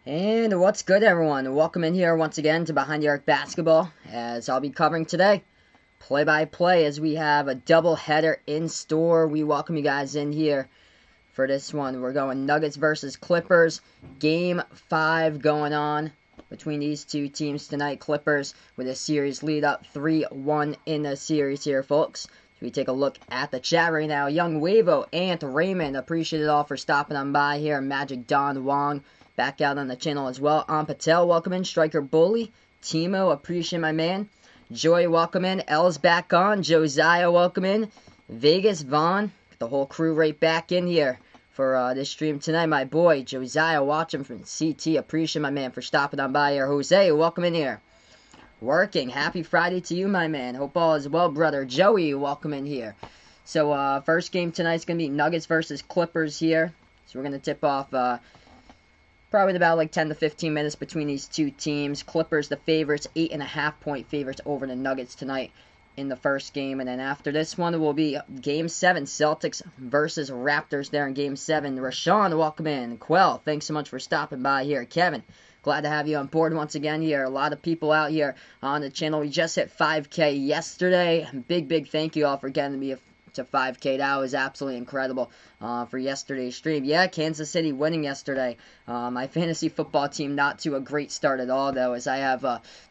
And what's good, everyone? Welcome in here once again to Behind the Arc Basketball, as I'll be covering today play-by-play as we have a double-header in store. We welcome you guys in here for this one. We're going Nuggets versus Clippers. Game 5 going on between these two teams tonight. Clippers with a series lead up 3-1 in the series here, folks. So we take a look at the chat right now. Young Wavo, Ant, Raymond, appreciate it all for stopping on by here. Magic Don Wong back out on the channel as well. Patel, welcome in. Striker Bully, Timo, appreciate my man. Joy, welcome in. L's back on. Josiah, welcome in. Vegas, Vaughn, the whole crew right back in here for this stream tonight. My boy, Josiah, watching from CT. Appreciate my man for stopping on by here. Jose, welcome in here. Working. Happy Friday to you, my man. Hope all is well, brother. Joey, welcome in here. So, first game tonight's going to be Nuggets versus Clippers here. So, we're going to tip off probably about like 10 to 15 minutes between these two teams. Clippers, the favorites, 8.5-point favorites over the Nuggets tonight in the first game. And then after this one will be Game 7, Celtics versus Raptors there in Game 7. Rashawn, welcome in. Quell, thanks so much for stopping by here. Kevin, glad to have you on board once again here. A lot of people out here on the channel. We just hit 5K yesterday. Big thank you all for getting me to 5K. That was absolutely incredible for yesterday's stream. Yeah, Kansas City winning yesterday. My fantasy football team not to a great start at all, though, as I have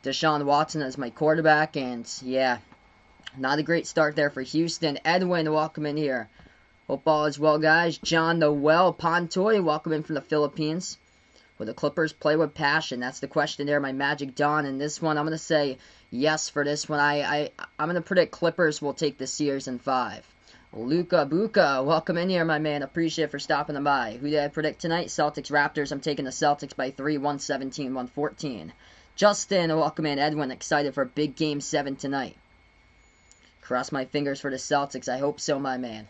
Deshaun Watson as my quarterback, and yeah, not a great start there for Houston. Edwin, welcome in here. Hope all is well, guys. John Noel Pontoy, welcome in from the Philippines. Will the Clippers play with passion? That's the question there, my Magic Dawn. And this one, I'm going to say yes for this one. I'm going to predict Clippers will take the series in 5. Luca Buca, welcome in here, my man. Appreciate it for stopping by. Who did I predict tonight? Celtics, Raptors. I'm taking the Celtics by 3, 117, 114. Justin, welcome in. Edwin, excited for big Game 7 tonight. Cross my fingers for the Celtics. I hope so, my man.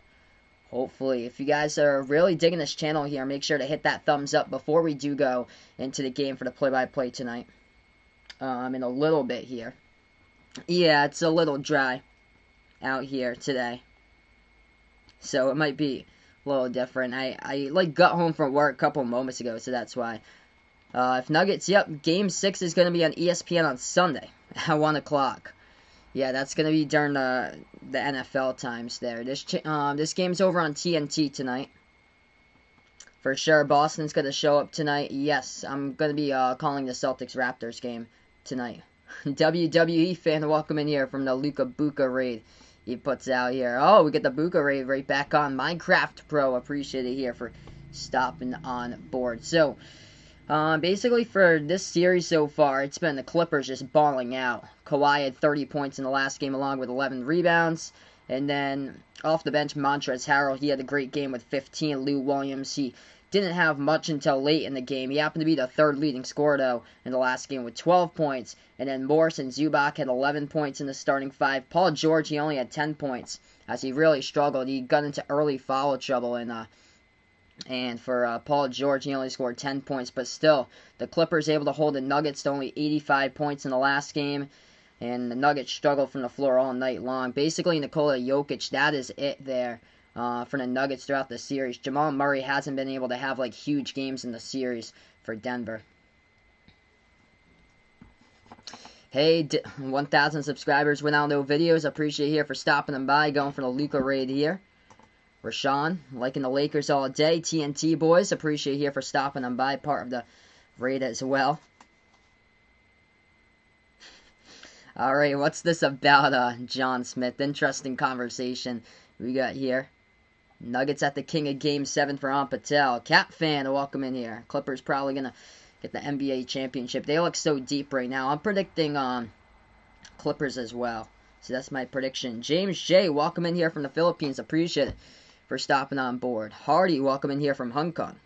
Hopefully. If you guys are really digging this channel here, make sure to hit that thumbs up before we do go into the game for the play-by-play tonight. In a little bit here. Yeah, it's a little dry out here today. So it might be a little different. I like got home from work a couple moments ago, so that's why. If Nuggets, yep, Game 6 is going to be on ESPN on Sunday at 1 o'clock. Yeah, that's going to be during the NFL times there. This game's over on TNT tonight. For sure, Boston's going to show up tonight. Yes, I'm going to be calling the Celtics-Raptors game tonight. WWE fan, welcome in here from the Luca Buca raid he puts out here. Oh, we get the Buca raid right back on. Minecraft Pro, appreciate it here for stopping on board. So, basically for this series so far, it's been the Clippers just balling out. Kawhi had 30 points in the last game along with 11 rebounds. And then off the bench, Montrezl Harrell, he had a great game with 15. Lou Williams, he didn't have much until late in the game. He happened to be the third leading scorer, though, in the last game with 12 points. And then Morris and Zubac had 11 points in the starting 5. Paul George, he only had 10 points as he really struggled. He got into early foul trouble and for Paul George, he only scored 10 points. But still, the Clippers able to hold the Nuggets to only 85 points in the last game. And the Nuggets struggled from the floor all night long. Basically, Nikola Jokic, that is it there for the Nuggets throughout the series. Jamal Murray hasn't been able to have like huge games in the series for Denver. Hey, 1,000 subscribers without no videos. Appreciate you here for stopping them by. Going for the Luka raid here. Rashawn, liking the Lakers all day. TNT boys, appreciate you here for stopping them by. Part of the raid as well. Alright, what's this about, John Smith? Interesting conversation we got here. Nuggets at the king of Game 7 for Patel. Cap fan, welcome in here. Clippers probably going to get the NBA championship. They look so deep right now. I'm predicting Clippers as well. So that's my prediction. James J, welcome in here from the Philippines. Appreciate it for stopping on board. Hardy, welcome in here from Hong Kong.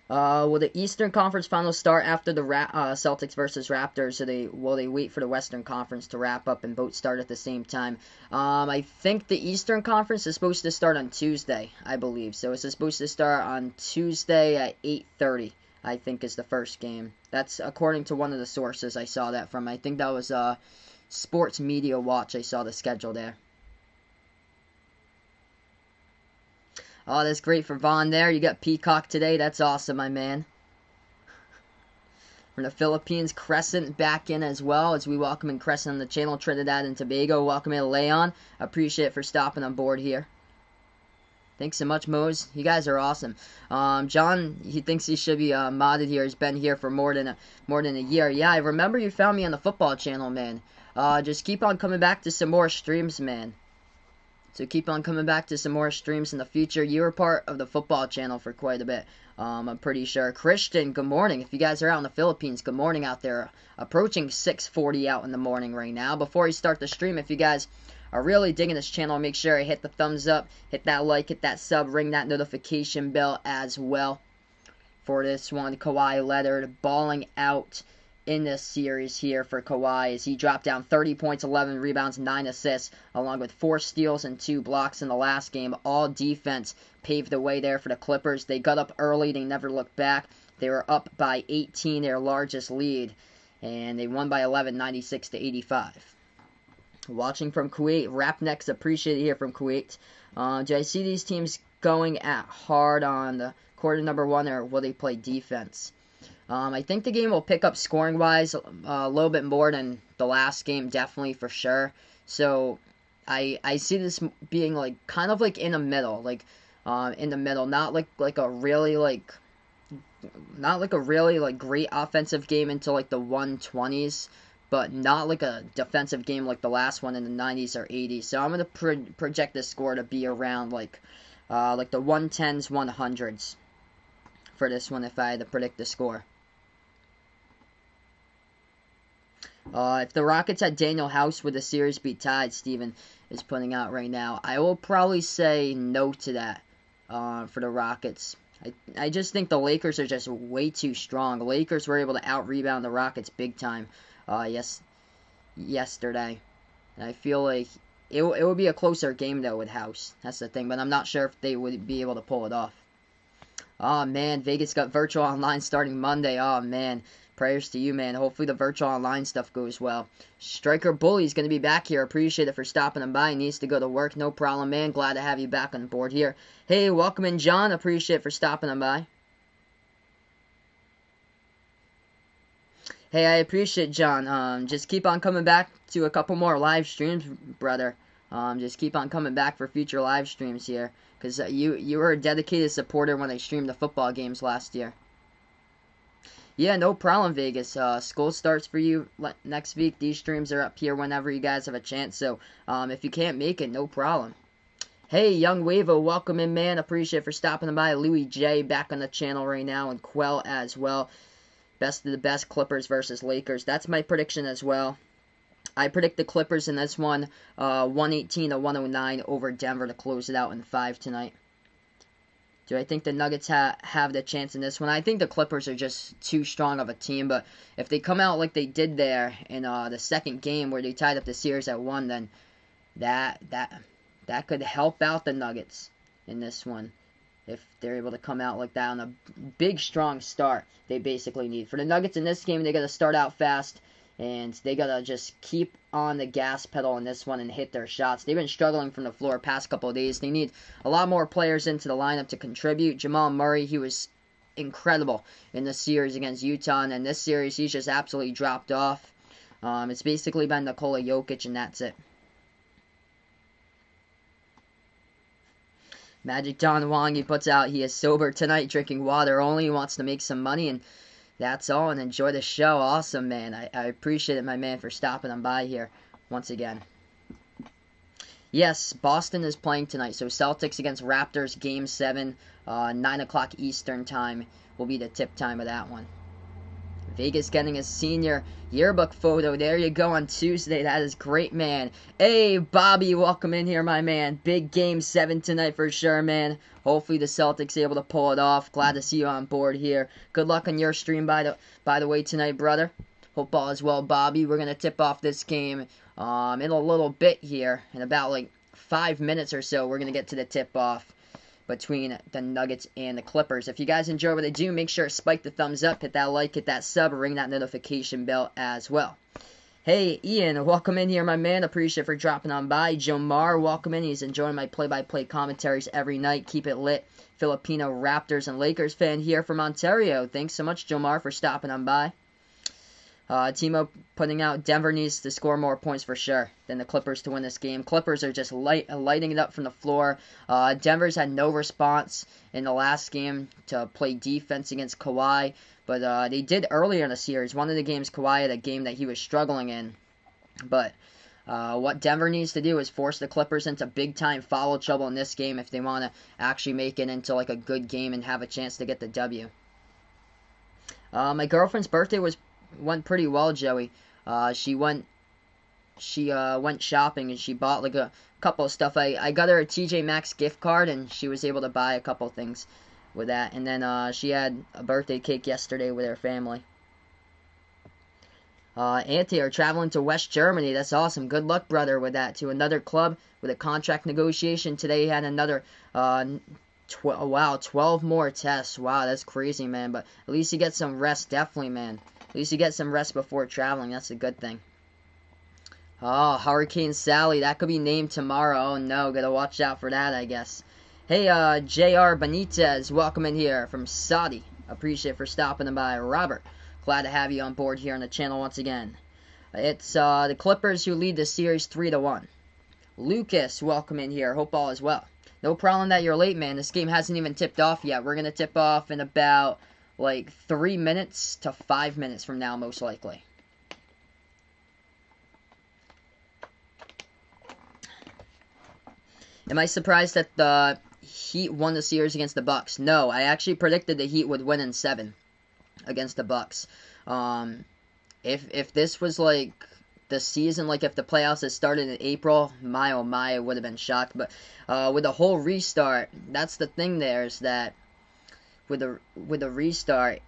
Will the Eastern Conference Finals start after the Celtics versus Raptors, or will they wait for the Western Conference to wrap up and both start at the same time? I think the Eastern Conference is supposed to start on Tuesday, I believe. So it's supposed to start on Tuesday at 8:30, I think, is the first game. That's according to one of the sources I saw that from. I think that was Sports Media Watch. I saw the schedule there. Oh, that's great for Vaughn there. You got Peacock today. That's awesome, my man. From the Philippines, Crescent back in as well as we welcome in Crescent on the channel, Trinidad and Tobago. Welcome in Leon. Appreciate it for stopping on board here. Thanks so much, Mose. You guys are awesome. John, he thinks he should be modded here. He's been here for more than a year. Yeah, I remember you found me on the football channel, man. Just keep on coming back to some more streams, man. So keep on coming back to some more streams in the future. You were part of the football channel for quite a bit. I'm pretty sure. Christian, good morning. If you guys are out in the Philippines, good morning out there. Approaching 6:40 out in the morning right now. Before you start the stream, if you guys are really digging this channel, make sure you hit the thumbs up, hit that like, hit that sub, ring that notification bell as well. For this one, Kawhi Leonard balling out in this series here for Kawhi as he dropped down 30 points, 11 rebounds, 9 assists, along with 4 steals and 2 blocks in the last game. All defense paved the way there for the Clippers. They got up early. They never looked back. They were up by 18, their largest lead, and they won by 11, 96-85. Watching from Kuwait, Rap Next, appreciate it here from Kuwait. Do I see these teams going at hard on the quarter number 1, or will they play defense? I think the game will pick up scoring-wise a little bit more than the last game, definitely, for sure. So, I see this being, like, kind of, like, in the middle. Like, in the middle. Not a really great offensive game until, like, the 120s. But not, like, a defensive game like the last one in the 90s or 80s. So, I'm going to project this score to be around, like the 110s, 100s for this one if I had to predict the score. If the Rockets had Daniel House, would the series be tied? Steven is putting out right now. I will probably say no to that for the Rockets. I just think the Lakers are just way too strong. The Lakers were able to out-rebound the Rockets big time yesterday. And I feel like it would be a closer game, though, with House. That's the thing. But I'm not sure if they would be able to pull it off. Oh, man. Vegas got virtual online starting Monday. Oh, man. Prayers to you, man. Hopefully the virtual online stuff goes well. Striker Bully's going to be back here. Appreciate it for stopping him by. He needs to go to work. No problem, man. Glad to have you back on board here. Hey, welcome in, John. Appreciate it for stopping him by. Hey, I appreciate it, John. Just keep on coming back to a couple more live streams, brother. Just keep on coming back for future live streams here. Because you were a dedicated supporter when I streamed the football games last year. Yeah, no problem, Vegas. School starts for you next week. These streams are up here whenever you guys have a chance. So, if you can't make it, no problem. Hey, Young Wavo, welcome in, man. Appreciate it for stopping by. Louis J back on the channel right now, and Quell as well. Best of the best, Clippers versus Lakers. That's my prediction as well. I predict the Clippers in this one, 118-109 over Denver to close it out in 5 tonight. Do I think the Nuggets have the chance in this one? I think the Clippers are just too strong of a team, but if they come out like they did there in the second game where they tied up the series at 1, then that could help out the Nuggets in this one. If they're able to come out like that on a big, strong start they basically need. For the Nuggets in this game, they got to start out fast, and they got to just keep on the gas pedal in this one and hit their shots. They've been struggling from the floor past couple of days. They need a lot more players into the lineup to contribute. Jamal Murray, he was incredible in the series against Utah, and in this series, he's just absolutely dropped off. It's basically been Nikola Jokic, and that's it. Magic John Wong, he puts out, he is sober tonight, drinking water only. He wants to make some money, and that's all, and enjoy the show. Awesome, man. I appreciate it, my man, for stopping on by here once again. Yes, Boston is playing tonight, so Celtics against Raptors, Game 7, 9 o'clock Eastern time will be the tip time of that one. Vegas getting a senior yearbook photo. There you go on Tuesday. That is great, man. Hey, Bobby, welcome in here, my man. Big Game 7 tonight for sure, man. Hopefully the Celtics able to pull it off. Glad to see you on board here. Good luck on your stream, by the way, tonight, brother. Hope all is well, Bobby. We're going to tip off this game in a little bit here. In about, like, 5 minutes or so, we're going to get to the tip-off between the Nuggets and the Clippers. If you guys enjoy what I do, make sure to spike the thumbs up, hit that like, hit that sub, ring that notification bell as well. Hey, Ian, welcome in here, my man. Appreciate for dropping on by. Jomar, welcome in. He's enjoying my play-by-play commentaries every night. Keep it lit. Filipino Raptors and Lakers fan here from Ontario. Thanks so much, Jomar, for stopping on by. Timo putting out Denver needs to score more points for sure than the Clippers to win this game. Clippers are just lighting it up from the floor. Denver's had no response in the last game to play defense against Kawhi, but they did earlier in the series. One of the games, Kawhi had a game that he was struggling in. But what Denver needs to do is force the Clippers into big-time foul trouble in this game if they want to actually make it into like a good game and have a chance to get the W. My girlfriend's birthday went pretty well, Joey. She went shopping and she bought like a couple of stuff. I got her a TJ Maxx gift card and she was able to buy a couple of things with that. And then she had a birthday cake yesterday with her family. Auntie are traveling to West Germany. That's awesome. Good luck, brother, with that. To another club with a contract negotiation. Today he had another 12 more tests. Wow, that's crazy, man. But at least you get some rest, definitely, man. At least you get some rest before traveling. That's a good thing. Oh, Hurricane Sally. That could be named tomorrow. Oh, no. Gotta watch out for that, I guess. Hey, J.R. Benitez. Welcome in here from Saudi. Appreciate for stopping by. Robert. Glad to have you on board here on the channel once again. It's the Clippers who lead the series 3-1. Lucas, welcome in here. Hope all is well. No problem that you're late, man. This game hasn't even tipped off yet. We're going to tip off in about like 3 minutes to 5 minutes from now, most likely. Am I surprised that the Heat won the series against the Bucks? No, I actually predicted the Heat would win in 7 against the Bucks. If this was like the season, like if the playoffs had started in April, my oh my, I would have been shocked. But with the whole restart, that's the thing there, is that with the restart,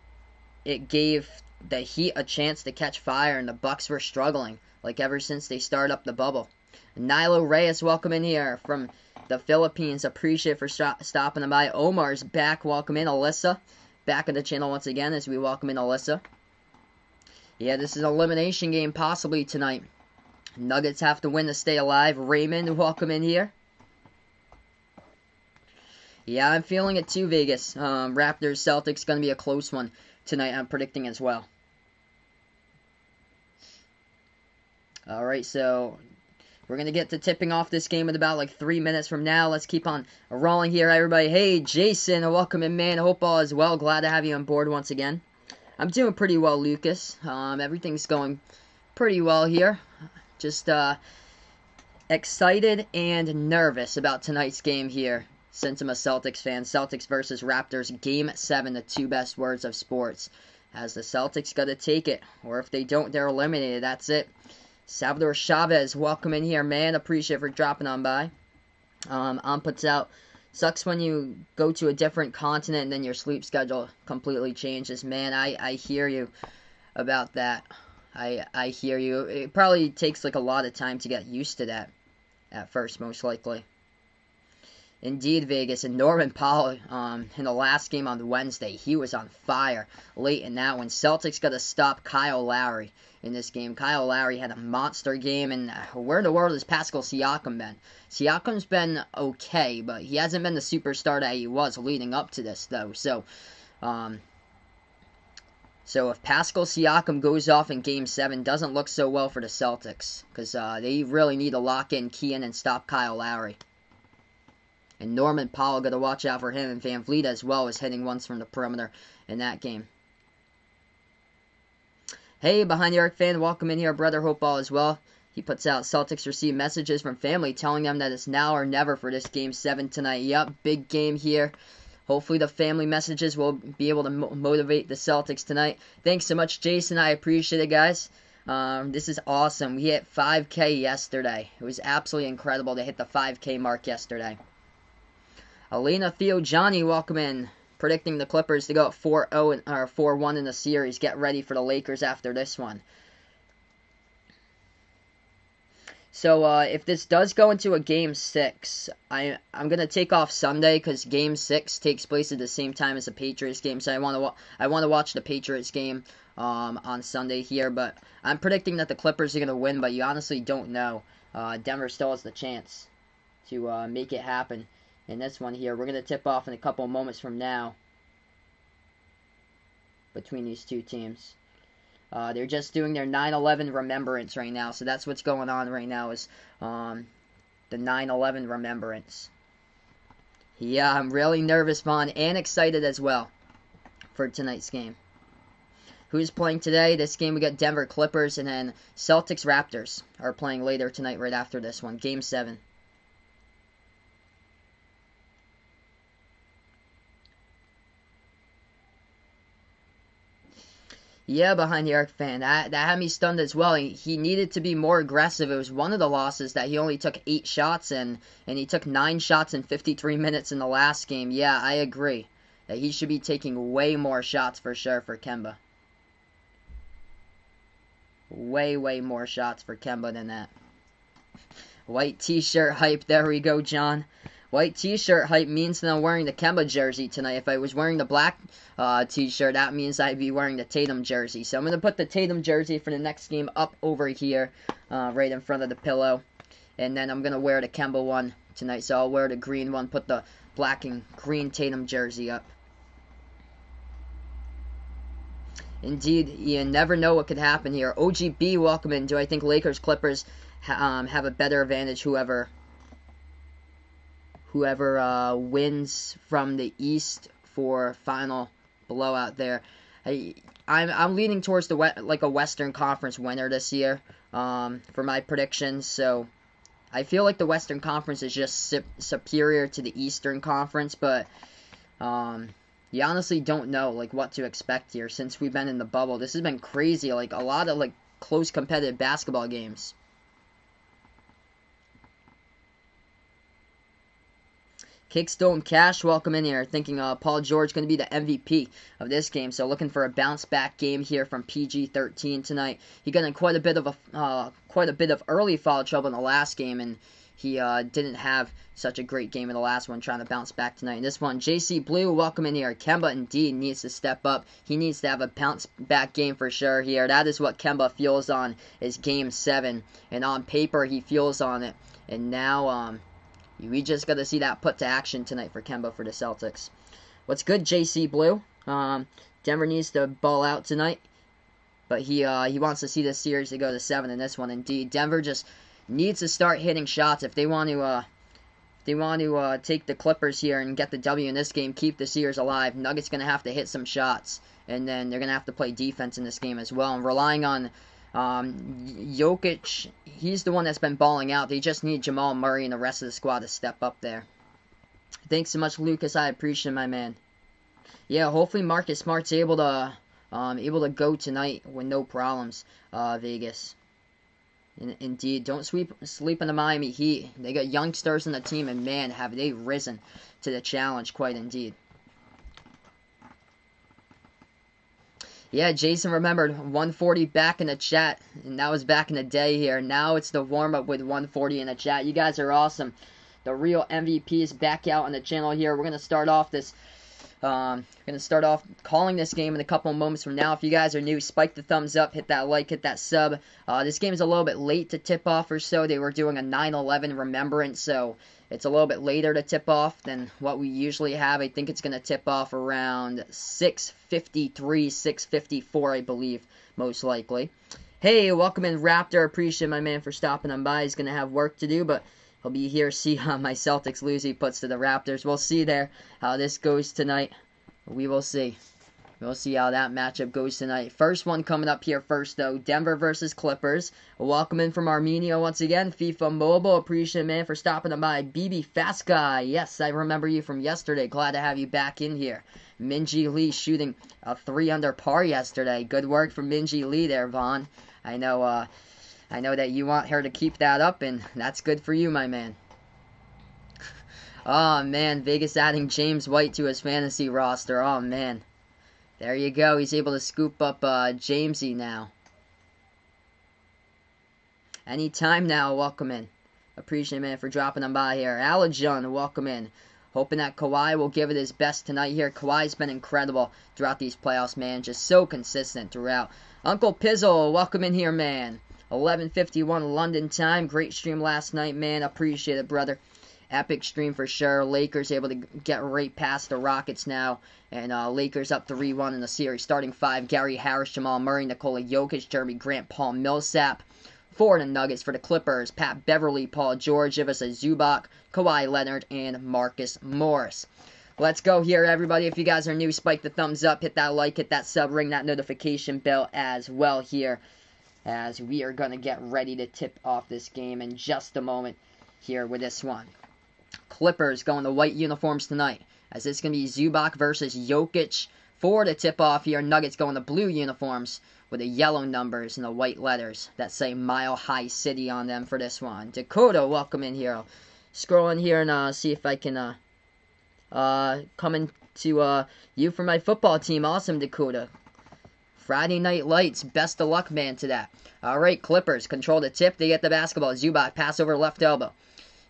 it gave the Heat a chance to catch fire, and the Bucks were struggling, like ever since they started up the bubble. Nilo Reyes, welcome in here from the Philippines. Appreciate for stopping by. Omar's back. Welcome in. Alyssa, back on the channel once again as we welcome in Alyssa. Yeah, this is an elimination game possibly tonight. Nuggets have to win to stay alive. Raymond, welcome in here. Yeah, I'm feeling it too, Vegas. Raptors, Celtics, going to be a close one tonight, I'm predicting as well. Alright, so we're going to get to tipping off this game in about like 3 minutes from now. Let's keep on rolling here, everybody. Hey, Jason, welcome in, man. Hope all is well. Glad to have you on board once again. I'm doing pretty well, Lucas. Everything's going pretty well here. Just excited and nervous about tonight's game here, since I'm a Celtics fan. Celtics versus Raptors, Game 7, the 2 best words of sports. As the Celtics got to take it, or if they don't, they're eliminated. That's it. Salvador Chavez, welcome in here, man. Appreciate for dropping on by. Puts out, sucks when you go to a different continent and then your sleep schedule completely changes. Man, I hear you about that. I hear you. It probably takes like a lot of time to get used to that at first, most likely. Indeed, Vegas. And Norman Powell, in the last game on Wednesday, he was on fire late in that one. Celtics got to stop Kyle Lowry in this game. Kyle Lowry had a monster game, and where in the world has Pascal Siakam been? Siakam's been okay, but he hasn't been the superstar that he was leading up to this, though. So if Pascal Siakam goes off in Game 7, doesn't look so well for the Celtics, because they really need to lock in, key in, and stop Kyle Lowry. And Norman Powell, got to watch out for him, and Van Vliet as well is hitting once from the perimeter in that game. Hey, Behind the Arc fan, welcome in here, brother. Hope all is well. He puts out, Celtics receive messages from family telling them that it's now or never for this Game 7 tonight. Yep, big game here. Hopefully the family messages will be able to motivate the Celtics tonight. Thanks so much, Jason. I appreciate it, guys. This is awesome. We hit 5K yesterday. It was absolutely incredible to hit the 5K mark yesterday. Alina Theo Johnny, welcome in. Predicting the Clippers to go at 4-0 or 4-1 in the series. Get ready for the Lakers after this one. So if this does go into a Game 6, I'm going to take off Sunday because Game 6 takes place at the same time as the Patriots game. So I want to watch the Patriots game on Sunday here. But I'm predicting that the Clippers are going to win, but you honestly don't know. Denver still has the chance to make it happen in this one here. We're going to tip off in a couple moments from now between these two teams. They're just doing their 9/11 remembrance right now, so that's what's going on right now is the 9/11 remembrance. Yeah, I'm really nervous, Vaughn, and excited as well for tonight's game. Who's playing today? This game we got Denver Clippers, and then Celtics Raptors are playing later tonight right after this one, Game 7. Yeah, behind the arc fan. That had me stunned as well. He needed to be more aggressive. It was one of the losses that he only took 8 shots in, and he took 9 shots in 53 minutes in the last game. Yeah, I agree that he should be taking way more shots for sure for Kemba. Way more shots for Kemba than that. White t-shirt hype. There we go, John. White t-shirt hype means that I'm wearing the Kemba jersey tonight. If I was wearing the black t-shirt, that means I'd be wearing the Tatum jersey. So I'm going to put the Tatum jersey for the next game up over here, right in front of the pillow. And then I'm going to wear the Kemba one tonight. So I'll wear the green one, put the black and green Tatum jersey up. Indeed, you never know what could happen here. OGB, welcome in. Do I think Lakers Clippers have a better advantage? Whoever wins from the East for final blowout there. I'm leaning towards the a Western Conference winner this year for my predictions. So I feel like the Western Conference is just superior to the Eastern Conference, but you honestly don't know like what to expect here since we've been in the bubble. This has been crazy, like a lot of like close competitive basketball games. Kickstone Cash, welcome in here. Thinking Paul George going to be the MVP of this game, so looking for a bounce back game here from PG-13 tonight. He got in quite a bit of early foul trouble in the last game, and he didn't have such a great game in the last one, trying to bounce back tonight. In this one, JC Blue, welcome in here. Kemba indeed needs to step up. He needs to have a bounce back game for sure here. That is what Kemba fuels on, is Game 7, and on paper he fuels on it, and now we just got to see that put to action tonight for Kemba for the Celtics. What's good, JC Blue? Denver needs to ball out tonight, but he wants to see this series to go to 7 in this one. Indeed, Denver just needs to start hitting shots if they want to take the Clippers here and get the W in this game, keep the series alive. Nuggets going to have to hit some shots, and then they're going to have to play defense in this game as well. And relying on Jokic, he's the one that's been balling out. They just need Jamal Murray and the rest of the squad to step up there. Thanks so much, Lucas. I appreciate it, my man. Yeah, hopefully Marcus Smart's able to go tonight with no problems. Vegas. Indeed, don't sleep on the Miami Heat. They got youngsters in the team, and man, have they risen to the challenge, quite indeed. Yeah, Jason remembered 140 back in the chat, and that was back in the day here. Now it's the warm-up with 140 in the chat. You guys are awesome. The real MVPs back out on the channel here. We're going to start off this, calling this game in a couple moments from now. If you guys are new, spike the thumbs up, hit that like, hit that sub. This game is a little bit late to tip off or so. They were doing a 9/11 remembrance, so it's a little bit later to tip off than what we usually have. I think it's going to tip off around 6:53, 6:54, I believe, most likely. Hey, welcome in, Raptor. Appreciate my man for stopping on by. He's going to have work to do, but he'll be here. See how my Celtics lose. He puts to the Raptors. We'll see there how this goes tonight. We will see. We'll see how that matchup goes tonight. First one coming up here first, though. Denver versus Clippers. Welcome in from Armenia once again. FIFA Mobile. Appreciate it, man, for stopping by. BB Fast Guy. Yes, I remember you from yesterday. Glad to have you back in here. Minji Lee shooting a 3 under par yesterday. Good work from Minji Lee there, Vaughn. I know that you want her to keep that up, and that's good for you, my man. Oh, man. Vegas adding James White to his fantasy roster. Oh, man. There you go. He's able to scoop up Jamesy now. Anytime now, welcome in. Appreciate it, man, for dropping on by here. Alajon, welcome in. Hoping that Kawhi will give it his best tonight here. Kawhi's been incredible throughout these playoffs, man. Just so consistent throughout. Uncle Pizzle, welcome in here, man. 11:51 London time. Great stream last night, man. Appreciate it, brother. Epic stream for sure. Lakers able to get right past the Rockets now. And Lakers up 3-1 in the series. Starting 5, Gary Harris, Jamal Murray, Nikola Jokic, Jeremy Grant, Paul Millsap. For the Nuggets, for the Clippers, Pat Beverly, Paul George, Ivica Zubac, Kawhi Leonard, and Marcus Morris. Let's go here, everybody. If you guys are new, spike the thumbs up, hit that like, hit that sub, ring that notification bell as well here, as we are going to get ready to tip off this game in just a moment here with this one. Clippers going to white uniforms tonight, as it's going to be Zubac versus Jokic for the tip-off here. Nuggets going to blue uniforms with the yellow numbers and the white letters that say Mile High City on them for this one. Dakota, welcome in here. I'll scroll in here and see if I can come into you for my football team. Awesome, Dakota. Friday Night Lights. Best of luck, man, to that. All right, Clippers control the tip. They get the basketball. Zubac pass over left elbow.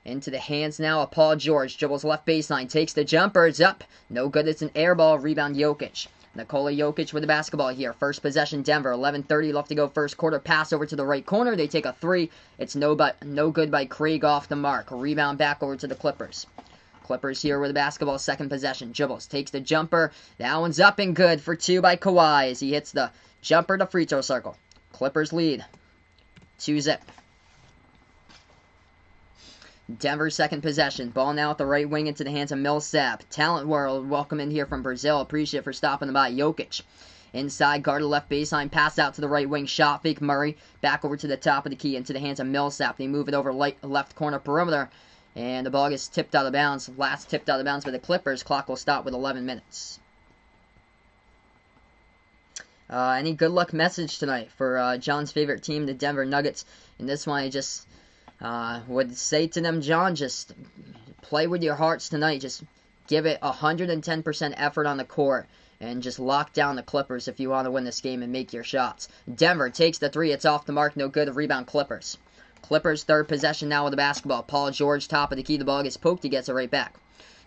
Into the hands now of Paul George. Dribbles left baseline. Takes the jumper. It's up. No good. It's an air ball. Rebound Jokic. Nikola Jokic with the basketball here. First possession, Denver. 11:30 left to go first quarter. Pass over to the right corner. They take a 3. It's no good by Craig off the mark. Rebound back over to the Clippers. Clippers here with the basketball. Second possession. Dribbles. Takes the jumper. That one's up and good for 2 by Kawhi as he hits the jumper to free throw circle. Clippers lead. 2-zip. Denver second possession. Ball now at the right wing into the hands of Millsap. Talent World, welcome in here from Brazil. Appreciate it for stopping by. Jokic. Inside, guarded left baseline. Pass out to the right wing. Shot fake Murray. Back over to the top of the key into the hands of Millsap. They move it over left corner perimeter. And the ball gets tipped out of bounds. Last tipped out of bounds by the Clippers. Clock will stop with 11 minutes. Any good luck message tonight for John's favorite team, the Denver Nuggets? In this one, I just would say to them, John, just play with your hearts tonight. Just give it 110% effort on the court and just lock down the Clippers if you want to win this game and make your shots. Denver takes the 3. It's off the mark. No good. Rebound Clippers. Clippers third possession now with the basketball. Paul George, top of the key. The ball gets poked. He gets it right back.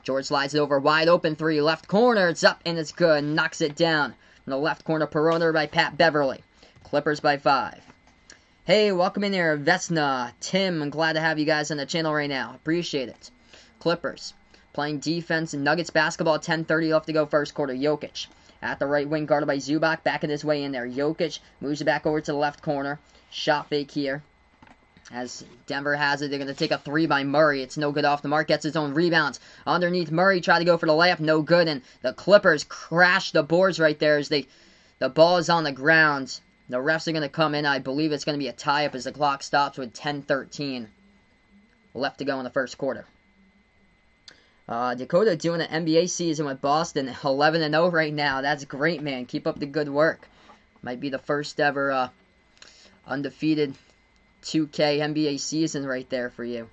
George slides it over. Wide open 3. Left corner. It's up and it's good. Knocks it down. In the left corner perimeter by Pat Beverly. Clippers by 5. Hey, welcome in here, Vesna, Tim. I'm glad to have you guys on the channel right now. Appreciate it. Clippers playing defense and Nuggets basketball. 10:30 left to go first quarter. Jokic at the right wing, guarded by Zubac. Backing his way in there. Jokic moves it back over to the left corner. Shot fake here. As Denver has it, they're going to take a 3 by Murray. It's no good off the mark. Gets his own rebounds. Underneath Murray, try to go for the layup. No good. And the Clippers crash the boards right there as the ball is on the ground. The refs are going to come in. I believe it's going to be a tie-up as the clock stops with 10:13 left to go in the first quarter. Dakota doing an NBA season with Boston. 11-0 right now. That's great, man. Keep up the good work. Might be the first ever undefeated 2K NBA season right there for you.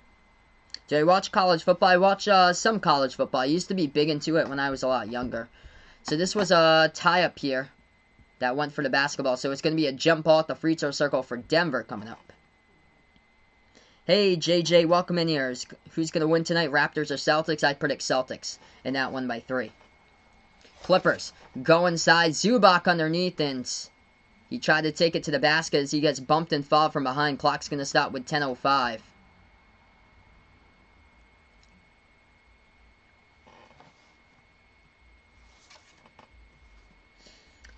Do I watch college football? I watch some college football. I used to be big into it when I was a lot younger. So this was a tie-up here that went for the basketball. So it's going to be a jump ball at the free throw circle for Denver coming up. Hey, JJ, welcome in here. Who's going to win tonight, Raptors or Celtics? I predict Celtics in that one by 3. Clippers go inside. Zubac underneath, and he tried to take it to the basket as he gets bumped and fouled from behind. Clock's going to stop with 10:05.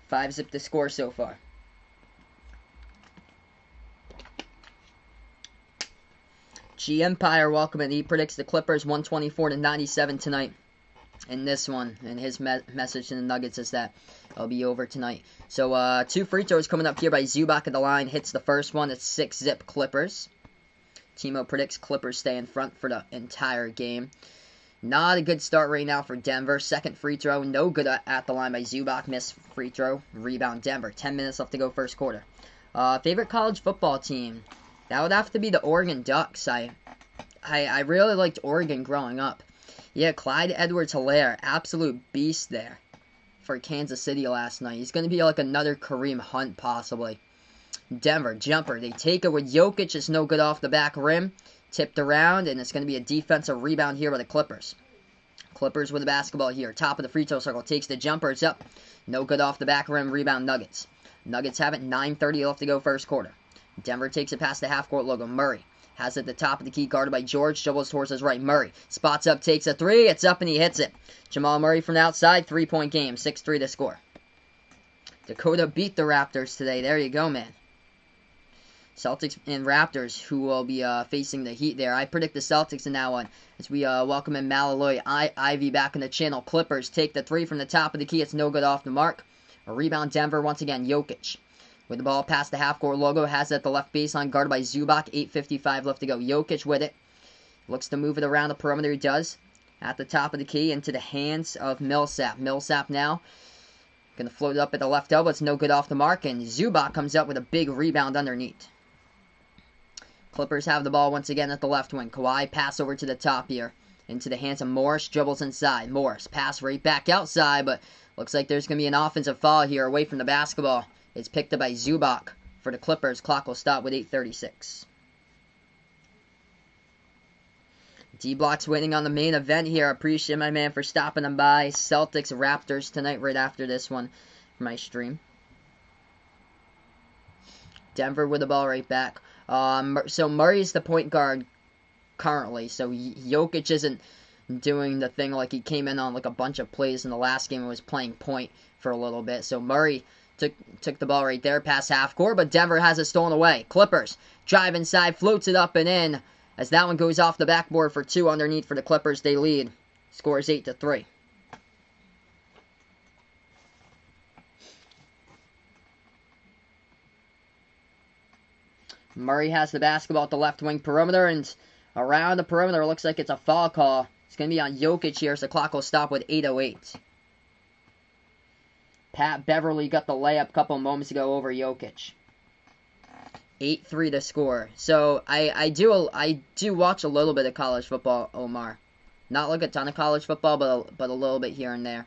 Five-zip the score so far. G Empire, welcome in. He predicts the Clippers 124-97 tonight in this one. And his message to the Nuggets is that it'll be over tonight. So, 2 free throws coming up here by Zubac at the line. Hits the first one. It's 6-zip Clippers. Timo predicts Clippers stay in front for the entire game. Not a good start right now for Denver. Second free throw, no good at the line by Zubac. Missed free throw. Rebound Denver. 10 minutes left to go first quarter. Favorite college football team? That would have to be the Oregon Ducks. I really liked Oregon growing up. Yeah, Clyde Edwards-Helaire. Absolute beast there for Kansas City last night. He's going to be like another Kareem Hunt possibly. Denver, jumper. They take it with Jokic. It's no good off the back rim. Tipped around, and it's going to be a defensive rebound here by the Clippers. Clippers with the basketball here. Top of the free throw circle. Takes the jumper. It's up. No good off the back rim. Rebound Nuggets. Nuggets have it. 9:30 left to go first quarter. Denver takes it past the half-court logo. Murray has it at the top of the key, guarded by George. Dribbles towards his right. Murray spots up, takes a three. It's up and he hits it. Jamal Murray from the outside. 3-point game. 6-3 to score. Dakota beat the Raptors today. There you go, man. Celtics and Raptors, who will be facing the Heat there. I predict the Celtics in that one as we welcome in Malaloy Ivy back in the channel. Clippers take the three from the top of the key. It's no good off the mark. A rebound Denver once again. Jokic with the ball past the half-court logo. Has it at the left baseline, guarded by Zubac. 8:55 left to go. Jokic with it. Looks to move it around the perimeter. He does. At the top of the key into the hands of Millsap. Millsap now going to float it up at the left elbow. It's no good off the mark. And Zubac comes up with a big rebound underneath. Clippers have the ball once again at the left wing. Kawhi pass over to the top here. Into the hands of Morris. Dribbles inside. Morris pass right back outside. But looks like there's going to be an offensive foul here away from the basketball. It's picked up by Zubac for the Clippers. Clock will stop with 8:36. D-Block's waiting on the main event here. Appreciate my man for stopping them by. Celtics Raptors tonight right after this one for my stream. Denver with the ball right back. So Murray's the point guard currently. So Jokic isn't doing the thing like he came in on like a bunch of plays in the last game and was playing point for a little bit. So Murray took the ball right there past half court, but Denver has it stolen away. Clippers drive inside, floats it up and in as that one goes off the backboard for two underneath for the Clippers. They lead. Scores 8-3. Murray has the basketball at the left wing perimeter, and around the perimeter, looks like it's a foul call. It's going to be on Jokic here, so the clock will stop with 8:08. Pat Beverly got the layup a couple moments ago over Jokic. 8-3 to score. So I do watch a little bit of college football, Omar. Not like a ton of college football, but a little bit here and there.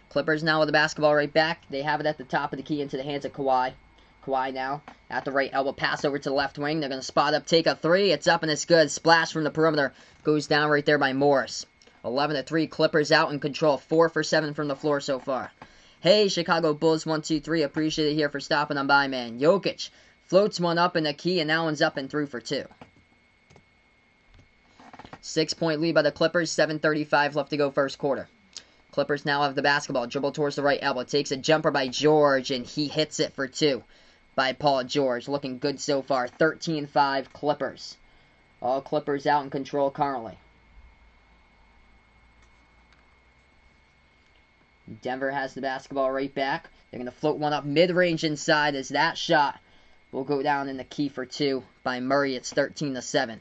Clippers now with the basketball right back. They have it at the top of the key into the hands of Kawhi. Kawhi now at the right elbow, pass over to the left wing. They're going to spot up, take a three. It's up and it's good. Splash from the perimeter. Goes down right there by Morris. 11-3. Clippers out in control. 4 for 7 from the floor so far. Hey, Chicago Bulls 1-2-3. Appreciate it here for stopping on by, man. Jokic floats one up in the key, and that one's up and through for 2. 6-point lead by the Clippers. 7:35 left to go first quarter. Clippers now have the basketball. Dribble towards the right elbow. Takes a jumper by George, and he hits it for 2. By Paul George. Looking good so far. 13-5 Clippers. All Clippers out in control currently. Denver has the basketball right back. They're going to float one up mid-range inside as that shot will go down in the key for 2 by Murray. It's 13-7.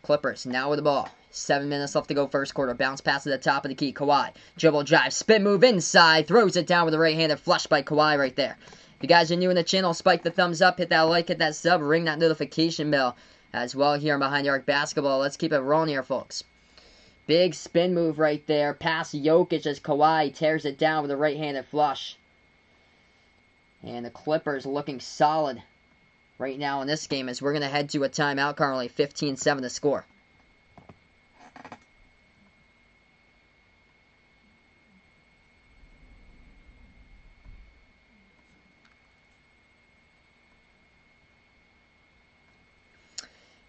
Clippers now with the ball. 7 minutes left to go first quarter. Bounce pass to the top of the key. Kawhi. Dribble drive. Spin move inside. Throws it down with a right-handed flush by Kawhi right there. If you guys are new in the channel, spike the thumbs up, hit that like, hit that sub, ring that notification bell as well here on Behind the Arc Basketball. Let's keep it rolling here, folks. Big spin move right there. Pass Jokic as Kawhi tears it down with a right-handed flush. And the Clippers looking solid right now in this game as we're going to head to a timeout currently. 15-7 to score.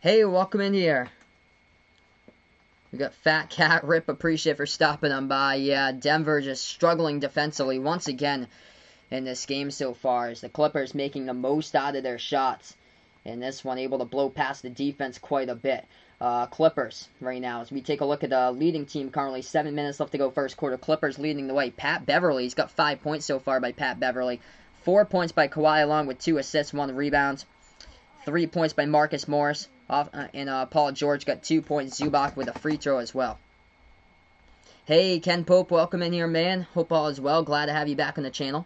Hey, welcome in here. We got Fat Cat Rip. Appreciate for stopping on by. Yeah, Denver just struggling defensively once again in this game so far. As the Clippers making the most out of their shots. In this one, able to blow past the defense quite a bit. Clippers right now. As we take a look at the leading team currently. 7 minutes left to go first quarter. Clippers leading the way. Pat Beverly's got 5 points so far by Pat Beverly. 4 points by Kawhi along with 2 assists, 1 rebound. 3 points by Marcus Morris. And Paul George got 2 points. Zubac with a free throw as well. Hey, Ken Pope, welcome in here, man. Hope all is well. Glad to have you back on the channel.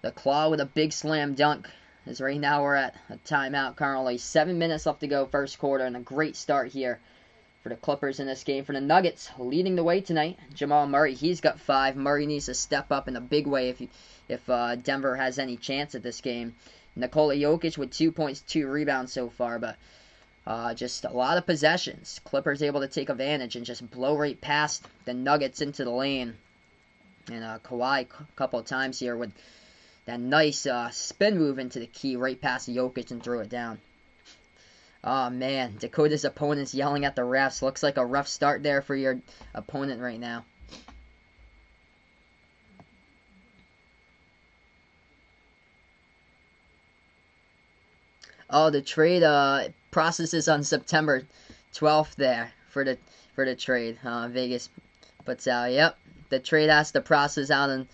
The Claw with a big slam dunk. As right now we're at a timeout currently. 7 minutes left to go first quarter. And a great start here for the Clippers in this game. For the Nuggets, leading the way tonight. Jamal Murray, he's got 5. Murray needs to step up in a big way if Denver has any chance at this game. Nikola Jokic with 2 points, 2 rebounds so far, but Just a lot of possessions. Clippers able to take advantage and just blow right past the Nuggets into the lane. And Kawhi a couple of times here with that nice spin move into the key right past Jokic and threw it down. Oh man, Dakota's opponent's yelling at the refs. Looks like a rough start there for your opponent right now. Oh, the trade processes on September 12th there for the trade. Vegas puts out. Yep, the trade has to process out on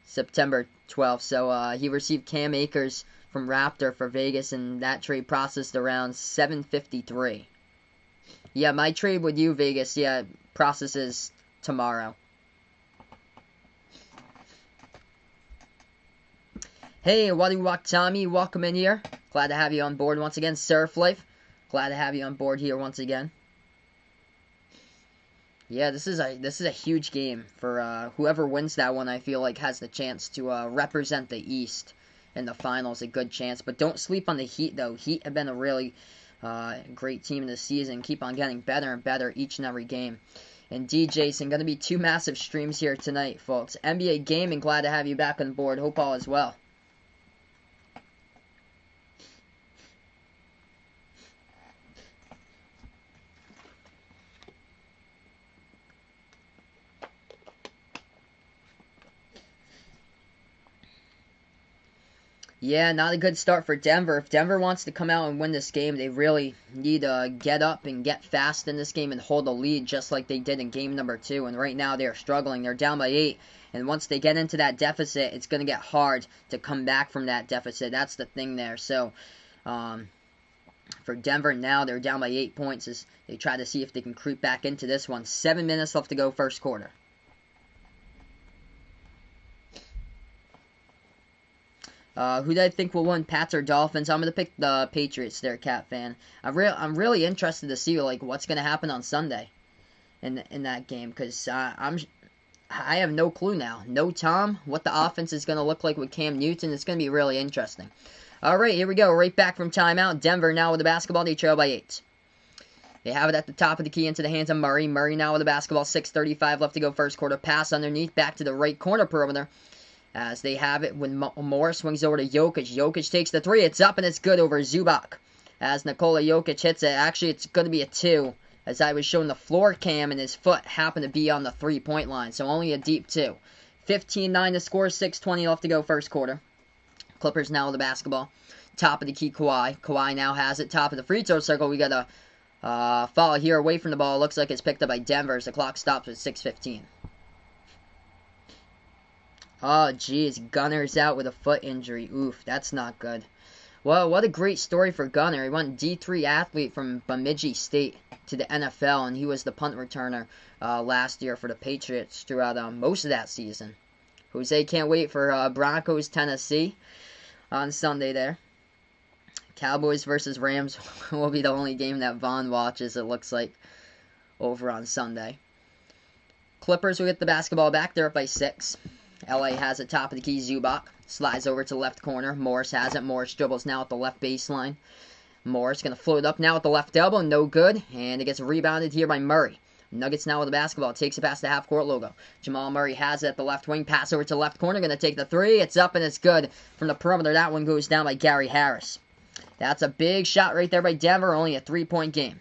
September 12th. So he received Cam Akers from Raptor for Vegas, and that trade processed around 7:53. Yeah, my trade with you, Vegas, yeah, processes tomorrow. Hey, Waddy Walk Tommy, welcome in here. Glad to have you on board once again. Surf Life, glad to have you on board here once again. Yeah, this is a huge game for whoever wins that one. I feel like has the chance to represent the East in the finals, a good chance. But don't sleep on the Heat, though. Heat have been a really great team in the season. Keep on getting better and better each and every game. And D. Jason, going to be 2 massive streams here tonight, folks. NBA Gaming, glad to have you back on board. Hope all is well. Yeah, not a good start for Denver. If Denver wants to come out and win this game, they really need to get up and get fast in this game and hold the lead just like they did in game number 2. And right now they're struggling. They're down by 8. And once they get into that deficit, it's going to get hard to come back from that deficit. That's the thing there. So, for Denver now, they're down by 8 points as they try to see if they can creep back into this one. 7 minutes left to go first quarter. Who do I think will win, Pats or Dolphins? I'm gonna pick the Patriots there, Cat fan. I'm really interested to see like what's gonna happen on Sunday in that game because I have no clue now. No Tom, what the offense is gonna look like with Cam Newton. It's gonna be really interesting. All right, here we go. Right back from timeout. Denver now with the basketball. They trail by 8. They have it at the top of the key into the hands of Murray. Murray now with the basketball. 6:35 left to go first quarter. Pass underneath back to the right corner perimeter. As they have it when Moore swings over to Jokic. Jokic takes the 3. It's up and it's good over Zubac. As Nikola Jokic hits it. Actually, it's going to be a 2. As I was showing the floor cam and his foot happened to be on the 3-point line. So only a deep 2. 15-9 to score. 6:20 left to go first quarter. Clippers now with the basketball. Top of the key, Kawhi. Kawhi now has it. Top of the free throw circle. We got a foul here away from the ball. Looks like it's picked up by Denver as the clock stops at 6:15. Oh, geez. Gunner's out with a foot injury. Oof, that's not good. Well, what a great story for Gunner. He went D3 athlete from Bemidji State to the NFL, and he was the punt returner last year for the Patriots throughout most of that season. Jose can't wait for Broncos, Tennessee on Sunday there. Cowboys versus Rams will be the only game that Vaughn watches, it looks like, over on Sunday. Clippers will get the basketball back. They're up by 6. LA has it top of the key. Zubac slides over to the left corner. Morris has it. Morris dribbles now at the left baseline. Morris going to float up now at the left elbow. No good. And it gets rebounded here by Murray. Nuggets now with the basketball. Takes it past the half-court logo. Jamal Murray has it at the left wing. Pass over to the left corner. Going to take the 3. It's up and it's good from the perimeter. That one goes down by Gary Harris. That's a big shot right there by Denver. Only a 3-point game.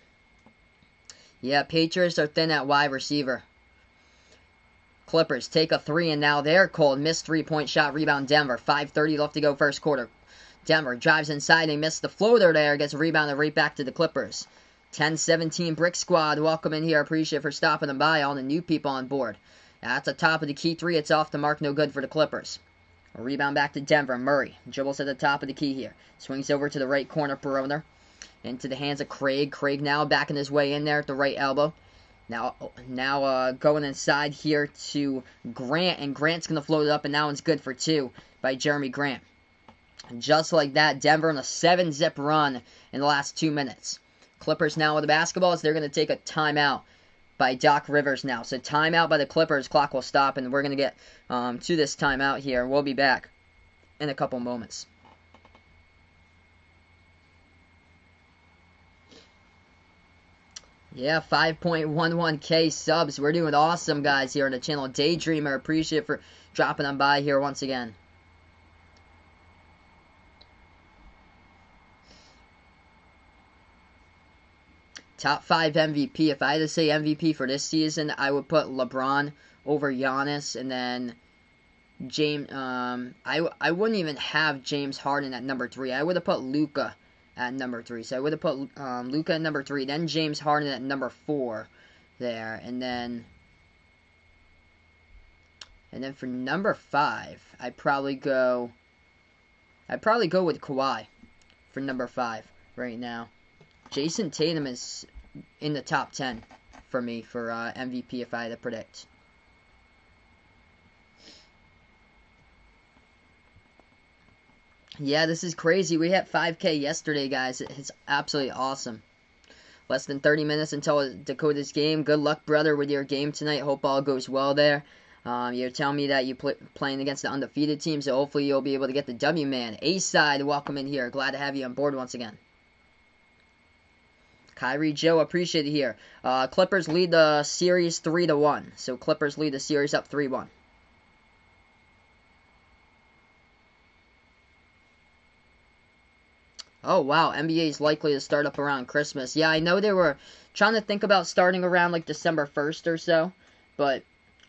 Yeah, Patriots are thin at wide receiver. Clippers take a 3, and now they're cold. Missed 3-point shot. Rebound Denver. 5:30 left to go first quarter. Denver drives inside. They missed the floater there. Gets rebounded right back to the Clippers. 10-17 Brick Squad. Welcome in here. Appreciate for stopping them by. All the new people on board. That's the top of the key 3. It's off the mark. No good for the Clippers. A rebound back to Denver. Murray dribbles at the top of the key here. Swings over to the right corner perimeter. Into the hands of Craig. Craig now backing his way in there at the right elbow. Now going inside here to Grant, and Grant's going to float it up, and that one's good for 2 by Jeremy Grant. And just like that, Denver on a 7-zip run in the last 2 minutes. Clippers now with the basketball as they're going to take a timeout by Doc Rivers now. So timeout by the Clippers, clock will stop, and we're going to get to this timeout here. We'll be back in a couple moments. Yeah, 5.11K subs. We're doing awesome, guys, here on the channel. Daydreamer, appreciate it for dropping on by here once again. Top 5 MVP. If I had to say MVP for this season, I would put LeBron over Giannis, and then James. I wouldn't even have James Harden at number 3. I would have put Luka at number 3. So I would have put Luka at number 3, then James Harden at number 4 there, and then for number 5, I'd probably go with Kawhi for number 5 right now. Jason Tatum is in the top 10 for me for MVP if I had to predict. Yeah, this is crazy. We hit 5K yesterday, guys. It's absolutely awesome. Less than 30 minutes until Dakota's game. Good luck, brother, with your game tonight. Hope all goes well there. You're telling me that you're playing against the undefeated team, so hopefully you'll be able to get the W, man. A-side, welcome in here. Glad to have you on board once again. Kyrie Joe, appreciate it here. Clippers lead the series 3-1. So Clippers lead the series up 3-1. Oh, wow. NBA is likely to start up around Christmas. Yeah, I know they were trying to think about starting around like December 1st or so. But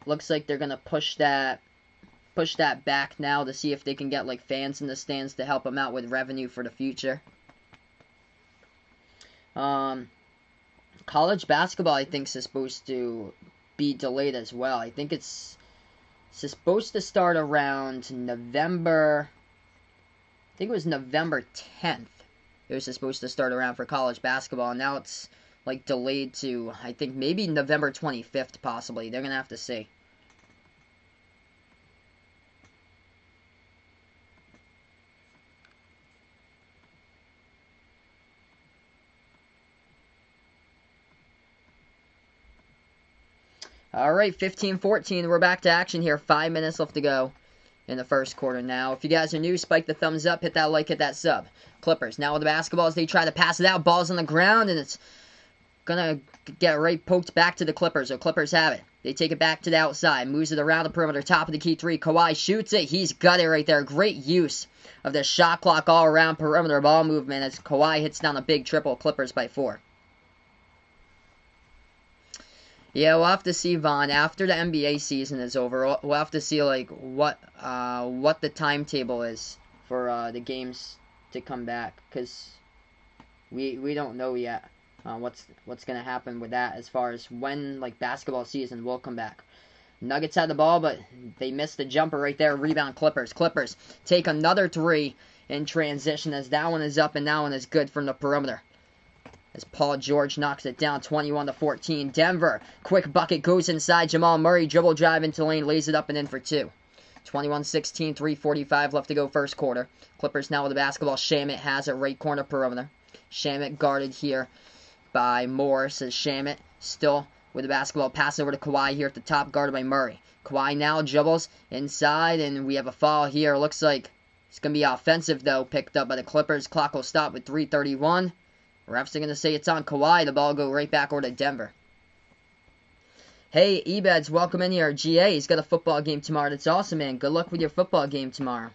looks like they're going to push that back now to see if they can get like fans in the stands to help them out with revenue for the future. College basketball, I think, is supposed to be delayed as well. I think it's supposed to start around November. I think it was November 10th. It was supposed to start around for college basketball, and now it's like delayed to, I think, maybe November 25th, possibly. They're going to have to see. All right, 15-14. We're back to action here. 5 minutes left to go in the first quarter now. If you guys are new, spike the thumbs up, hit that like, hit that sub. Clippers now with the basketball as they try to pass it out. Ball's on the ground, and it's going to get right poked back to the Clippers. So Clippers have it. They take it back to the outside, moves it around the perimeter, top of the key 3. Kawhi shoots it. He's got it right there. Great use of the shot clock all around perimeter ball movement as Kawhi hits down a big triple. Clippers by 4. Yeah, we'll have to see, Vaughn. After the NBA season is over, we'll have to see like what the timetable is for the games to come back, because we don't know yet what's gonna happen with that as far as when like basketball season will come back. Nuggets had the ball, but they missed the jumper right there. Rebound Clippers. Clippers take another 3 in transition as that one is up and that one is good from the perimeter. As Paul George knocks it down 21-14. Denver, quick bucket, goes inside. Jamal Murray, dribble drive into the lane, lays it up and in for 2. 21-16, 3:45 left to go first quarter. Clippers now with the basketball. Shamet has it right corner perimeter. Shamet guarded here by Morris as Shamet still with the basketball. Pass over to Kawhi here at the top, guarded by Murray. Kawhi now dribbles inside, and we have a foul here. Looks like it's going to be offensive, though, picked up by the Clippers. Clock will stop with 3:31. Refs are going to say it's on Kawhi. The ball go right back over to Denver. Hey, Ebeds, welcome in here. GA, he's got a football game tomorrow. That's awesome, man. Good luck with your football game tomorrow.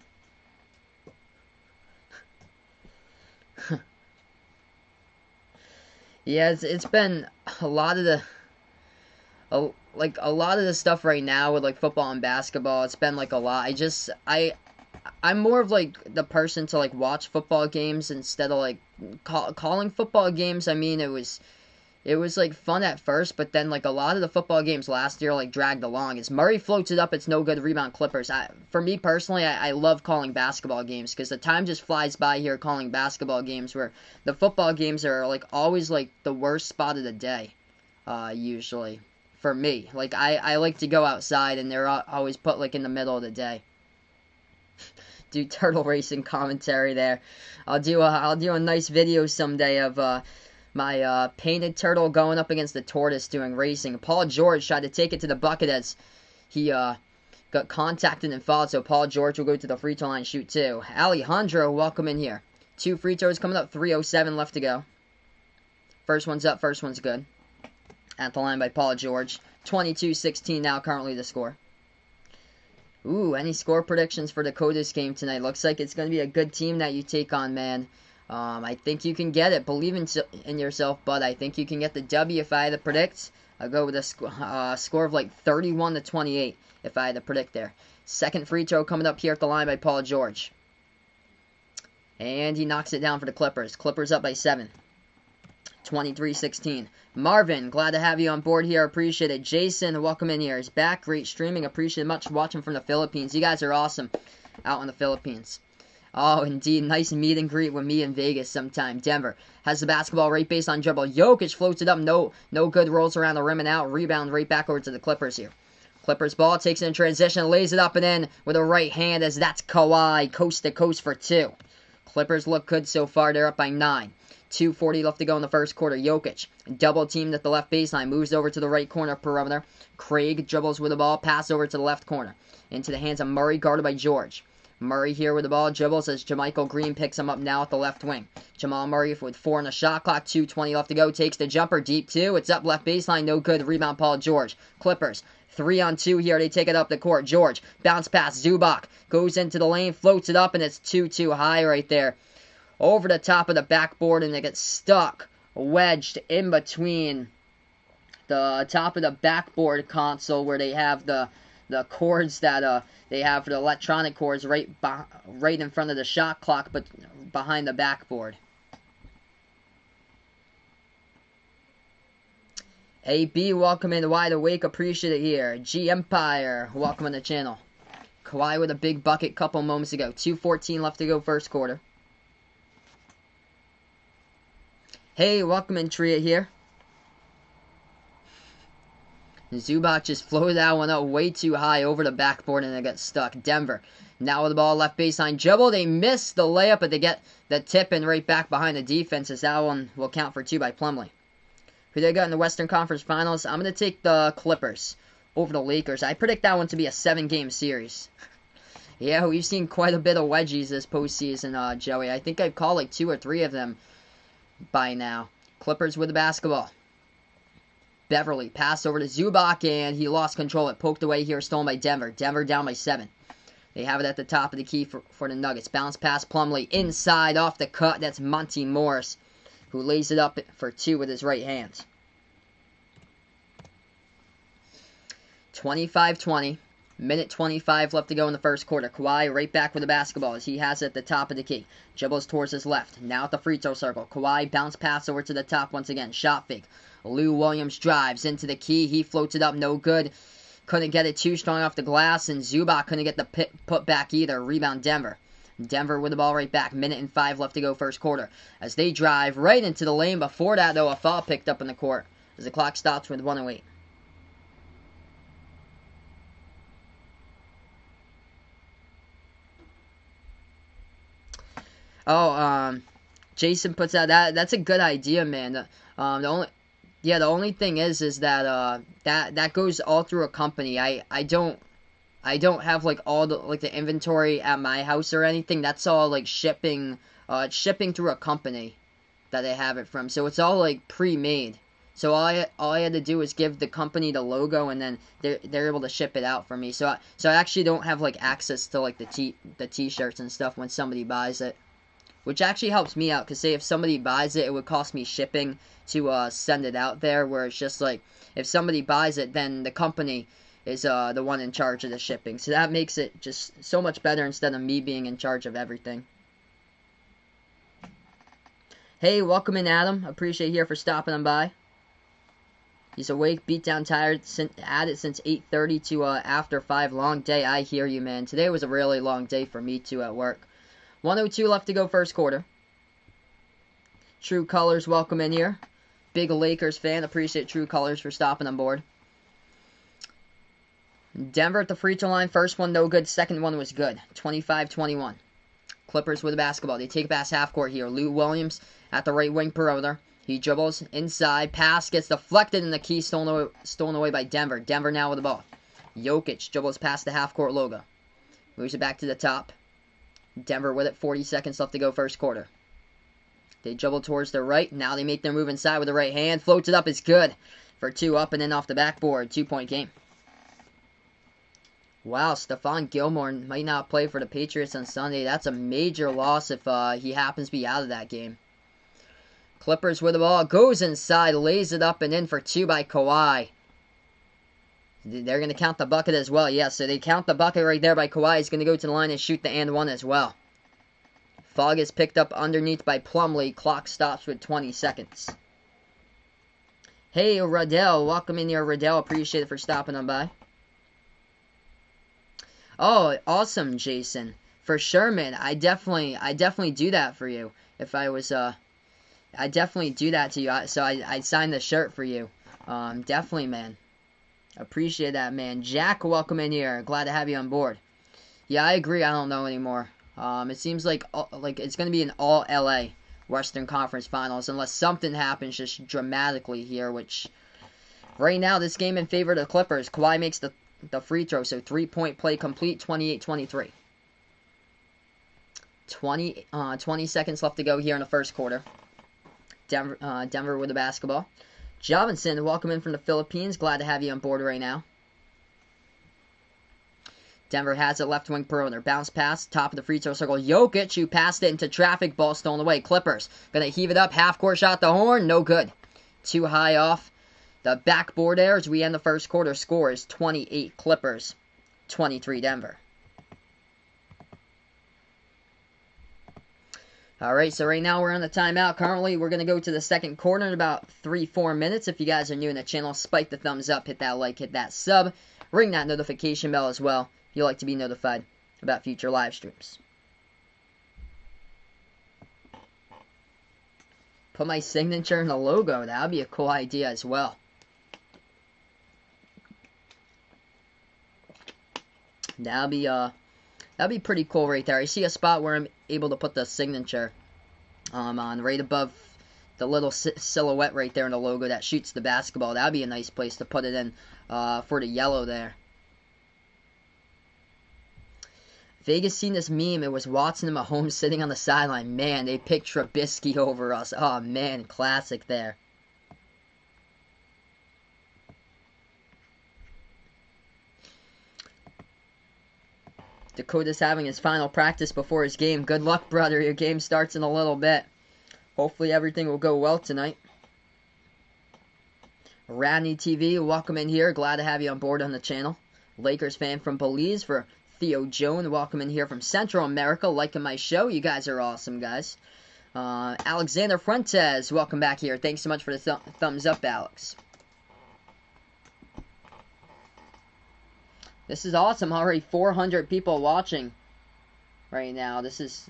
Yeah, it's been a lot of the stuff right now with like football and basketball. It's been like a lot. I'm more of like the person to like watch football games instead of like calling football games. I mean, it was like fun at first, but then like a lot of the football games last year like dragged along. As Murray floats it up, it's no good. Rebound Clippers. For me personally, I love calling basketball games because the time just flies by here calling basketball games, where the football games are like always like the worst spot of the day, usually for me. Like I like to go outside, and they're always put like in the middle of the day. Do turtle racing commentary there. I'll do a nice video someday of my painted turtle going up against the tortoise doing racing. Paul George tried to take it to the bucket as he got contacted and fouled, so Paul George will go to the free throw line, shoot 2. Alejandro, welcome in here. 2 free throws coming up, 3:07 left to go. First one's up, first one's good. At the line by Paul George. 22-16 now currently the score. Ooh, any score predictions for Dakota's game tonight? Looks like it's going to be a good team that you take on, man. I think you can get it. Believe in yourself, bud. I think you can get the W if I had to predict. I'll go with a score of like 31-28 if I had to predict there. Second free throw coming up here at the line by Paul George. And he knocks it down for the Clippers. Clippers up by 7. 23-16. Marvin, glad to have you on board here. Appreciate it. Jason, welcome in here. He's back. Great streaming. Appreciate it much. Watching from the Philippines. You guys are awesome out in the Philippines. Oh, indeed. Nice meet and greet with me in Vegas sometime. Denver has the basketball right baseline dribble. Jokic floats it up. No good. Rolls around the rim and out. Rebound right back over to the Clippers here. Clippers ball takes it in transition. Lays it up and in with a right hand as that's Kawhi. Coast to coast for 2. Clippers look good so far. They're up by 9. 2:40 left to go in the first quarter. Jokic, double teamed at the left baseline, moves over to the right corner perimeter. Craig dribbles with the ball, pass over to the left corner. Into the hands of Murray, guarded by George. Murray here with the ball, dribbles as JaMychal Green picks him up now at the left wing. Jamal Murray with 4 on the shot clock, 2:20 left to go, takes the jumper, deep 2. It's up left baseline, no good. Rebound Paul George. Clippers, 3-on-2 here. They take it up the court. George, bounce pass, Zubac, goes into the lane, floats it up, and it's 2-2 high right there. Over the top of the backboard, and it gets stuck, wedged in between the top of the backboard console where they have the cords that they have for the electronic cords right in front of the shot clock, but behind the backboard. AB, welcome in, Wide Awake, appreciate it here. G Empire, welcome on the channel. Kawhi with a big bucket couple moments ago. 2:14 left to go first quarter. Hey, welcome in, Tria here. Zubac just floated that one up way too high over the backboard and it got stuck. Denver now with the ball left baseline dribble. They miss the layup, but they get the tip in right back behind the defense as that one will count for 2 by Plumlee. Who they got in the Western Conference Finals? I'm going to take the Clippers over the Lakers. I predict that one to be a 7-game series. Yeah, we've seen quite a bit of wedgies this postseason, Joey. I think I've called like 2 or 3 of them by now. Clippers with the basketball. Beverly pass over to Zubac, and he lost control. It poked away here, stolen by Denver. Denver down by 7. They have it at the top of the key for the Nuggets. Bounce pass Plumlee inside off the cut. That's Monty Morris, who lays it up for 2 with his right hand. 25-20. Minute 25 left to go in the first quarter. Kawhi right back with the basketball as he has it at the top of the key. Dribbles towards his left. Now at the free throw circle. Kawhi bounce pass over to the top once again. Shot fake. Lou Williams drives into the key. He floats it up. No good. Couldn't get it too strong off the glass. And Zubac couldn't get the put back either. Rebound Denver. Denver with the ball right back. Minute and 5 left to go first quarter. As they drive right into the lane. Before that, though, a foul picked up in the court. As the clock stops with 1:08. Jason puts out that's a good idea, man. The only thing is that that goes all through a company. I don't have like all the inventory at my house or anything. That's all like shipping through a company that I have it from. So it's all like pre-made. So all I had to do was give the company the logo, and then they're able to ship it out for me. So I actually don't have like access to like the t-shirts and stuff when somebody buys it. Which actually helps me out, because say if somebody buys it, it would cost me shipping to send it out there, where it's just like, if somebody buys it, then the company is the one in charge of the shipping. So that makes it just so much better instead of me being in charge of everything. Hey, welcome in, Adam. Appreciate you here for stopping on by. He's awake, beat down, tired, at it since 8:30 to after 5. Long day, I hear you, man. Today was a really long day for me, too, at work. 1:02 left to go first quarter. True Colors, welcome in here. Big Lakers fan. Appreciate True Colors for stopping on board. Denver at the free throw line. First one, no good. Second one was good. 25-21. Clippers with the basketball. They take it past half court here. Lou Williams at the right wing perimeter. He dribbles inside. Pass gets deflected, and the key stolen away by Denver. Denver now with the ball. Jokic dribbles past the half court logo. Moves it back to the top. Denver with it, 40 seconds left to go first quarter. They dribble towards their right. Now they make their move inside with the right hand. Floats it up, it's good. for 2 up and in off the backboard. 2-point game. Wow, Stephon Gilmore might not play for the Patriots on Sunday. That's a major loss if he happens to be out of that game. Clippers with the ball. Goes inside, lays it up and in for 2 by Kawhi. They're going to count the bucket as well. Yeah, so they count the bucket right there by Kawhi. He's going to go to the line and shoot the and one as well. Fogg is picked up underneath by Plumlee. Clock stops with 20 seconds. Hey, Riddell. Welcome in here, Riddell. Appreciate it for stopping on by. Oh, awesome, Jason. For sure, man. I definitely do that for you. If I was, I definitely do that to you. So I'd sign the shirt for you. Definitely, man. Appreciate that, man. Jack, welcome in here. Glad to have you on board. Yeah, I agree. I don't know anymore. It seems like it's going to be an all LA Western Conference Finals unless something happens just dramatically here, which right now this game in favor of the Clippers. Kawhi makes the free throw, so 3-point play complete, 28-23. 20 seconds left to go here in the first quarter. Denver with the basketball. Jovinson, welcome in from the Philippines. Glad to have you on board right now. Denver has it left wing perimeter. Bounce pass, top of the free throw circle. Jokic, who passed it into traffic. Ball stolen away. Clippers going to heave it up. Half court shot, the horn. No good. Too high off the backboard there as we end the first quarter. Score is 28 Clippers, 23 Denver. Alright, so right now we're on the timeout. Currently, we're going to go to the second quarter in about 3-4 minutes. If you guys are new in the channel, spike the thumbs up, hit that like, hit that sub. Ring that notification bell as well if you like to be notified about future live streams. Put my signature in the logo. That would be a cool idea as well. That'd be pretty cool right there. I see a spot where I'm able to put the signature on right above the little silhouette right there in the logo that shoots the basketball. That'd be a nice place to put it in for the yellow there. Vegas seen this meme. It was Watson and Mahomes sitting on the sideline. Man, they picked Trubisky over us. Oh, man, classic there. Dakota's having his final practice before his game. Good luck, brother. Your game starts in a little bit. Hopefully everything will go well tonight. Radney TV, welcome in here. Glad to have you on board on the channel. Lakers fan from Belize for Theo Joan. Welcome in here from Central America. Liking my show. You guys are awesome, guys. Alexander Fuentes, welcome back here. Thanks so much for the thumbs up, Alex. This is awesome. Already 400 people watching right now. This is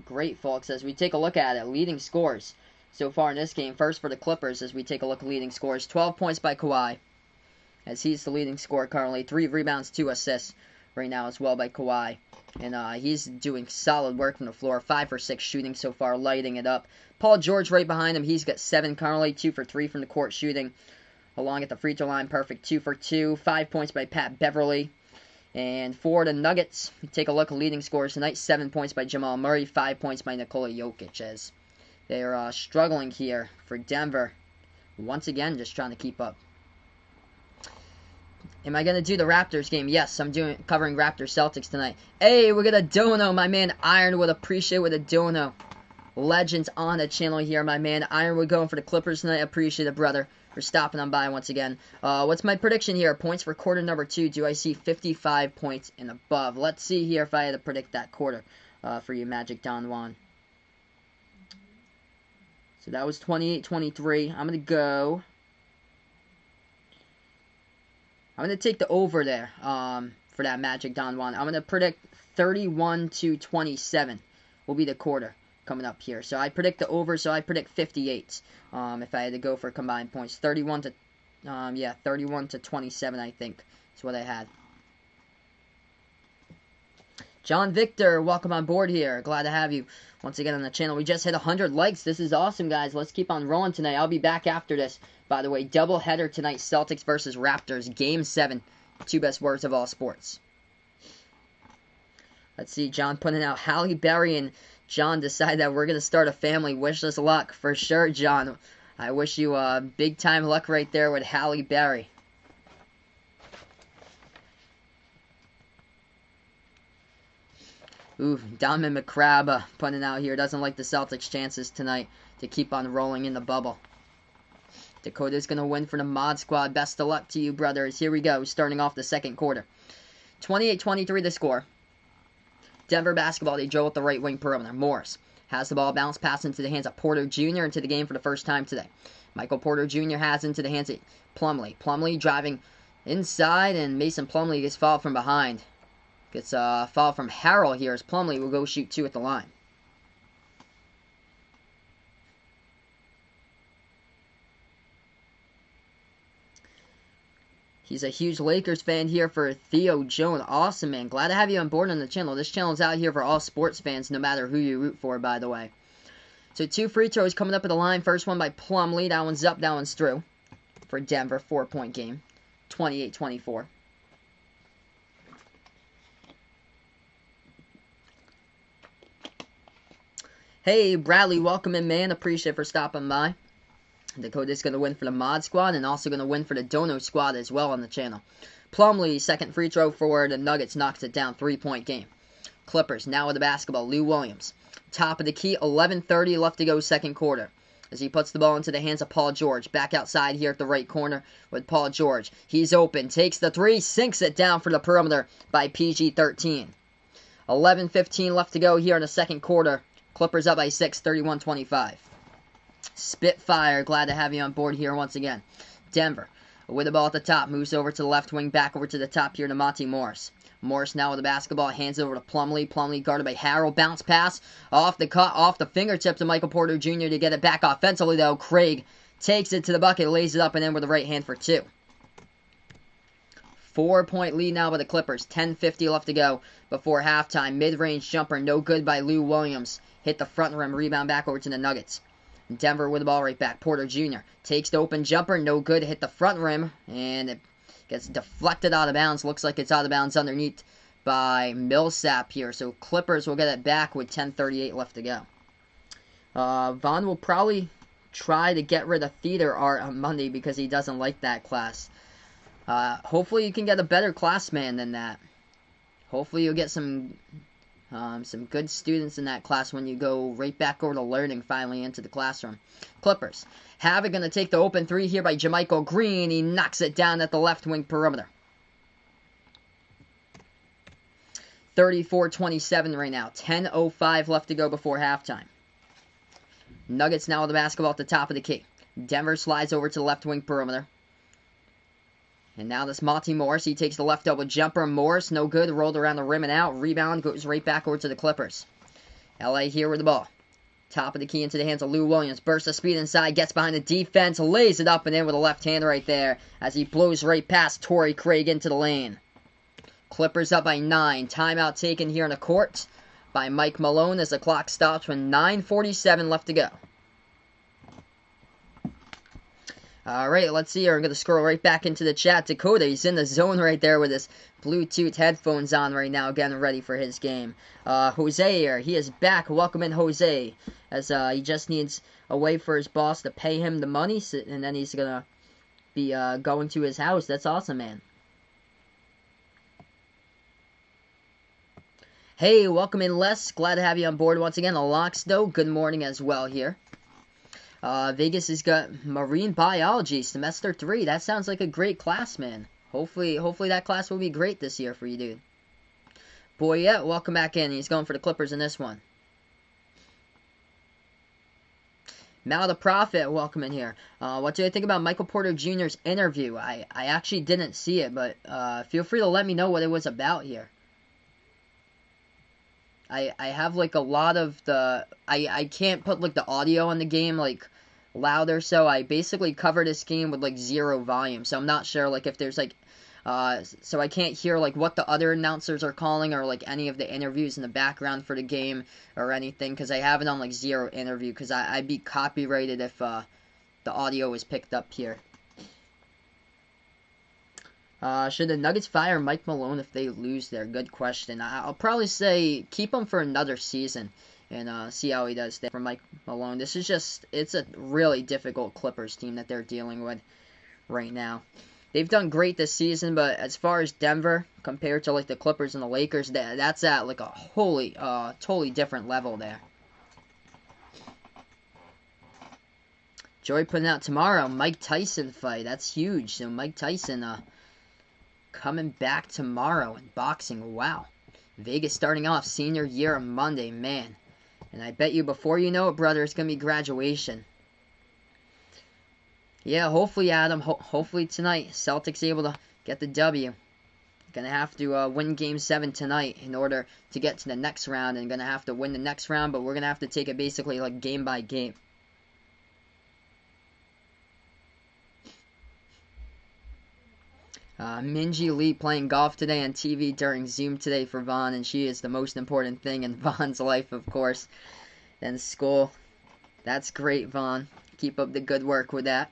great, folks. As we take a look at it, leading scores so far in this game. First for the Clippers as we take a look at leading scores. 12 points by Kawhi, as he's the leading scorer currently. 3 rebounds, 2 assists right now as well by Kawhi. And he's doing solid work from the floor. 5 for 6 shooting so far, lighting it up. Paul George right behind him. He's got 7 currently. 2 for 3 from the court shooting. Along at the free throw line, perfect 2 for 2. 5 points by Pat Beverly. And for the Nuggets, we take a look at leading scores tonight. 7 points by Jamal Murray. 5 points by Nikola Jokic, as they are struggling here for Denver. Once again, just trying to keep up. Am I going to do the Raptors game? Yes, I'm covering Raptors Celtics tonight. Hey, we got a dono. My man Ironwood, appreciate with a dono. Legends on the channel here, my man Ironwood going for the Clippers tonight. Appreciate it, brother, for stopping on by once again. What's my prediction here? Points for quarter number 2. Do I see 55 points and above? Let's see here if I had to predict that quarter for you, Magic Don Juan. So that was 28-23. I'm going to take the over there for that Magic Don Juan. I'm going to predict 31-27 will be the quarter coming up here. So I predict the over, so I predict 58 if I had to go for combined points. 31 to 27, I think is what I had. John Victor, welcome on board here. Glad to have you once again on the channel. We just hit 100 likes. This is awesome, guys. Let's keep on rolling tonight. I'll be back after this. By the way, double header tonight, Celtics versus Raptors, Game 7. 2 best words of all sports. Let's see, John putting out Halle Berry and John decide that we're going to start a family. Wish us luck. For sure, John. I wish you big time luck right there with Halle Berry. Ooh, Donovan McCrabb putting out here. Doesn't like the Celtics' chances tonight to keep on rolling in the bubble. Dakota's going to win for the Mod Squad. Best of luck to you, brothers. Here we go, starting off the second quarter. 28-23 the score. Denver basketball, they dribble at the right wing perimeter. Morris has the ball, bounce pass into the hands of Porter Jr. into the game for the first time today. Michael Porter Jr. has into the hands of Plumlee. Plumlee driving inside, and Mason Plumlee gets fouled from behind. Gets a foul from Harrell here as Plumlee will go shoot 2 at the line. He's a huge Lakers fan here for Theo Jones. Awesome, man. Glad to have you on board on the channel. This channel is out here for all sports fans, no matter who you root for, by the way. So 2 free throws coming up at the line. First one by Plumlee. That one's up, that one's through. For Denver, 4-point game. 28-24. Hey, Bradley, welcome in, man. Appreciate it for stopping by. Dakota's going to win for the Mod Squad and also going to win for the Dono Squad as well on the channel. Plumlee, second free throw for the Nuggets, knocks it down. 3-point game. Clippers, now with the basketball. Lou Williams. Top of the key, 11:30 left to go second quarter. As he puts the ball into the hands of Paul George. Back outside here at the right corner with Paul George. He's open, takes the 3, sinks it down for the perimeter by PG-13. 11:15 left to go here in the second quarter. Clippers up by 6, 31-25. Spitfire, glad to have you on board here once again. Denver, with the ball at the top, moves over to the left wing, back over to the top here to Monty Morris. Morris now with the basketball, hands over to Plumlee. Plumlee guarded by Harrell, bounce pass, off the fingertips of Michael Porter Jr. to get it back offensively though. Craig takes it to the bucket, lays it up and in with the right hand for 2. 4-point lead now by the Clippers. 10:50 left to go before halftime. Mid-range jumper, no good by Lou Williams. Hit the front rim, rebound back over to the Nuggets. Denver with the ball right back. Porter Jr. takes the open jumper, no good. Hit the front rim, and it gets deflected out of bounds. Looks like it's out of bounds underneath by Millsap here. So Clippers will get it back with 10:38 left to go. Vaughn will probably try to get rid of theater art on Monday because he doesn't like that class. Hopefully you can get a better class man than that. Hopefully you'll get some good students in that class when you go right back over to learning finally into the classroom. Clippers. Havoc going to take the open 3 here by Jermichael Green. He knocks it down at the left wing perimeter. 34-27 right now. 10:05 left to go before halftime. Nuggets now with the basketball at the top of the key. Denver slides over to the left wing perimeter. And now this Monty Morris, he takes the left double jumper. Morris, no good, rolled around the rim and out. Rebound goes right back over to the Clippers. LA here with the ball. Top of the key into the hands of Lou Williams. Burst of speed inside, gets behind the defense, lays it up and in with a left hand right there as he blows right past Torrey Craig into the lane. Clippers up by 9. Timeout taken here in the court by Mike Malone as the clock stops with 9:47 left to go. Alright, let's see here. I'm going to scroll right back into the chat. Dakota, he's in the zone right there with his Bluetooth headphones on right now, getting ready for his game. Jose here, he is back. Welcome in, Jose. As he just needs a way for his boss to pay him the money, and then he's going to be going to his house. That's awesome, man. Hey, welcome in, Les. Glad to have you on board once again. Aloxdo, good morning as well here. Vegas has got Marine Biology, Semester 3. That sounds like a great class, man. Hopefully that class will be great this year for you, dude. Boyette, welcome back in. He's going for the Clippers in this one. Mal the Prophet, welcome in here. What do you think about Michael Porter Jr.'s interview? I actually didn't see it, but feel free to let me know what it was about here. I have like a lot of the I can't put like the audio on the game like louder, so I basically cover this game with like 0 volume, so I'm not sure like if there's like so I can't hear like what the other announcers are calling or like any of the interviews in the background for the game or anything, because I have it on like 0 interview because I'd be copyrighted if the audio is picked up here. Should the Nuggets fire Mike Malone if they lose there? Good question. I'll probably say keep him for another season. and see how he does there for Mike Malone. This is just, it's a really difficult Clippers team that they're dealing with right now. They've done great this season, but as far as Denver, compared to like the Clippers and the Lakers, that's at like a totally different level there. Joey putting out tomorrow, Mike Tyson fight. That's huge. So Mike Tyson coming back tomorrow in boxing. Wow. Vegas starting off senior year on Monday, man. And I bet you before you know it, brother, it's going to be graduation. Yeah, hopefully, Adam, hopefully tonight, Celtics able to get the W. Gonna have to win Game 7 tonight in order to get to the next round, and gonna have to win the next round, but we're gonna have to take it basically like game by game. Minji Lee playing golf today on TV during Zoom today for Vaughn, and she is the most important thing in Vaughn's life, of course. Then school. That's great, Vaughn. Keep up the good work with that.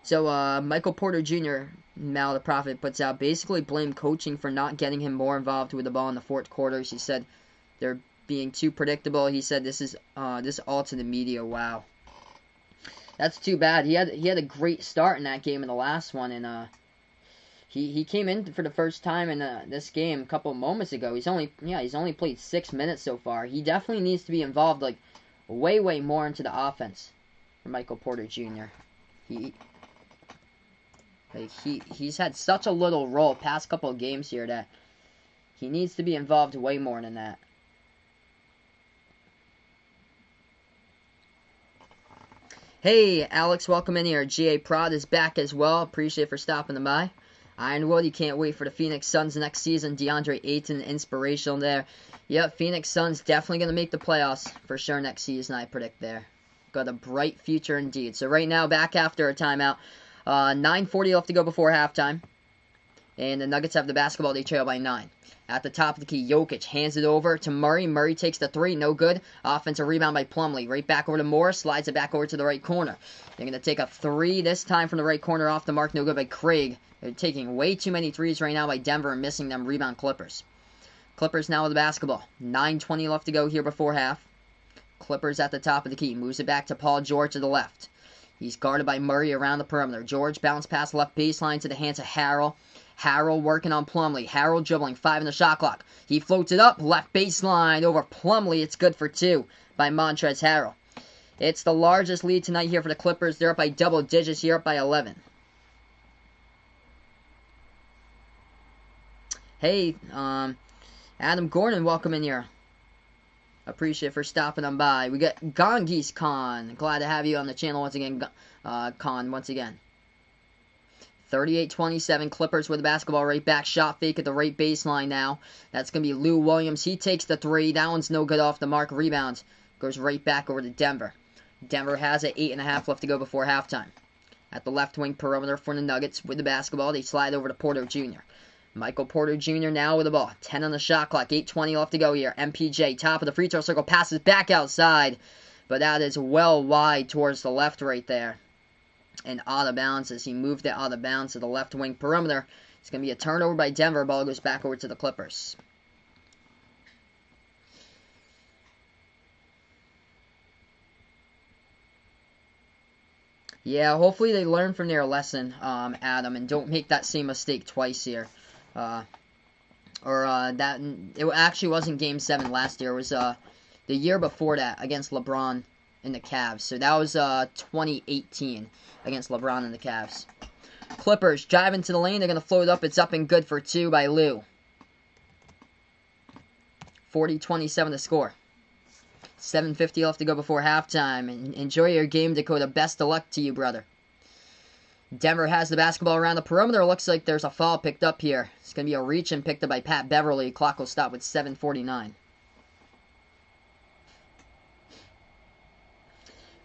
So, Michael Porter Jr., Mal the Prophet, puts out, basically blamed coaching for not getting him more involved with the ball in the fourth quarters. He said they're being too predictable. He said this all to the media. Wow. That's too bad. He had a great start in that game in the last one, and he came in for the first time in this game a couple of moments ago. He's only played 6 minutes so far. He definitely needs to be involved like way more into the offense for Michael Porter Jr. He's had such a little role past couple of games here that he needs to be involved way more than that. Hey, Alex, welcome in here. GA Prod is back as well. Appreciate for stopping by. Ironwood, you can't wait for the Phoenix Suns next season. DeAndre Ayton, inspirational there. Yep, Phoenix Suns definitely going to make the playoffs for sure next season, I predict there. Got a bright future indeed. So right now, back after a timeout. 9:40 left to go before halftime. And the Nuggets have the basketball. They trail by 9. At the top of the key, Jokic hands it over to Murray. Murray takes the 3. No good. Offensive rebound by Plumlee. Right back over to Morris. Slides it back over to the right corner. They're going to take a 3 this time from the right corner off the mark. No good by Craig. They're taking way too many threes right now by Denver and missing them. Rebound Clippers. Clippers now with the basketball. 9:20 left to go here before half. Clippers at the top of the key. Moves it back to Paul George to the left. He's guarded by Murray around the perimeter. George bounce pass left baseline to the hands of Harrell. Harrell working on Plumlee. Harrell dribbling. 5 in the shot clock. He floats it up. Left baseline over Plumlee. It's good for 2 by Montrezl Harrell. It's the largest lead tonight here for the Clippers. They're up by double digits here, up by 11. Hey, Adam Gordon, welcome in here. Appreciate for stopping on by. We got Gongis Khan. Glad to have you on the channel once again, Khan, once again. 38-27, Clippers with the basketball right back. Shot fake at the right baseline now. That's going to be Lou Williams. He takes the 3. That one's no good off the mark. Rebounds. Goes right back over to Denver. Denver has it. 8.5 left to go before halftime. At the left wing perimeter for the Nuggets with the basketball. They slide over to Porter Jr. Michael Porter Jr. now with the ball. 10 on the shot clock. 8:20 left to go here. MPJ, top of the free throw circle. Passes back outside. But that is well wide towards the left right there. And out of bounds as he moved it out of bounds to the left wing perimeter. It's going to be a turnover by Denver. Ball goes back over to the Clippers. Yeah, hopefully they learn from their lesson, Adam, and don't make that same mistake twice here. That it actually wasn't Game 7 last year. It was the year before that against LeBron and the Cavs. So that was 2018 against LeBron and the Cavs. Clippers driving to the lane. They're going to float up. It's up and good for 2 by Lou. 40-27 to score. 7:50 left to go before halftime. Enjoy your game, Dakota. Best of luck to you, brother. Denver has the basketball around the perimeter. Looks like there's a foul picked up here. It's going to be a reach and picked up by Pat Beverly. Clock will stop with 7:49.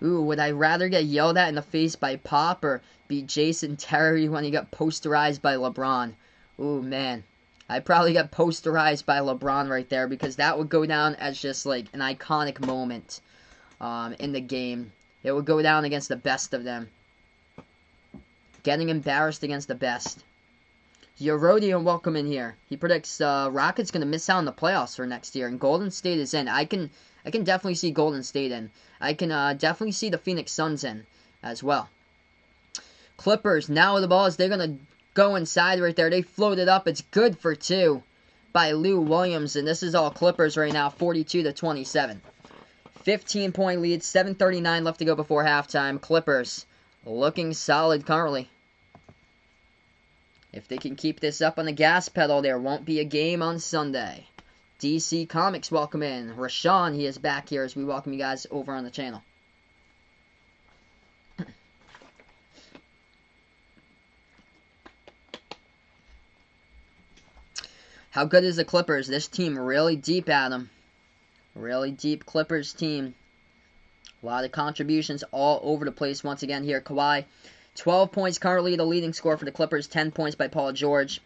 Ooh, would I rather get yelled at in the face by Pop or be Jason Terry when he got posterized by LeBron? Ooh, man. I'd probably get posterized by LeBron right there because that would go down as just like an iconic moment in the game. It would go down against the best of them. Getting embarrassed against the best. Eurodian, welcome in here. He predicts Rockets going to miss out on the playoffs for next year, and Golden State is in. I can I can definitely see Golden State in. I can definitely see the Phoenix Suns in as well. Clippers, now the ball is, they're going to go inside right there. They floated up. It's good for 2 by Lou Williams, and this is all Clippers right now, 42-27. 15-point lead, 7:39 left to go before halftime. Clippers looking solid currently. If they can keep this up on the gas pedal, there won't be a game on Sunday. DC Comics, welcome in. Rashawn, he is back here as we welcome you guys over on the channel. How good is the Clippers? This team really deep, Adam. Really deep Clippers team. A lot of contributions all over the place once again here. Kawhi, 12 points currently the leading scorer for the Clippers. 10 points by Paul George.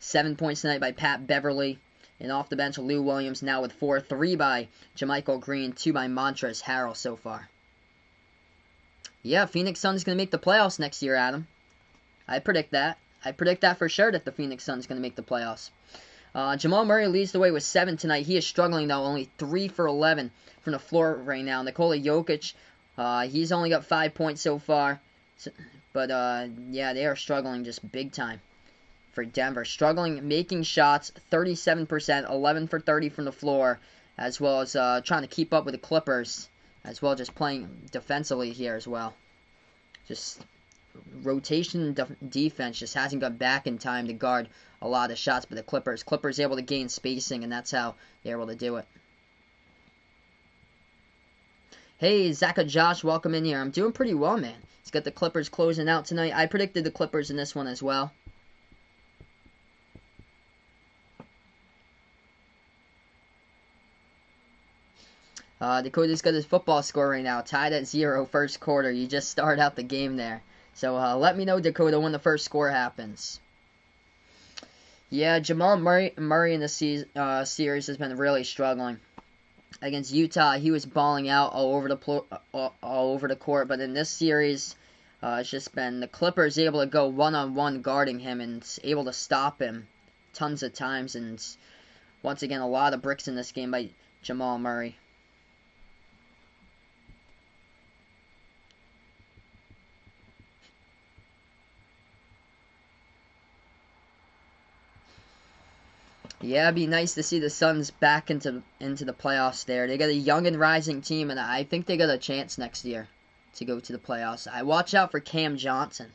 7 points tonight by Pat Beverly. And off the bench, Lou Williams now with 4. 3 by JaMychal Green. 2 by Montrezl Harrell so far. Yeah, Phoenix Suns going to make the playoffs next year, Adam. I predict that. I predict that for sure that the Phoenix Suns going to make the playoffs. Jamal Murray leads the way with 7 tonight. He is struggling, though. Only 3 for 11 from the floor right now. Nikola Jokic, he's only got 5 points so far. But, yeah, they are struggling just big time for Denver. Struggling, making shots, 37%, 11 for 30 from the floor, as well as trying to keep up with the Clippers, as well just playing defensively here as well. Just rotation defense just hasn't got back in time to guard a lot of shots by the Clippers. Clippers able to gain spacing, and that's how they're able to do it. Hey, Zaka Josh, welcome in here. I'm doing pretty well, man. He's got the Clippers closing out tonight. I predicted the Clippers in this one as well. Dakota's got his football score right now, tied at 0 first quarter. You just start out the game there. So let me know, Dakota, when the first score happens. Yeah, Jamal Murray in the series has been really struggling. Against Utah, he was balling out all over the court. But in this series, it's just been the Clippers able to go one-on-one guarding him and able to stop him tons of times. And once again, a lot of bricks in this game by Jamal Murray. Yeah, it'd be nice to see the Suns back into the playoffs there. They got a young and rising team, and I think they got a chance next year to go to the playoffs. I watch out for Cam Johnson.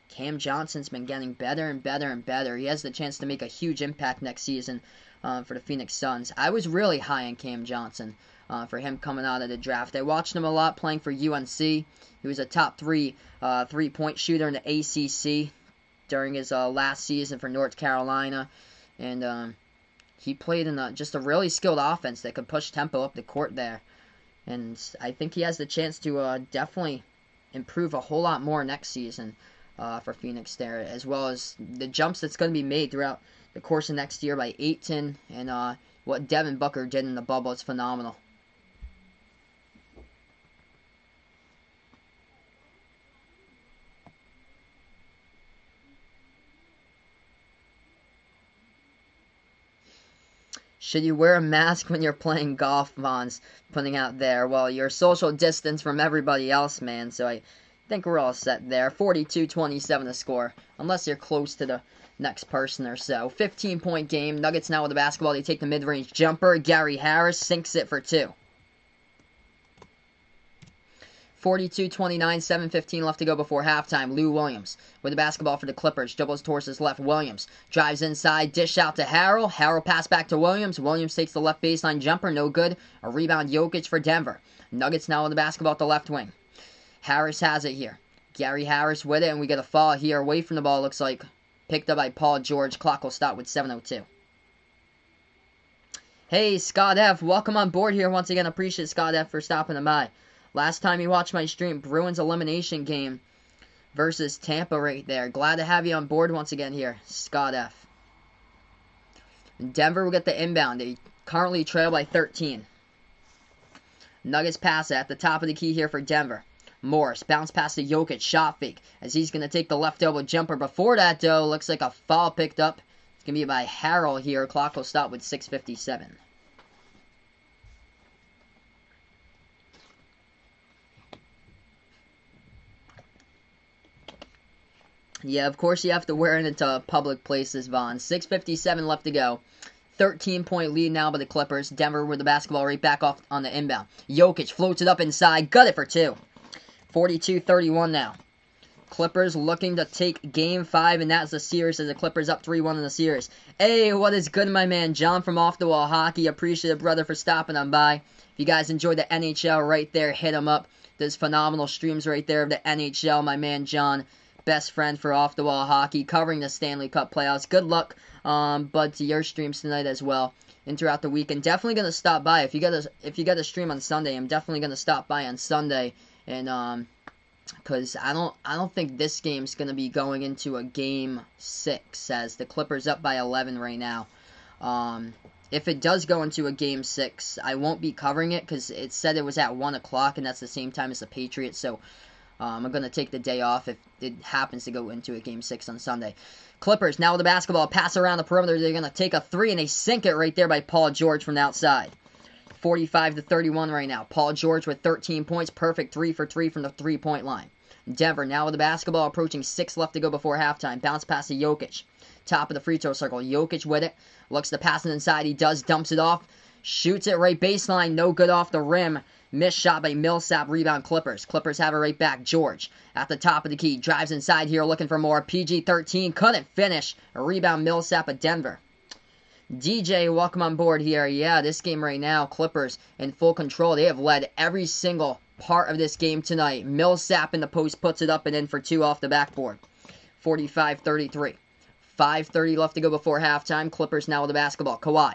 Cam Johnson's been getting better and better and better. He has the chance to make a huge impact next season for the Phoenix Suns. I was really high on Cam Johnson for him coming out of the draft. I watched him a lot playing for UNC. He was a top 3 three-point shooter in the ACC during his last season for North Carolina. And he played in just a really skilled offense that could push tempo up the court there. And I think he has the chance to definitely improve a whole lot more next season for Phoenix there, as well as the jumps that's going to be made throughout the course of next year by Ayton and what Devin Booker did in the bubble. It's phenomenal. Should you wear a mask when you're playing golf, Vaughn's putting out there? Well, you're social distance from everybody else, man, so I think we're all set there. 42-27 the score, unless you're close to the next person or so. 15-point game. Nuggets now with the basketball. They take the mid-range jumper. Gary Harris sinks it for 2. 42-29, 7:15 left to go before halftime. Lou Williams with the basketball for the Clippers. Dribbles towards his left. Williams drives inside. Dish out to Harrell. Harrell pass back to Williams. Williams takes the left baseline jumper. No good. A rebound Jokic for Denver. Nuggets now with the basketball at the left wing. Harris has it here. Gary Harris with it, and we get a foul here away from the ball, looks like. Picked up by Paul George. Clock will stop with 7:02. Hey, Scott F. Welcome on board here once again. Appreciate Scott F. for stopping by. Last time you watched my stream, Bruins elimination game versus Tampa right there. Glad to have you on board once again here, Scott F. Denver will get the inbound. They currently trail by 13. Nuggets pass it at the top of the key here for Denver. Morris bounce pass to Jokic, shot fake, as he's going to take the left elbow jumper. Before that, though, looks like a foul picked up. It's going to be by Harrell here. Clock will stop with 6:57. Yeah, of course you have to wear it into public places, Vaughn. 6:57 left to go. 13-point lead now by the Clippers. Denver with the basketball right back off on the inbound. Jokic floats it up inside. Got it for 2. 42-31 now. Clippers looking to take Game 5, and that's the series as the Clippers up 3-1 in the series. Hey, what is good, my man? John from Off the Wall Hockey. Appreciate it, brother, for stopping on by. If you guys enjoyed the NHL right there, hit him up. There's phenomenal streams right there of the NHL. My man John, best friend for Off the Wall Hockey, covering the Stanley Cup playoffs. Good luck, bud, to your streams tonight as well and throughout the weekend. Definitely gonna stop by if you got a stream on Sunday. I'm definitely gonna stop by on Sunday and because I don't think this game's gonna be going into a game 6 as the Clippers up by 11 right now. If it does go into a game 6, I won't be covering it because it said it was at 1 o'clock and that's the same time as the Patriots. So I'm going to take the day off if it happens to go into a game 6 on Sunday. Clippers now with the basketball, pass around the perimeter. They're going to take a 3 and they sink it right there by Paul George from the outside. 45-31 right now. Paul George with 13 points. Perfect 3 for 3 from the three-point line. Denver now with the basketball, approaching 6 left to go before halftime. Bounce pass to Jokic. Top of the free throw circle. Jokic with it. Looks to pass it inside. He does. Dumps it off. Shoots it right baseline. No good off the rim. Missed shot by Millsap. Rebound Clippers. Clippers have it right back. George at the top of the key. Drives inside here looking for more. PG-13. Couldn't finish. A rebound Millsap at Denver. DJ, welcome on board here. Yeah, this game right now, Clippers in full control. They have led every single part of this game tonight. Millsap in the post puts it up and in for 2 off the backboard. 45-33. 5:30 left to go before halftime. Clippers now with the basketball. Kawhi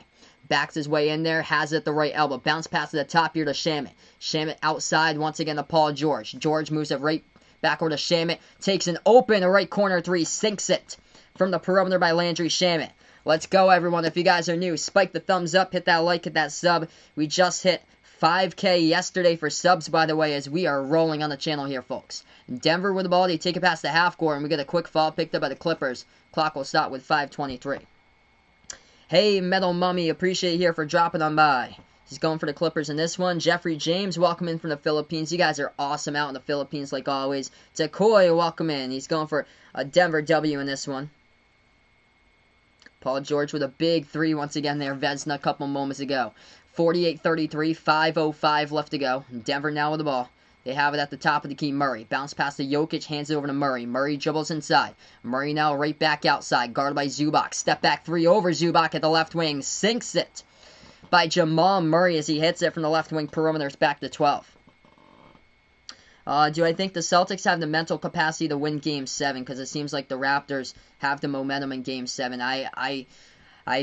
backs his way in there, has it at the right elbow. Bounce pass to the top here to Shamet. Shamet outside once again to Paul George. George moves it right back over to Shamet. Takes an open right corner 3. Sinks it from the perimeter by Landry Shamet. Let's go, everyone. If you guys are new, spike the thumbs up, hit that like, hit that sub. We just hit 5K yesterday for subs, by the way, as we are rolling on the channel here, folks. Denver with the ball. They take it past the half court, and we get a quick foul picked up by the Clippers. Clock will stop with 5:23. Hey, Metal Mummy, appreciate you here for dropping on by. He's going for the Clippers in this one. Jeffrey James, welcome in from the Philippines. You guys are awesome out in the Philippines, like always. Decoy, welcome in. He's going for a Denver W in this one. Paul George with a big 3 once again there. Vesna a couple moments ago. 48-33, 5:05 left to go. Denver now with the ball. They have it at the top of the key. Murray. Bounce pass to Jokic. Hands it over to Murray. Murray dribbles inside. Murray now right back outside. Guarded by Zubac. Step back 3 over Zubac at the left wing. Sinks it by Jamal Murray as he hits it from the left wing perimeter. It's back to 12. Do I think the Celtics have the mental capacity to win Game 7? Because it seems like the Raptors have the momentum in Game 7. I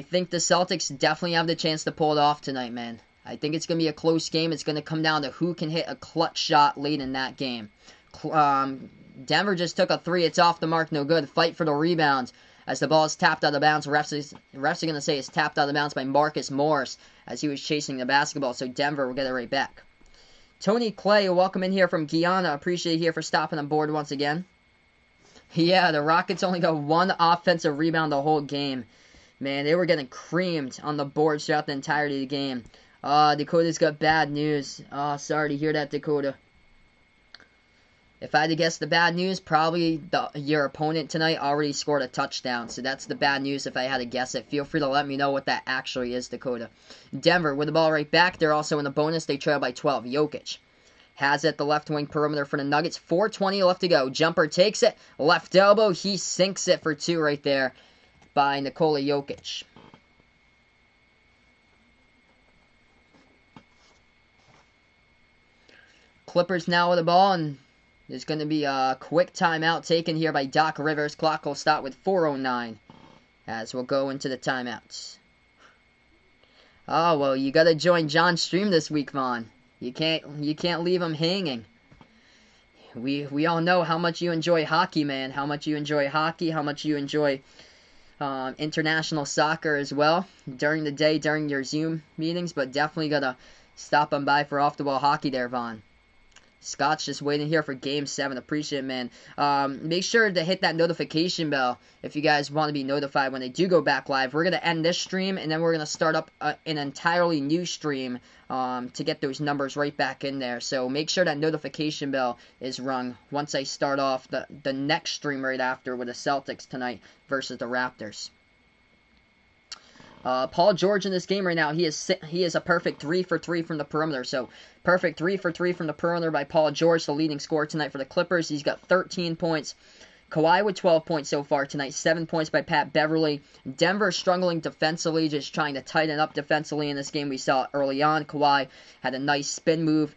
think the Celtics definitely have the chance to pull it off tonight, man. I think it's going to be a close game. It's going to come down to who can hit a clutch shot late in that game. Denver just took a 3. It's off the mark. No good. Fight for the rebound as the ball is tapped out of bounds. Refs are going to say it's tapped out of bounds by Marcus Morris as he was chasing the basketball. So Denver will get it right back. Tony Clay, welcome in here from Guyana. Appreciate you here for stopping on board once again. Yeah, the Rockets only got 1 offensive rebound the whole game. Man, they were getting creamed on the board throughout the entirety of the game. Dakota's got bad news. Sorry to hear that, Dakota. If I had to guess the bad news, probably your opponent tonight already scored a touchdown. So that's the bad news if I had to guess it. Feel free to let me know what that actually is, Dakota. Denver with the ball right back. They're also in the bonus. They trail by 12. Jokic has it at the left wing perimeter for the Nuggets. 4:20 left to go. Jumper takes it. Left elbow. He sinks it for 2 right there by Nikola Jokic. Clippers now with the ball, and there's going to be a quick timeout taken here by Doc Rivers. Clock will start with 4:09 as we'll go into the timeouts. Oh, well, you got to join John's stream this week, Vaughn. You can't leave him hanging. We all know how much you enjoy hockey, man. How much you enjoy hockey, how much you enjoy international soccer as well during the day, during your Zoom meetings, but definitely got to stop on by for off-the-ball hockey there, Vaughn. Scott's just waiting here for Game 7. Appreciate it, man. Make sure to hit that notification bell if you guys want to be notified when they do go back live. We're going to end this stream, and then we're going to start up an entirely new stream to get those numbers right back in there. So make sure that notification bell is rung once I start off the next stream right after with the Celtics tonight versus the Raptors. Paul George in this game right now, he is a perfect 3 for 3 from the perimeter. So perfect 3 for 3 from the perimeter by Paul George, the leading scorer tonight for the Clippers. He's got 13 points. Kawhi with 12 points so far tonight. 7 points by Pat Beverly. Denver struggling defensively, just trying to tighten up defensively in this game. We saw it early on. Kawhi had a nice spin move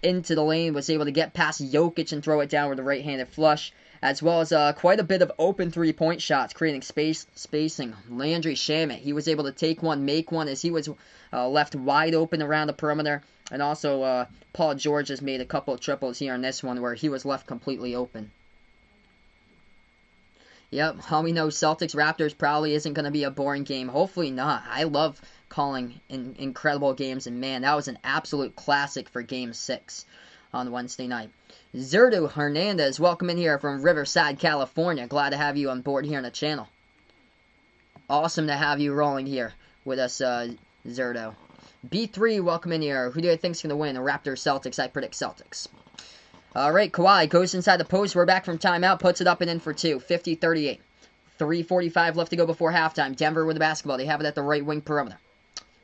into the lane, was able to get past Jokic and throw it down with a right-handed flush, as well as quite a bit of open three-point shots, creating spacing. Landry Shamet, he was able to take one, make one, as he was left wide open around the perimeter. And also, Paul George has made a couple of triples here in this one where he was left completely open. Yep, all we know, Celtics-Raptors probably isn't going to be a boring game. Hopefully not. I love calling incredible games, and man, that was an absolute classic for Game 6 on Wednesday night. Zerdo Hernandez, welcome in here from Riverside, California. Glad to have you on board here on the channel. Awesome to have you rolling here with us, Zerdo. B3, welcome in here. Who do you think's going to win? Raptors, Celtics. I predict Celtics. Alright, Kawhi goes inside the post. We're back from timeout. Puts it up and in for 2. 50-38. 3:45 left to go before halftime. Denver with the basketball. They have it at the right wing perimeter.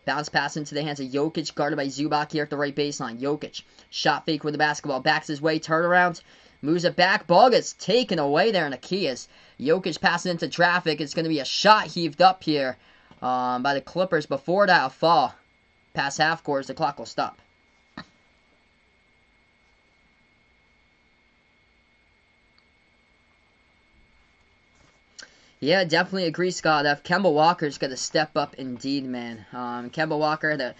Bounce pass into the hands of Jokic, guarded by Zubac here at the right baseline. Jokic, shot fake with the basketball, backs his way, turnaround, moves it back. Ball gets taken away there, and the key is Jokic passing into traffic. It's going to be a shot heaved up here by the Clippers. Before that, a fall. Past half court, the clock will stop. Yeah, definitely agree, Scott. Kemba Walker's got to step up indeed, man. Kemba Walker had a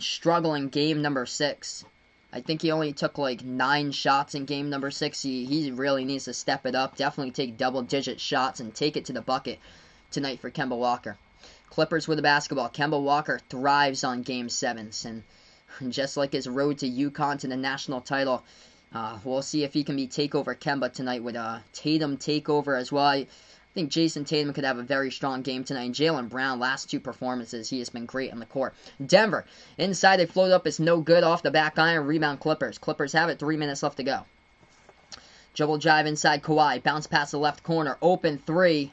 struggling game number 6. I think he only took like 9 shots in game number 6. He really needs to step it up. Definitely take double-digit shots and take it to the bucket tonight for Kemba Walker. Clippers with the basketball. Kemba Walker thrives on Game 7s. And just like his road to UConn to the national title, we'll see if he can be takeover Kemba tonight with a Tatum takeover as well. I think Jason Tatum could have a very strong game tonight. And Jaylen Brown, last 2 performances, he has been great on the court. Denver, inside, they float up. It's no good off the back iron. Rebound Clippers. Clippers have it. 3 minutes left to go. Dribble drive inside Kawhi. Bounce past the left corner. Open 3.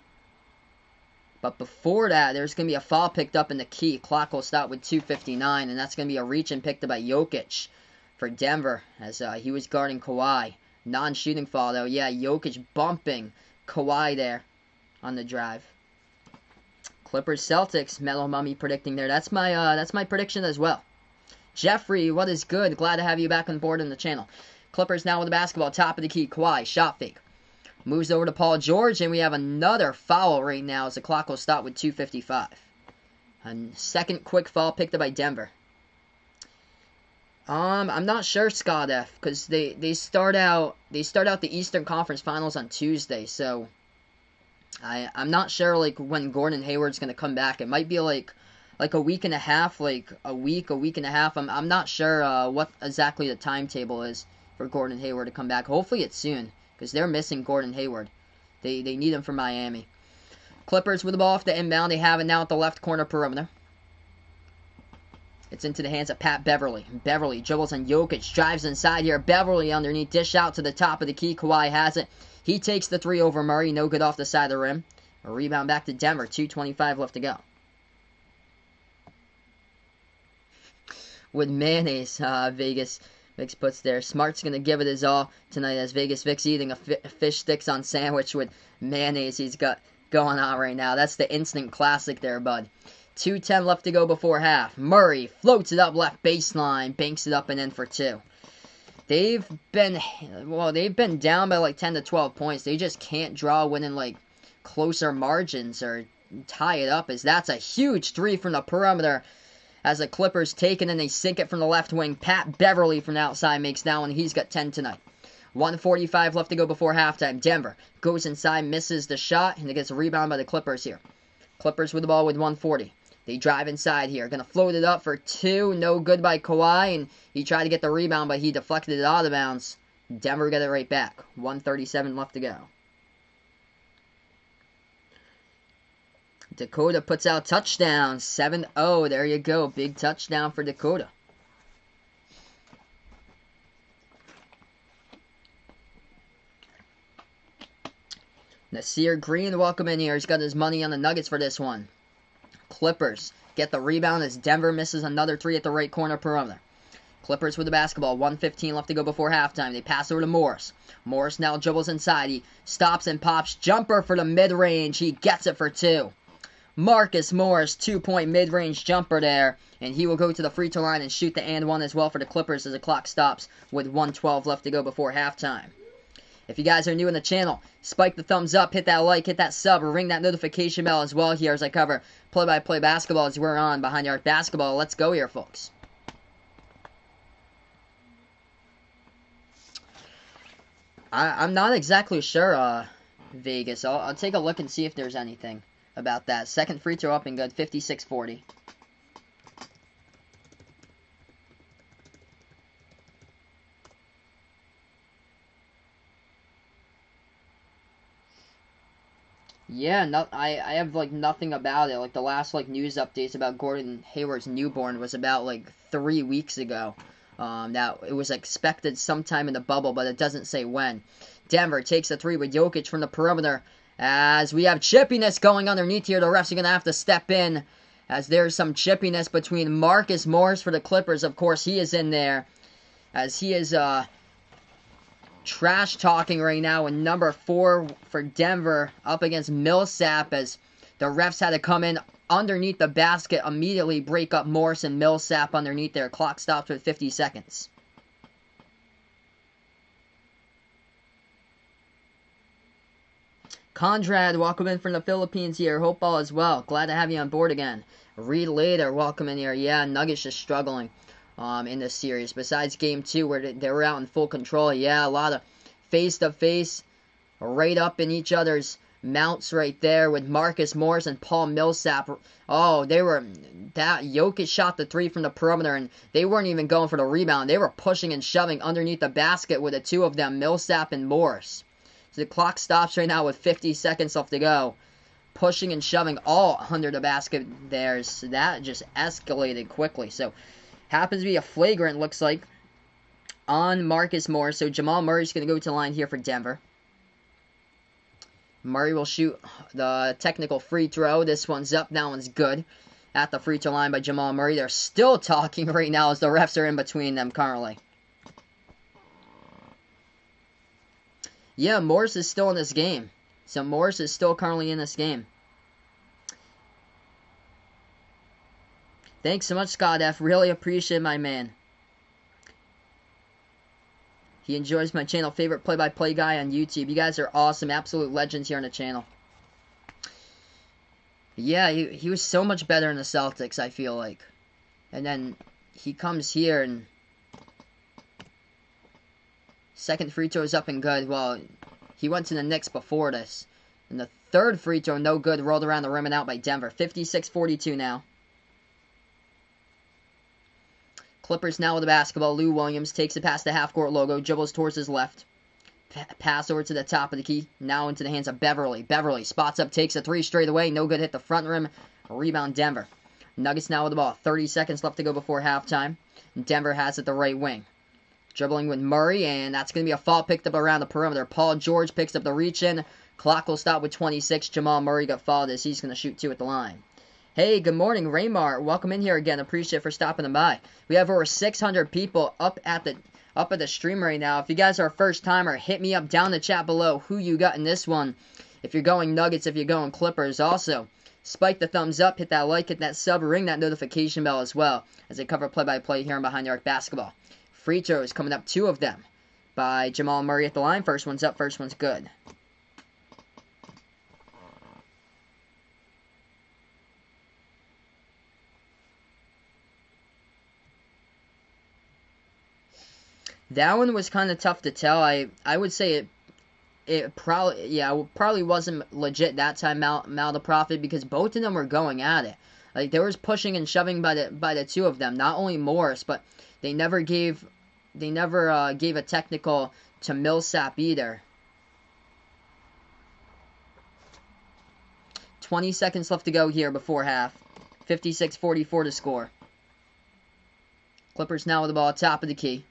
But before that, there's going to be a foul picked up in the key. Clock will stop with 2:59. And that's going to be a reach and picked up by Jokic for Denver as he was guarding Kawhi. Non-shooting foul, though. Yeah, Jokic bumping Kawhi there on the drive. Clippers Celtics, Mellow Mummy predicting there. That's my prediction as well. Jeffrey, what is good? Glad to have you back on board on the channel. Clippers now with the basketball, top of the key. Kawhi, shot fake. Moves over to Paul George, and we have another foul right now as the clock will stop with 2:55. A second quick foul picked up by Denver. I'm not sure, Scott F, because they start out the Eastern Conference Finals on Tuesday, so I'm not sure like when Gordon Hayward's gonna come back. It might be like a week and a half, like a week and a half. I'm not sure what exactly the timetable is for Gordon Hayward to come back. Hopefully it's soon, because they're missing Gordon Hayward. They need him for Miami. Clippers with the ball off the inbound. They have it now at the left corner perimeter. It's into the hands of Pat Beverly. Beverly dribbles on Jokic, drives inside here. Beverly underneath, dish out to the top of the key. Kawhi has it. He takes the 3 over Murray. No good off the side of the rim. A rebound back to Denver. 2:25 left to go. With mayonnaise, Vegas Vix puts there. Smart's going to give it his all tonight as Vegas Vic's eating a fish sticks on sandwich with mayonnaise he's got going on right now. That's the instant classic there, bud. 2:10 left to go before half. Murray floats it up left baseline. Banks it up and in for 2. They've been down by like 10 to 12 points. They just can't draw winning like closer margins or tie it up, as that's a huge 3 from the perimeter as the Clippers take it and they sink it from the left wing. Pat Beverly from the outside makes that one. He's got 10 tonight. 1:45 left to go before halftime. Denver goes inside, misses the shot, and it gets a rebound by the Clippers here. Clippers with the ball with 1:40. They drive inside here. Going to float it up for 2. No good by Kawhi. And he tried to get the rebound, but he deflected it out of bounds. Denver get it right back. 1:37 left to go. Dakota puts out touchdown. 7-0. There you go. Big touchdown for Dakota. Nasir Green, welcome in here. He's got his money on the Nuggets for this one. Clippers get the rebound as Denver misses another three at the right corner perimeter. Clippers with the basketball. 1:15 left to go before halftime. They pass over to Morris. Morris now dribbles inside. He stops and pops. Jumper for the mid-range. He gets it for two. Marcus Morris, 2-point mid-range jumper there. And he will go to the free throw line and shoot the and one as well for the Clippers as the clock stops with 1:12 left to go before halftime. If you guys are new in the channel, spike the thumbs up, hit that like, hit that sub, or ring that notification bell as well here as I cover play-by-play basketball as we're on Behind the Arc Basketball. Let's go here, folks. I'm not exactly sure, Vegas. I'll take a look and see if there's anything about that. Second free throw up and good, 56-40. Yeah, no, I have, like, nothing about it. Like, the last, like, news updates about Gordon Hayward's newborn was about, like, 3 weeks ago. That it was expected sometime in the bubble, but it doesn't say when. Denver takes a three with Jokic from the perimeter. As we have chippiness going underneath here, the refs are going to have to step in. As there's some chippiness between Marcus Morris for the Clippers. Of course, he is in there. As he is, trash talking right now with number 4 for Denver up against Millsap as the refs had to come in underneath the basket, immediately break up Morris and Millsap underneath there. Clock stops with 50 seconds. Conrad, welcome in from the Philippines here. Hope all is well. Glad to have you on board again. Reed Later, welcome in here. Yeah, Nuggets just struggling in this series. Besides Game 2 where they were out in full control. Yeah, a lot of face-to-face, right up in each other's mounts right there with Marcus Morris and Paul Millsap. Oh, Jokic shot the three from the perimeter, and they weren't even going for the rebound. They were pushing and shoving underneath the basket with the two of them, Millsap and Morris. So the clock stops right now with 50 seconds left to go. Pushing and shoving all under the basket there. So that just escalated quickly. So happens to be a flagrant, looks like, on Marcus Morris. So Jamal Murray's going to go to the line here for Denver. Murray will shoot the technical free throw. This one's up. That one's good. At the free throw line by Jamal Murray. They're still talking right now as the refs are in between them currently. Yeah, Morris is still in this game. So Morris is still currently in this game. Thanks so much, Scott F. Really appreciate my man. He enjoys my channel. Favorite play-by-play guy on YouTube. You guys are awesome. Absolute legends here on the channel. Yeah, he was so much better in the Celtics, I feel like. And then he comes here and second free throw is up and good. Well, he went to the Knicks before this. And the third free throw, no good. Rolled around the rim and out by Denver. 56-42 now. Clippers now with the basketball. Lou Williams takes it past the half-court logo. Dribbles towards his left. Pass over to the top of the key. Now into the hands of Beverly. Beverly spots up, takes a three straight away. No good, hit the front rim. Rebound Denver. Nuggets now with the ball. 30 seconds left to go before halftime. Denver has it the right wing. Dribbling with Murray, and that's going to be a foul picked up around the perimeter. Paul George picks up the reach-in. Clock will stop with 26. Jamal Murray got fouled as he's going to shoot two at the line. Hey, good morning, Raymar. Welcome in here again. Appreciate it for stopping by. We have over 600 people up at the stream right now. If you guys are a first timer, hit me up down in the chat below who you got in this one. If you're going Nuggets, if you're going Clippers, also spike the thumbs up, hit that like, hit that sub, ring that notification bell as well as I cover play-by-play here on Behind the Arc Basketball. Free throws coming up, 2 of them by Jamal Murray at the line. First one's up, first one's good. That one was kind of tough to tell. I would say it probably wasn't legit that time, Maldaprofit, because both of them were going at it. Like, there was pushing and shoving by the two of them. Not only Morris, but they never gave a technical to Millsap either. 20 seconds left to go here before half. 56-44 to score. Clippers now with the ball at top of the key.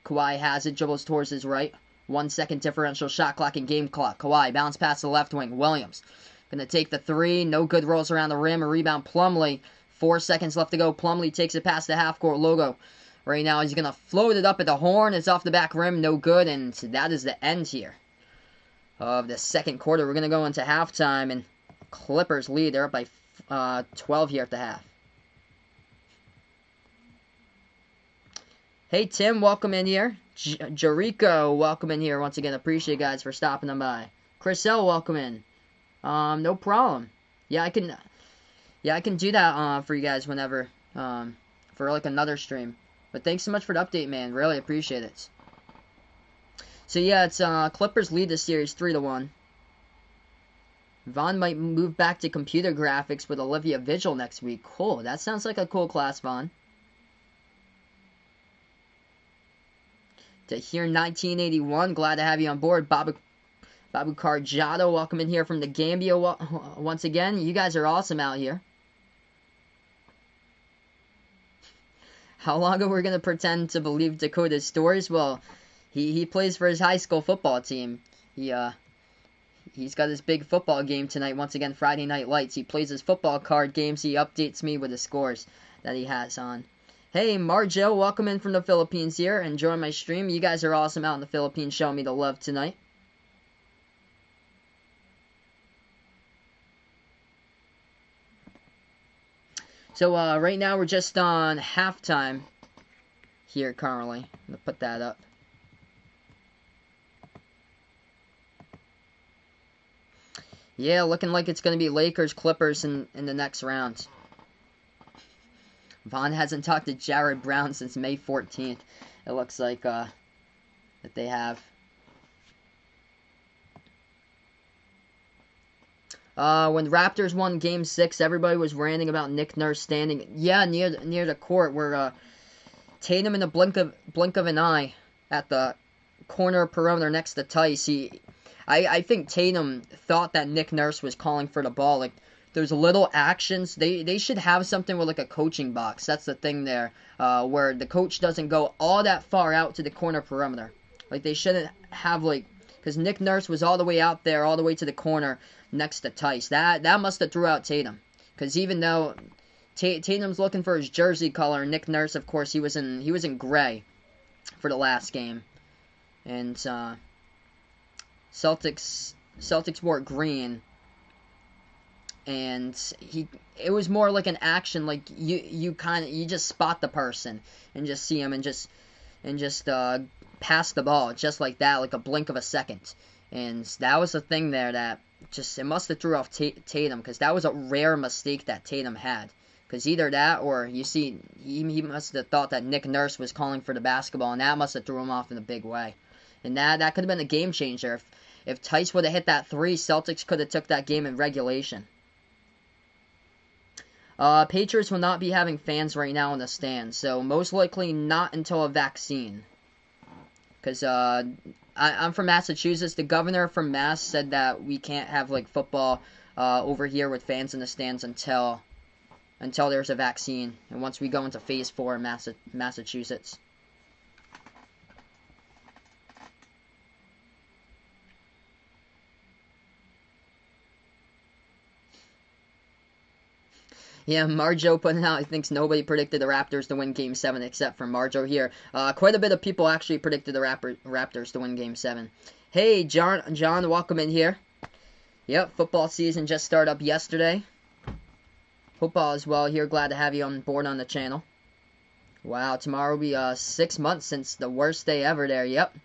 Kawhi has it, dribbles towards his right. 1 second differential shot clock and game clock. Kawhi bounce past the left wing. Williams gonna take the three. No good, rolls around the rim. A rebound, Plumlee. 4 seconds left to go. Plumlee takes it past the half-court logo. Right now he's gonna float it up at the horn. It's off the back rim. No good, and that is the end here of the second quarter. We're gonna go into halftime, and Clippers lead. They're up by 12 here at the half. Hey, Tim, welcome in here. Jericho, welcome in here. Once again, appreciate you guys for stopping them by. Chris L, welcome in. No problem. Yeah, I can do that for you guys whenever, for like another stream. But thanks so much for the update, man. Really appreciate it. So yeah, it's Clippers lead the series 3-1. Vaughn might move back to computer graphics with Olivia Vigil next week. Cool. That sounds like a cool class, Vaughn. To hear 1981, glad to have you on board. Babu Carjado, welcome in here from the Gambia once again. You guys are awesome out here. How long are we going to pretend to believe Dakota's stories? Well, he plays for his high school football team. He's got his big football game tonight, once again, Friday Night Lights. He plays his football card games. He updates me with the scores that he has on. Hey, Marjo, welcome in from the Philippines here. Enjoying my stream. You guys are awesome out in the Philippines, showing me the love tonight. So, right now we're just on halftime here currently. I'm going to put that up. Yeah, looking like it's going to be Lakers-Clippers in the next round. Vaughn hasn't talked to Jared Brown since May 14th. It looks like that they have. When the Raptors won Game 6, everybody was ranting about Nick Nurse standing, near the court where Tatum in the blink of an eye at the corner perimeter next to Tice. I think Tatum thought that Nick Nurse was calling for the ball. Like, there's little actions. They should have something with like a coaching box. That's the thing there, where the coach doesn't go all that far out to the corner perimeter. Like, they shouldn't have, like, because Nick Nurse was all the way out there, all the way to the corner next to Tice. That must have threw out Tatum. Because even though Tatum's looking for his jersey color, Nick Nurse, of course, he was in gray for the last game. And Celtics wore green. And it was more like an action, like you just spot the person and just see him and just pass the ball just like that, like a blink of a second. And that was the thing there that it must have threw off Tatum, because that was a rare mistake that Tatum had. Because either that or he must have thought that Nick Nurse was calling for the basketball, and that must have threw him off in a big way. And that could have been a game changer. If Tice would have hit that three, Celtics could have took that game in regulation. Patriots will not be having fans right now in the stands, so most likely not until a vaccine. Because I'm from Massachusetts. The governor from Mass said that we can't have like football over here with fans in the stands until there's a vaccine, and once we go into Phase 4 in Massachusetts. Yeah, Marjo putting out, he thinks nobody predicted the Raptors to win Game 7 except for Marjo here. Quite a bit of people actually predicted the Raptors to win Game 7. Hey, John, welcome in here. Yep, football season just started up yesterday. Hope all is well here. Glad to have you on board on the channel. Wow, tomorrow will be 6 months since the worst day ever there. Yep,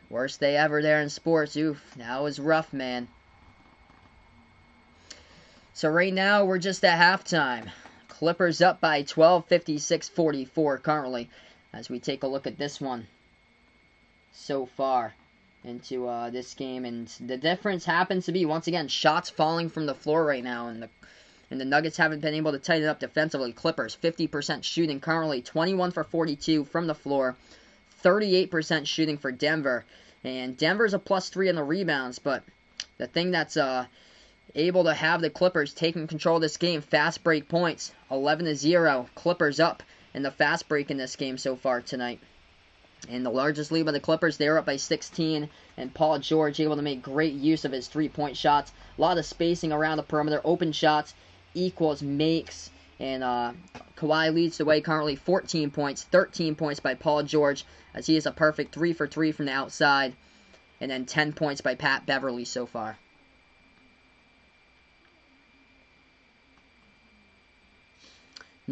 worst day ever there in sports. Oof, that was rough, man. So right now, we're just at halftime. Clippers up by 12, 56-44 currently, as we take a look at this one so far into this game. And the difference happens to be, once again, shots falling from the floor right now, and the Nuggets haven't been able to tighten up defensively. Clippers, 50% shooting currently, 21 for 42 from the floor, 38% shooting for Denver. And Denver's a +3 in the rebounds, but the thing that's able to have the Clippers taking control of this game, fast break points, 11-0. Clippers up in the fast break in this game so far tonight. And the largest lead by the Clippers, they're up by 16. And Paul George able to make great use of his three-point shots. A lot of spacing around the perimeter. Open shots equals makes. And Kawhi leads the way currently 14 points. 13 points by Paul George, as he is a perfect 3 for 3 from the outside. And then 10 points by Pat Beverly so far.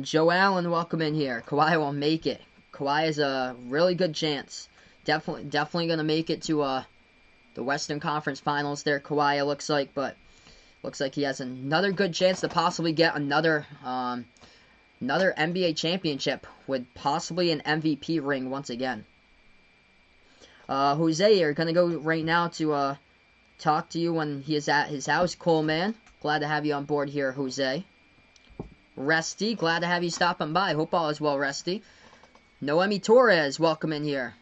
Joe Allen, welcome in here. Kawhi will make it. Kawhi has a really good chance. Definitely going to make it to the Western Conference Finals there, Kawhi, it looks like. But looks like he has another good chance to possibly get another NBA championship with possibly an MVP ring once again. Jose, you're going to go right now to talk to you when he is at his house. Coleman, glad to have you on board here, Jose. Resty, glad to have you stopping by. Hope all is well, Resty. Noemi Torres, welcome in here.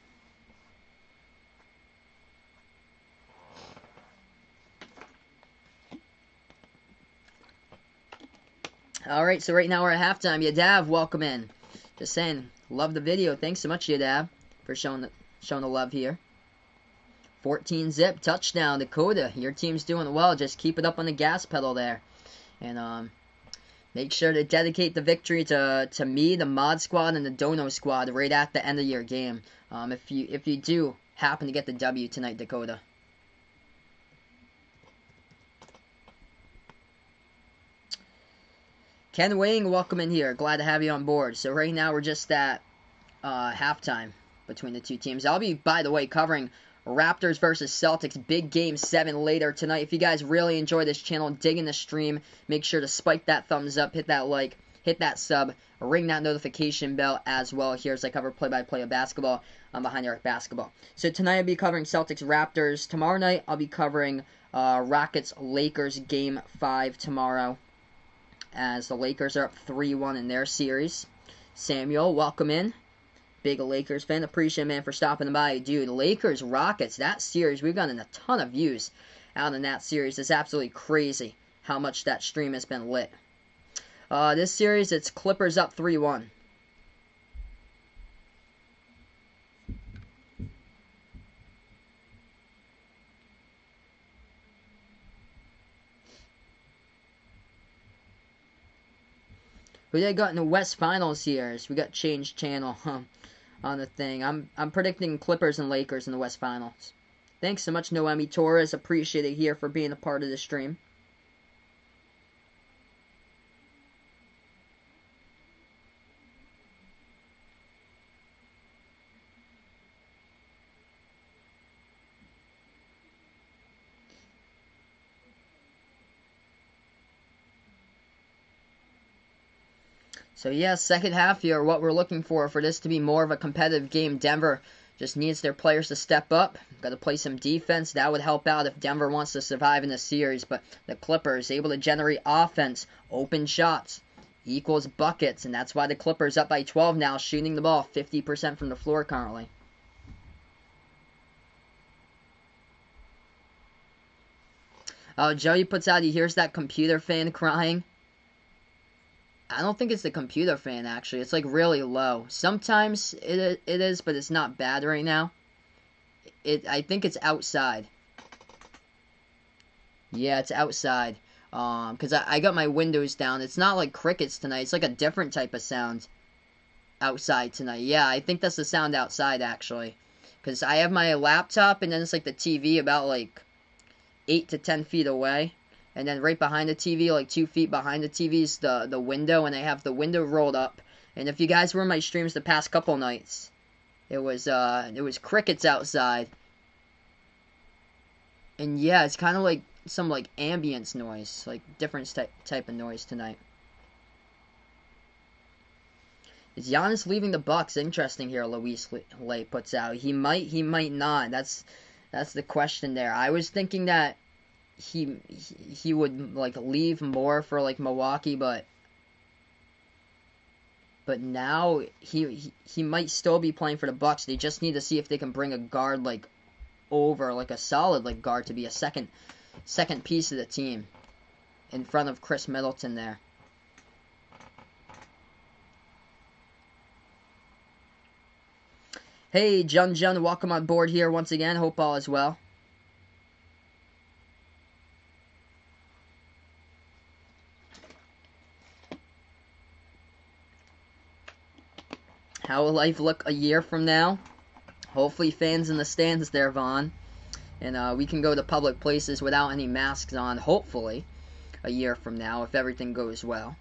Alright, so right now we're at halftime. Yadav, welcome in. Just saying, love the video. Thanks so much, Yadav, for showing the love here. 14-zip, touchdown, Dakota. Your team's doing well. Just keep it up on the gas pedal there. And make sure to dedicate the victory to me, the Mod Squad, and the Dono Squad right at the end of your game. If you do happen to get the W tonight, Dakota. Ken Wing, welcome in here. Glad to have you on board. So right now we're just at halftime between the two teams. I'll be, by the way, covering Raptors versus Celtics, big game 7 later tonight. If you guys really enjoy this channel, digging the stream, make sure to spike that thumbs up, hit that like, hit that sub, ring that notification bell as well here as I cover play-by-play of basketball on Behind the Arc Basketball. So tonight I'll be covering Celtics Raptors. Tomorrow night I'll be covering Rockets Lakers game 5 tomorrow, as the Lakers are up 3-1 in their series. Samuel, welcome in. Big Lakers fan. Appreciate it, man, for stopping by. Dude, Lakers, Rockets, that series, we've gotten a ton of views out in that series. It's absolutely crazy how much that stream has been lit. This series, it's Clippers up 3-1. Who they got in the West Finals here? So we got changed channel on the thing. I'm predicting Clippers and Lakers in the West Finals. Thanks so much, Noemi Torres. Appreciate it here for being a part of the stream. So yeah, second half here, what we're looking for this to be more of a competitive game. Denver just needs their players to step up. Got to play some defense. That would help out if Denver wants to survive in this series. But the Clippers able to generate offense, open shots, equals buckets. And that's why the Clippers up by 12 now, shooting the ball 50% from the floor currently. Oh, Joey puts out, he hears that computer fan crying. I don't think it's the computer fan, actually. It's, like, really low. Sometimes it is, but it's not bad right now. I think it's outside. Yeah, it's outside. Because I got my windows down. It's not like crickets tonight. It's, like, a different type of sound outside tonight. Yeah, I think that's the sound outside, actually. Because I have my laptop, and then it's, like, the TV about, like, 8 to 10 feet away. And then right behind the TV, like 2 feet behind the TV, is the window, and I have the window rolled up. And if you guys were in my streams the past couple nights, it was crickets outside. And yeah, it's kind of like some like ambience noise, like different type of noise tonight. Is Giannis leaving the Bucks? Interesting here, Luis Lay puts out. He might not. That's the question there. I was thinking that he would like leave more for like Milwaukee, but now he might still be playing for the Bucks. They just need to see if they can bring a guard like over like a solid like guard to be a second piece of the team in front of Chris Middleton there. Hey, Jun, welcome on board here once again. Hope all is well. How will life look a year from now? Hopefully fans in the stands there, Vaughn. And we can go to public places without any masks on, hopefully, a year from now, if everything goes well.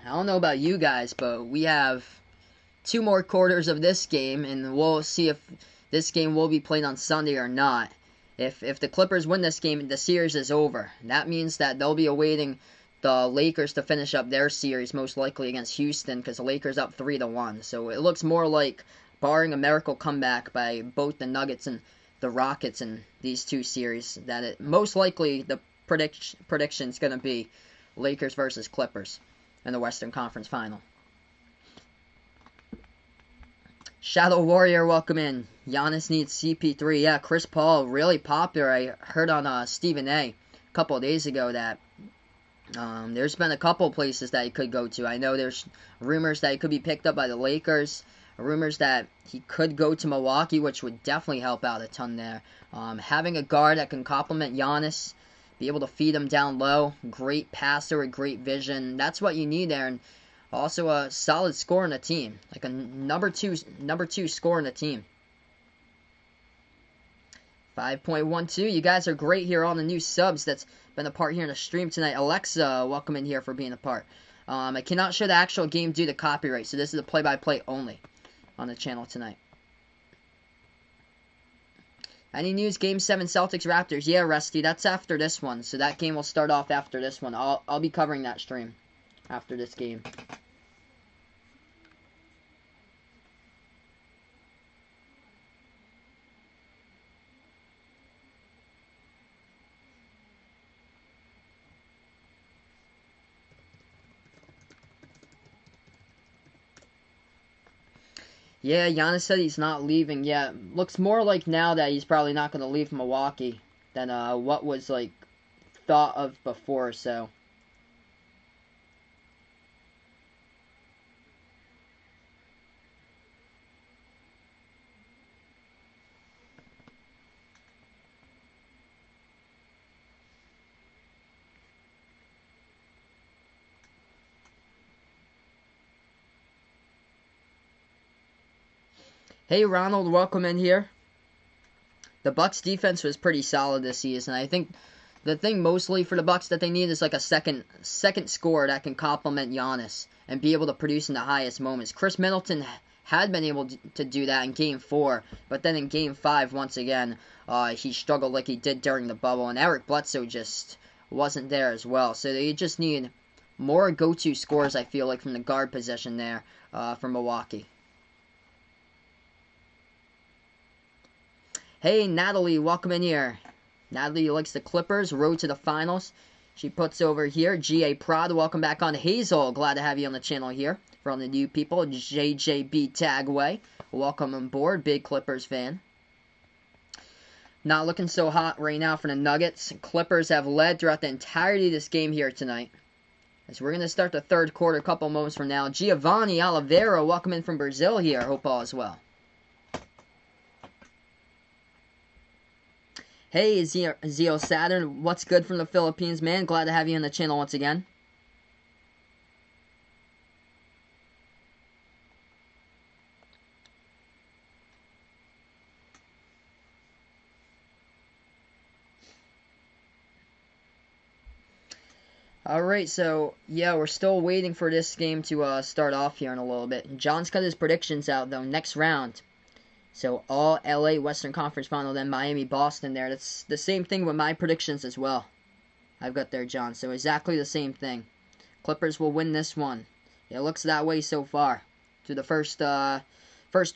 I don't know about you guys, but we have 2 more quarters of this game, and we'll see if this game will be played on Sunday or not. If the Clippers win this game, the series is over. That means that they'll be awaiting the Lakers to finish up their series, most likely against Houston, because the Lakers up 3-1. So it looks more like, barring a miracle comeback by both the Nuggets and the Rockets in these 2 series, that it most likely the prediction is going to be Lakers versus Clippers in the Western Conference Final. Shadow Warrior, welcome in. Giannis needs CP3. Yeah, Chris Paul, really popular. I heard on Stephen A. a couple of days ago that there's been a couple places that he could go to. I know there's rumors that he could be picked up by the Lakers. Rumors that he could go to Milwaukee, which would definitely help out a ton there. Having a guard that can complement Giannis, be able to feed him down low, great passer with great vision. That's what you need there. And also a solid scorer in the team, like a number two scorer in the team. 5.12. You guys are great here, all the new subs that's been a part here in the stream tonight. Alexa, welcome in here for being a part. I cannot show the actual game due to copyright, so this is a play-by-play only on the channel tonight. Any news? Game 7 Celtics Raptors. Yeah, Rusty, that's after this one, so that game will start off after this one. I'll be covering that stream after this game. Yeah, Giannis said he's not leaving yet. Looks more like now that he's probably not going to leave Milwaukee than what was like thought of before. So. Hey Ronald, welcome in here. The Bucks defense was pretty solid this season. I think the thing mostly for the Bucks that they need is like a second scorer that can complement Giannis and be able to produce in the highest moments. Chris Middleton had been able to do that in Game 4, but then in Game 5, once again, he struggled like he did during the bubble, and Eric Bledsoe just wasn't there as well. So they just need more go-to scores, I feel like, from the guard position there for Milwaukee. Hey, Natalie, welcome in here. Natalie likes the Clippers, road to the finals. She puts over here, G.A. Prod, welcome back on. Hazel, glad to have you on the channel here. For all the new people, JJB Tagway, welcome on board, big Clippers fan. Not looking so hot right now for the Nuggets. Clippers have led throughout the entirety of this game here tonight. As we're going to start the third quarter a couple moments from now. Giovanni Oliveira, welcome in from Brazil here. Hope all is well. Hey, Zeo Saturn, what's good from the Philippines, man? Glad to have you on the channel once again. Alright, so, yeah, we're still waiting for this game to start off here in a little bit. John's got his predictions out, though, next round. So, all LA Western Conference Final, then Miami, Boston there. That's the same thing with my predictions as well. I've got there, John. So, exactly the same thing. Clippers will win this one. It looks that way so far. Through the first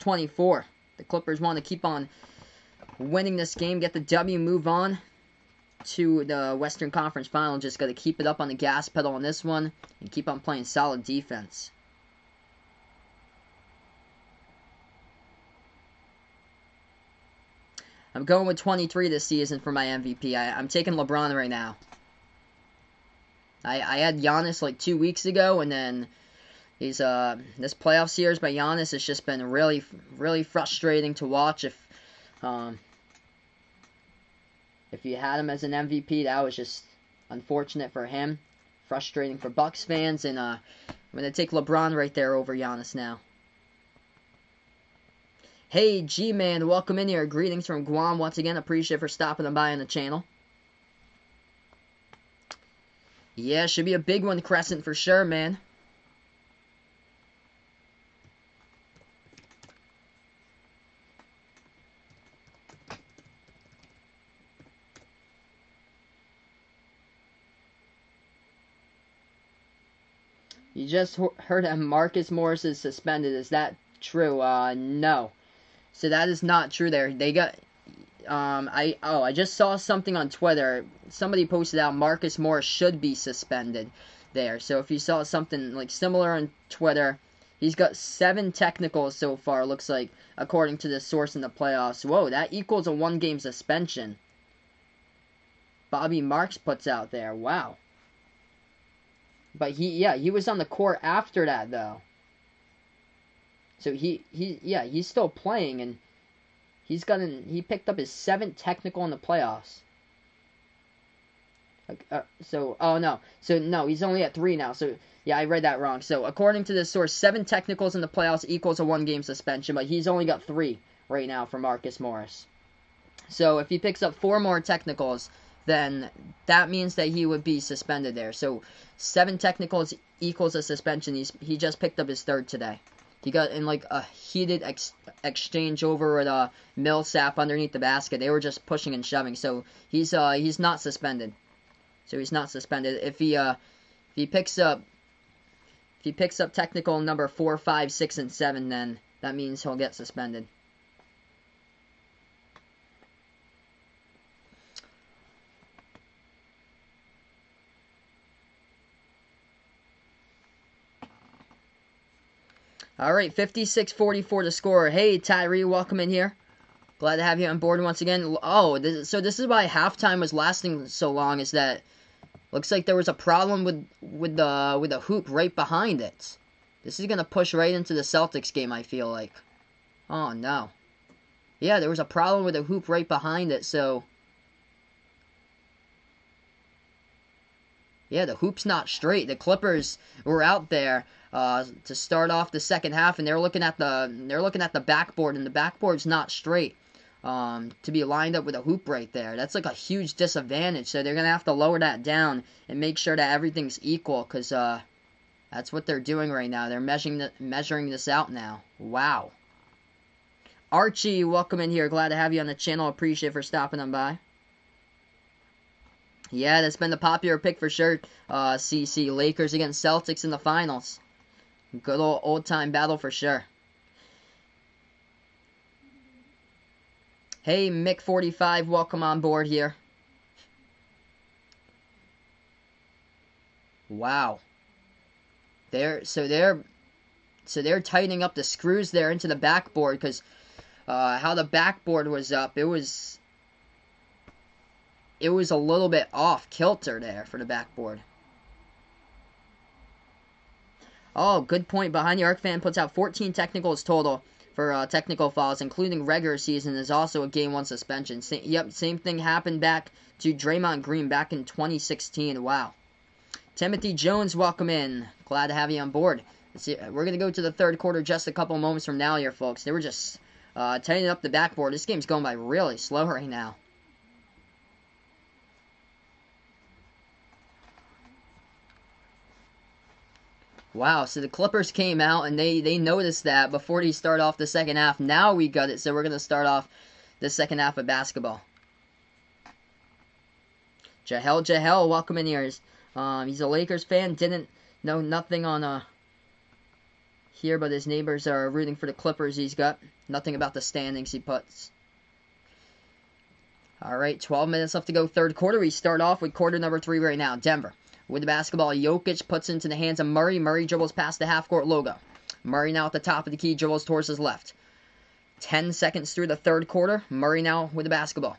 24. The Clippers want to keep on winning this game, get the W, move on to the Western Conference Final. Just got to keep it up on the gas pedal on this one and keep on playing solid defense. I'm going with 23 this season for my MVP. I'm taking LeBron right now. I had Giannis like 2 weeks ago, and then this playoff series by Giannis has just been really, really frustrating to watch. If you had him as an MVP, that was just unfortunate for him, frustrating for Bucks fans, and I'm gonna take LeBron right there over Giannis now. Hey, G-Man, welcome in here. Greetings from Guam once again. Appreciate for stopping by on the channel. Yeah, should be a big one, Crescent, for sure, man. You just heard that Marcus Morris is suspended. Is that true? No. So that is not true there. They got... I just saw something on Twitter. Somebody posted out Marcus Morris should be suspended there. So if you saw something like similar on Twitter, he's got 7 technicals so far, looks like, according to this source in the playoffs. Whoa, that equals a 1-game suspension. Bobby Marks puts out there. Wow. But he was on the court after that though. So he's still playing, and he picked up his 7th technical in the playoffs. No, he's only at 3 now. So yeah, I read that wrong. So according to this source, 7 technicals in the playoffs equals a 1-game suspension, but he's only got 3 right now for Marcus Morris. So if he picks up 4 more technicals, then that means that he would be suspended there. So 7 technicals equals a suspension. He just picked up his 3rd today. He got in like a heated exchange over at Millsap underneath the basket. They were just pushing and shoving. So he's not suspended. So he's not suspended. If he picks up technical number 4, 5, 6, and 7, then that means he'll get suspended. Alright, 56-44 to score. Hey, Tyree, welcome in here. Glad to have you on board once again. Oh, so this is why halftime was lasting so long, is that looks like there was a problem with the hoop right behind it. This is going to push right into the Celtics game, I feel like. Oh, no. Yeah, there was a problem with the hoop right behind it, so... Yeah, the hoop's not straight. The Clippers were out there to start off the second half, and they're looking at the backboard, and the backboard's not straight to be lined up with a hoop right there. That's like a huge disadvantage. So they're gonna have to lower that down and make sure that everything's equal, because that's what they're doing right now. They're measuring this out now. Wow. Archie, welcome in here. Glad to have you on the channel. Appreciate it for stopping on by. Yeah, that's been the popular pick for sure. CC, Lakers against Celtics in the finals. Good old-time battle for sure. Hey, Mick45, welcome on board here. Wow. So they're tightening up the screws there into the backboard, because how the backboard was up, it was a little bit off kilter there for the backboard. Oh, good point. Behind the Arc fan puts out 14 technicals total for technical fouls, including regular season, is also a Game 1 suspension. Same thing happened back to Draymond Green back in 2016. Wow. Timothy Jones, welcome in. Glad to have you on board. We're going to go to the third quarter just a couple moments from now here, folks. They were just tightening up the backboard. This game's going by really slow right now. Wow, so the Clippers came out and they noticed that before they start off the second half. Now we got it, so we're going to start off the second half of basketball. Jahel, welcome in here. He's a Lakers fan, didn't know nothing on here, but his neighbors are rooting for the Clippers. He's got nothing about the standings, he puts. Alright, 12 minutes left to go, third quarter. We start off with quarter number 3 right now. Denver with the basketball. Jokic puts into the hands of Murray. Murray dribbles past the half-court logo. Murray now at the top of the key, dribbles towards his left. 10 seconds through the third quarter. Murray now with the basketball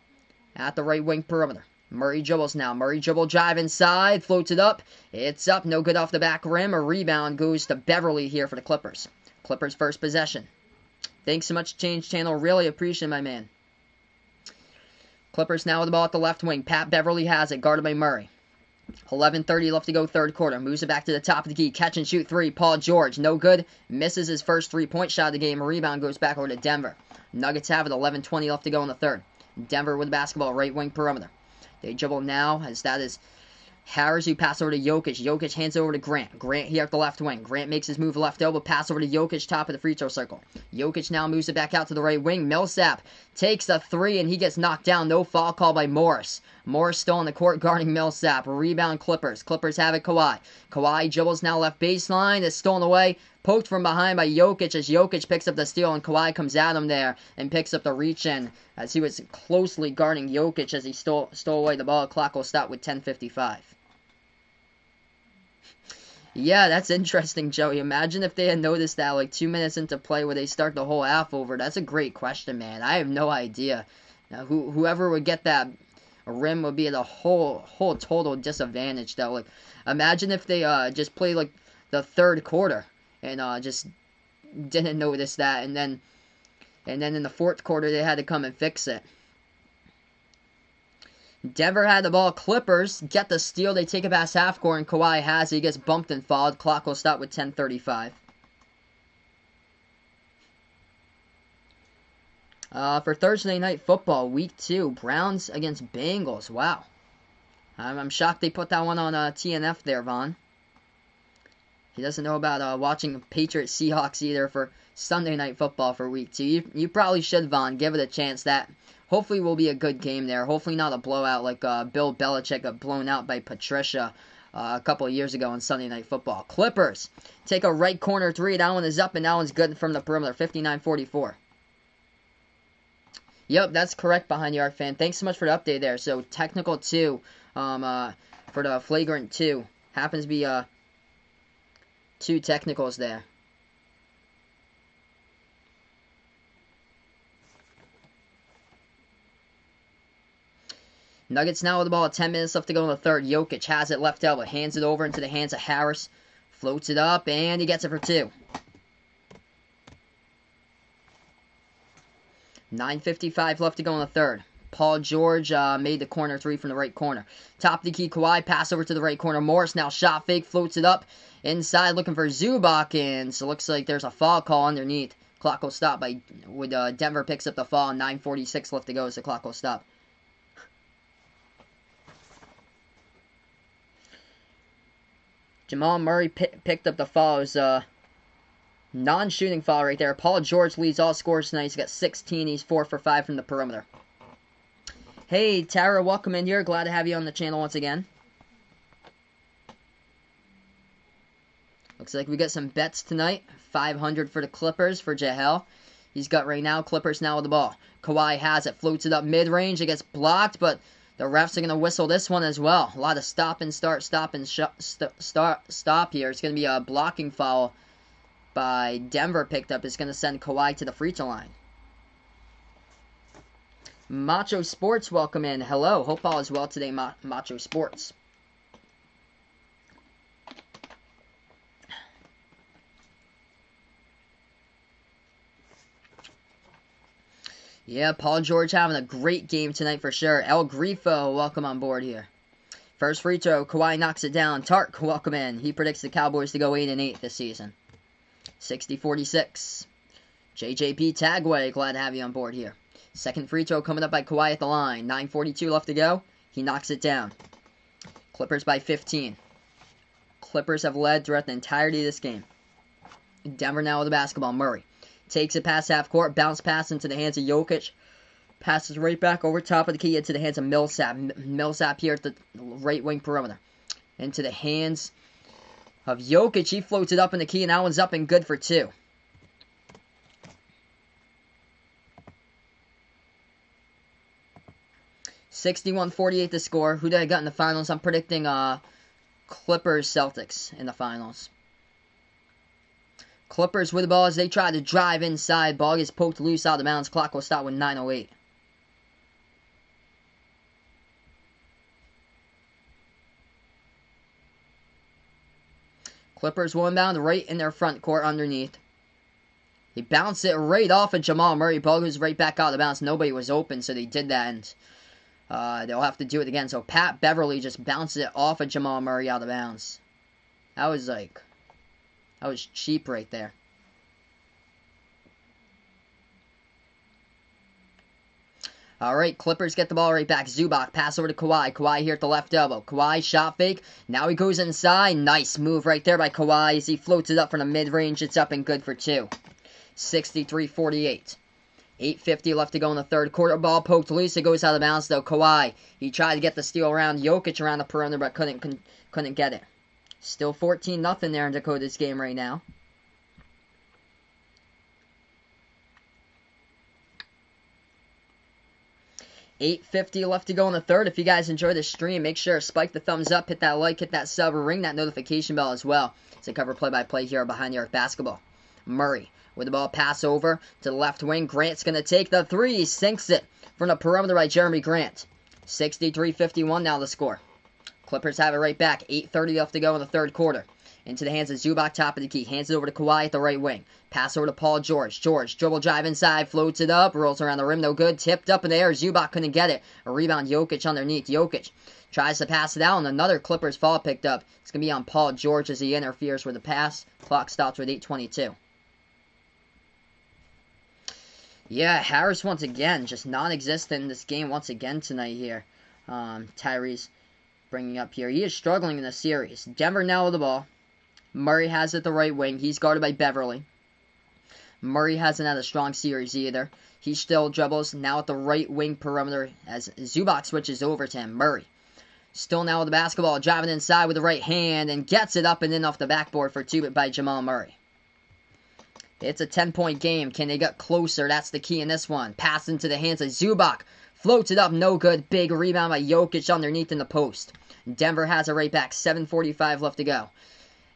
at the right wing perimeter. Murray dribbles now. Murray dribble drive inside. Floats it up. It's up. No good off the back rim. A rebound goes to Beverly here for the Clippers. Clippers first possession. Thanks so much, Change Channel. Really appreciate it, my man. Clippers now with the ball at the left wing. Pat Beverly has it. Guarded by Murray. 11:30 left to go third quarter. Moves it back to the top of the key. Catch and shoot three. Paul George. No good. Misses his first three-point shot of the game. A rebound goes back over to Denver. Nuggets have it. 11:20 left to go in the third. Denver with the basketball. Right wing perimeter. They dribble now as that is Harris who passes over to Jokic. Jokic hands it over to Grant. Grant here at the left wing. Grant makes his move left elbow. Pass over to Jokic, top of the free throw circle. Jokic now moves it back out to the right wing. Millsap takes a three and he gets knocked down. No foul call by Morris. Morris still on the court guarding Millsap. Rebound Clippers. Clippers have it Kawhi. Kawhi dribbles now left baseline. It's stolen away. Poked from behind by Jokic as Jokic picks up the steal and Kawhi comes at him there and picks up the reach in as he was closely guarding Jokic as he stole away the ball. Clock will stop with 10:55. Yeah, that's interesting, Joey. Imagine if they had noticed that like 2 minutes into play where they start the whole half over. That's a great question, man. I have no idea. Now, whoever would get that rim would be at a whole total disadvantage, though. Like, imagine if they just played like the third quarter and just didn't notice that, and then in the fourth quarter they had to come and fix it. Denver had the ball. Clippers get the steal. They take it past half court, and Kawhi has it. He gets bumped and fouled. Clock will stop with 10:35. For Thursday Night Football, Week 2, Browns against Bengals. Wow. I'm shocked they put that one on TNF there, Vaughn. He doesn't know about watching Patriots Seahawks either for Sunday Night Football for Week 2. You probably should, Vaughn. Give it a chance. That hopefully will be a good game there. Hopefully not a blowout like Bill Belichick got blown out by Patricia a couple of years ago on Sunday Night Football. Clippers take a right corner three. That one is up and that one's good from the perimeter. 59-44. Yep, that's correct, Behind the Arc fan. Thanks so much for the update there. So technical 2 for the flagrant 2. Happens to be 2 technicals there. Nuggets now with the ball. 10 minutes left to go in the third. Jokic has it left elbow. Hands it over into the hands of Harris. Floats it up, and he gets it for 2. 9:55 left to go in the third. Paul George made the corner three from the right corner. Top of the key, Kawhi. Pass over to the right corner. Morris now shot fake. Floats it up. Inside looking for Zubac, and so looks like there's a foul call underneath. Clock will stop with Denver picks up the foul. 9:46 left to go as the clock will stop. Jamal Murray picked up the foul. It was non-shooting foul right there. Paul George leads all scorers tonight. He's got 16. He's 4 for 5 from the perimeter. Hey, Tara, welcome in here. Glad to have you on the channel once again. Looks like we got some bets tonight. 500 for the Clippers for Jahel. He's got right now. Clippers now with the ball. Kawhi has it. Floats it up mid-range. It gets blocked, but the refs are going to whistle this one as well. A lot of stop and start, stop and stop here. It's going to be a blocking foul by Denver picked up. It's going to send Kawhi to the free throw line. Macho Sports, welcome in. Hello. Hope all is well today, Macho Sports. Yeah, Paul George having a great game tonight for sure. El Grifo, welcome on board here. First free throw, Kawhi knocks it down. Tark, welcome in. He predicts the Cowboys to go 8-8 this season. 60-46. JJP Tagway, glad to have you on board here. Second free throw coming up by Kawhi at the line. 9:42 left to go. He knocks it down. Clippers by 15. Clippers have led throughout the entirety of this game. Denver now with the basketball. Murray takes it past half court. Bounce pass into the hands of Jokic. Passes right back over top of the key into the hands of Millsap. Millsap here at the right wing perimeter. Into the hands of Jokic. He floats it up in the key, and that one's up and good for 2. $61-48 the score. Who did I got in the finals? I'm predicting Clippers Celtics in the finals. Clippers with the ball as they try to drive inside. Ball gets poked loose out of bounds. Clock will stop with 9:08. Clippers will inbound right in their front court underneath. He bounced it right off of Jamal Murray. Ball goes right back out of bounds. Nobody was open, so they did that, and they'll have to do it again. So Pat Beverly just bounces it off of Jamal Murray out of bounds. That was cheap right there. Alright, Clippers get the ball right back. Zubac, pass over to Kawhi. Kawhi here at the left elbow. Kawhi, shot fake. Now he goes inside. Nice move right there by Kawhi as he floats it up from the mid-range. It's up and good for 2. 63-48. 8:50 left to go in the third quarter. Ball poked loose. It goes out of bounds, though. Kawhi, he tried to get the steal around Jokic around the perimeter, but couldn't get it. Still 14-0 there in Dakota's game right now. $8:50 left to go in the third. If you guys enjoy the stream, make sure to spike the thumbs up, hit that like, hit that sub, ring that notification bell as well. It's a cover play-by-play here behind the arc basketball. Murray with the ball, pass over to the left wing. Grant's going to take the three. He sinks it from the perimeter by Jeremy Grant. 63-51 now the score. Clippers have it right back. 8:30 left to go in the third quarter. Into the hands of Zubac, top of the key. Hands it over to Kawhi at the right wing. Pass over to Paul George. George, dribble drive inside, floats it up, rolls around the rim, no good. Tipped up in the air. Zubac couldn't get it. A rebound, Jokic underneath. Jokic tries to pass it out, and another Clippers foul picked up. It's going to be on Paul George as he interferes with the pass. Clock stops with 8:22. Yeah, Harris once again, just non-existent in this game once again tonight here. Tyrese bringing up here. He is struggling in the series. Denver now with the ball. Murray has it the right wing. He's guarded by Beverly. Murray hasn't had a strong series either. He still dribbles now at the right wing perimeter as Zubac switches over to him. Murray still now with the basketball, driving inside with the right hand and gets it up and in off the backboard for 2 by Jamal Murray. It's a 10-point game. Can they get closer? That's the key in this one. Pass into the hands of Zubac. Floats it up, no good. Big rebound by Jokic underneath in the post. Denver has it right back. 7:45 left to go.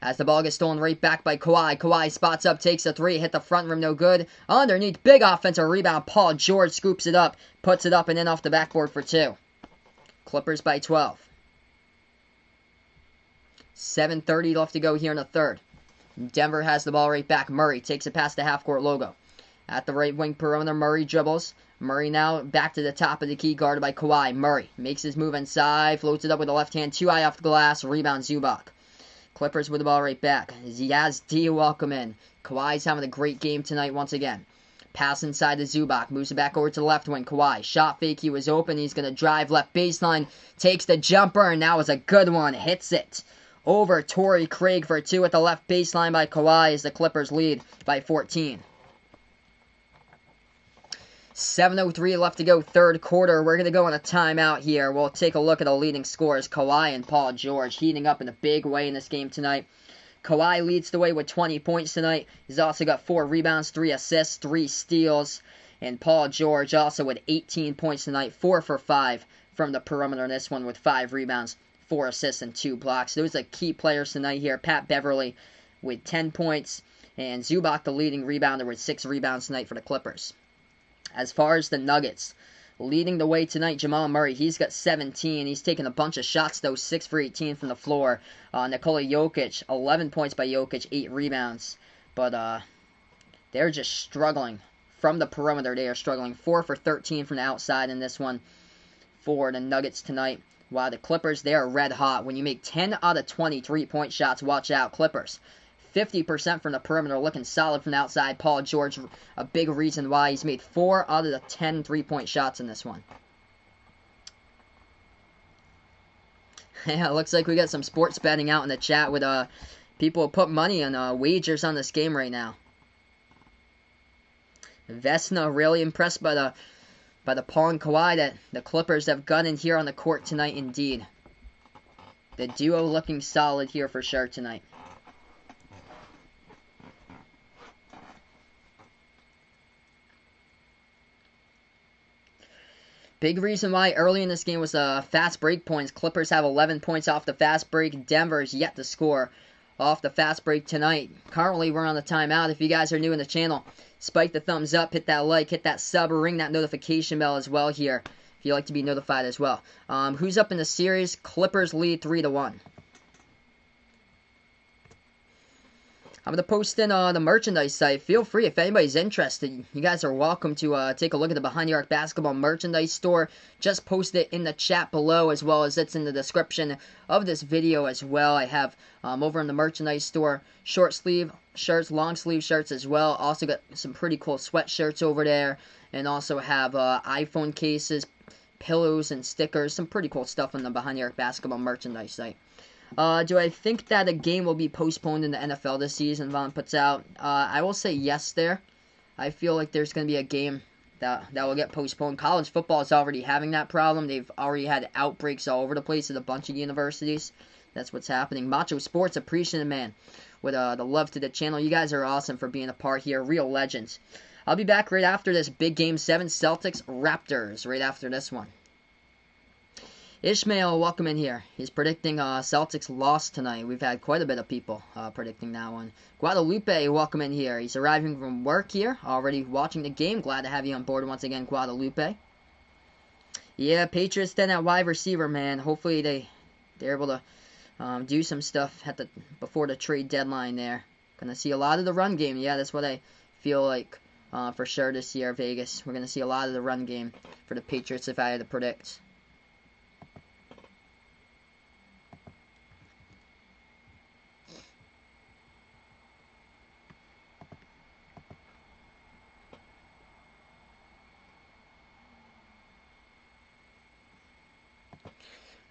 As the ball gets stolen right back by Kawhi. Kawhi spots up, takes a three, hit the front rim, no good. Underneath, big offensive rebound. Paul George scoops it up, puts it up and in off the backboard for 2. Clippers by 12. 7:30 left to go here in the third. Denver has the ball right back. Murray takes it past the half-court logo. At the right wing perimeter, Murray dribbles. Murray now back to the top of the key, guarded by Kawhi. Murray makes his move inside, floats it up with the left hand, too high off the glass, rebound Zubac. Clippers with the ball right back. Ziaz D, welcome in. Kawhi's having a great game tonight once again. Pass inside to Zubac, moves it back over to the left wing. Kawhi, shot fake, he was open, he's going to drive left baseline, takes the jumper, and that was a good one, hits it. Over Torrey Craig for 2 at the left baseline by Kawhi as the Clippers lead by 14. 7:03 left to go, third quarter. We're going to go on a timeout here. We'll take a look at the leading scores. Kawhi and Paul George heating up in a big way in this game tonight. Kawhi leads the way with 20 points tonight. He's also got 4 rebounds, 3 assists, 3 steals. And Paul George also with 18 points tonight, 4 for 5 from the perimeter in this one with 5 rebounds, 4 assists, and 2 blocks. Those are key players tonight here. Pat Beverly with 10 points. And Zubac, the leading rebounder, with 6 rebounds tonight for the Clippers. As far as the Nuggets, leading the way tonight, Jamal Murray, he's got 17. He's taken a bunch of shots, though, 6 for 18 from the floor. Nikola Jokic, 11 points by Jokic, 8 rebounds. But they're just struggling. From the perimeter, they are struggling. 4 for 13 from the outside in this one for the Nuggets tonight. While the Clippers, they are red hot. When you make 10 out of 20 3-point shots, watch out, Clippers. 50% from the perimeter, looking solid from the outside. Paul George, a big reason why he's made 4 out of the 10 3-point shots in this one. Yeah, it looks like we got some sports betting out in the chat with people who put money on wagers on this game right now. Vesna really impressed by the Paul and Kawhi that the Clippers have got in here on the court tonight indeed. The duo looking solid here for sure tonight. Big reason why early in this game was fast break points. Clippers have 11 points off the fast break. Denver is yet to score off the fast break tonight. Currently, we're on the timeout. If you guys are new in the channel, spike the thumbs up, hit that like, hit that sub, or ring that notification bell as well here if you'd like to be notified as well. Who's up in the series? Clippers lead 3-1. I'm going to post in the merchandise site. Feel free, if anybody's interested, you guys are welcome to take a look at the Behind the Arc Basketball merchandise store. Just post it in the chat below, as well as it's in the description of this video as well. I have over in the merchandise store short sleeve shirts, long sleeve shirts as well. Also got some pretty cool sweatshirts over there, and also have iPhone cases, pillows, and stickers. Some pretty cool stuff on the Behind the Arc Basketball merchandise site. Do I think that a game will be postponed in the NFL this season, Vaughn puts out? I will say yes there. I feel like there's going to be a game that will get postponed. College football is already having that problem. They've already had outbreaks all over the place at a bunch of universities. That's what's happening. Macho Sports, appreciative man, with the love to the channel. You guys are awesome for being a part here. Real legends. I'll be back right after this big Game 7, Celtics Raptors, right after this one. Ishmael, welcome in here. He's predicting Celtics loss tonight. We've had quite a bit of people predicting that one. Guadalupe, welcome in here. He's arriving from work here, already watching the game. Glad to have you on board once again, Guadalupe. Yeah, Patriots then at wide receiver, man. Hopefully they're able to do some stuff before the trade deadline there. Gonna see a lot of the run game. Yeah, that's what I feel like for sure this year, Vegas. We're gonna see a lot of the run game for the Patriots if I had to predict.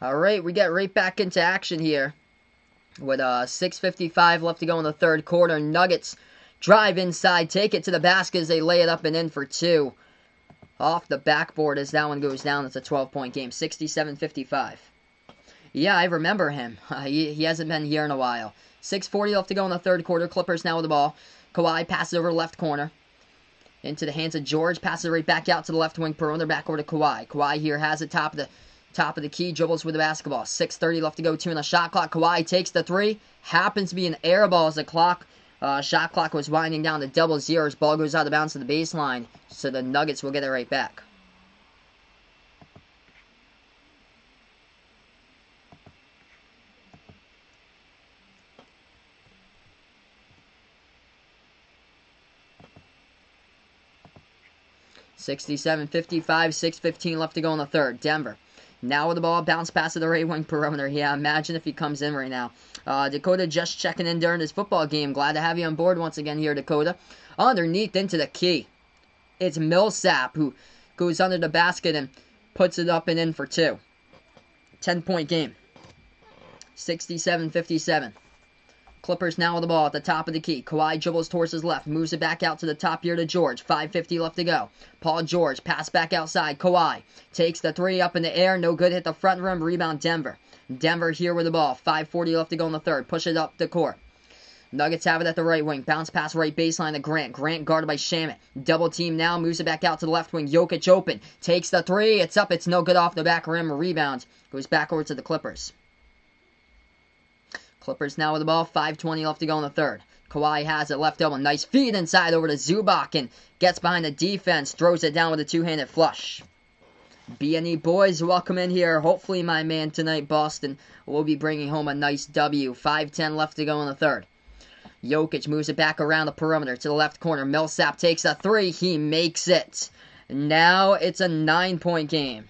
Alright, we get right back into action here. With 6:55 left to go in the third quarter. Nuggets drive inside, take it to the basket as they lay it up and in for two. Off the backboard as that one goes down. It's a 12-point game. 67-55. Yeah, I remember him. He hasn't been here in a while. 6:40 left to go in the third quarter. Clippers now with the ball. Kawhi passes over left corner. Into the hands of George. Passes right back out to the left wing perimeter. Back over to Kawhi. Kawhi here has it top of the key, dribbles with the basketball. 6:30 left to go, 2 on the shot clock. Kawhi takes the three. Happens to be an air ball as the shot clock was winding down to double zeros. Ball goes out of bounds to the baseline, so the Nuggets will get it right back. $67-55, 6:15 left to go in the third. Denver now with the ball, bounce pass to the right wing perimeter. Yeah, imagine if he comes in right now. Dakota just checking in during his football game. Glad to have you on board once again here, Dakota. Underneath into the key. It's Millsap who goes under the basket and puts it up and in for two. 10-point game. 67-57. Clippers now with the ball at the top of the key. Kawhi dribbles towards his left. Moves it back out to the top here to George. 5:50 left to go. Paul George. Pass back outside. Kawhi takes the three up in the air. No good. Hit the front rim. Rebound Denver. Denver here with the ball. 5:40 left to go in the third. Push it up the court. Nuggets have it at the right wing. Bounce pass right baseline to Grant. Grant guarded by Shamet. Double team now. Moves it back out to the left wing. Jokic open. Takes the three. It's up. It's no good off the back rim. Rebound. Goes back over to the Clippers. Clippers now with the ball. 5:20 left to go in the third. Kawhi has it left elbow. Nice feed inside over to Zubac and gets behind the defense. Throws it down with a two-handed flush. B&E boys, welcome in here. Hopefully my man tonight, Boston, will be bringing home a nice W. 5:10 left to go in the third. Jokic moves it back around the perimeter to the left corner. Millsap takes a three. He makes it. Now it's a 9-point game.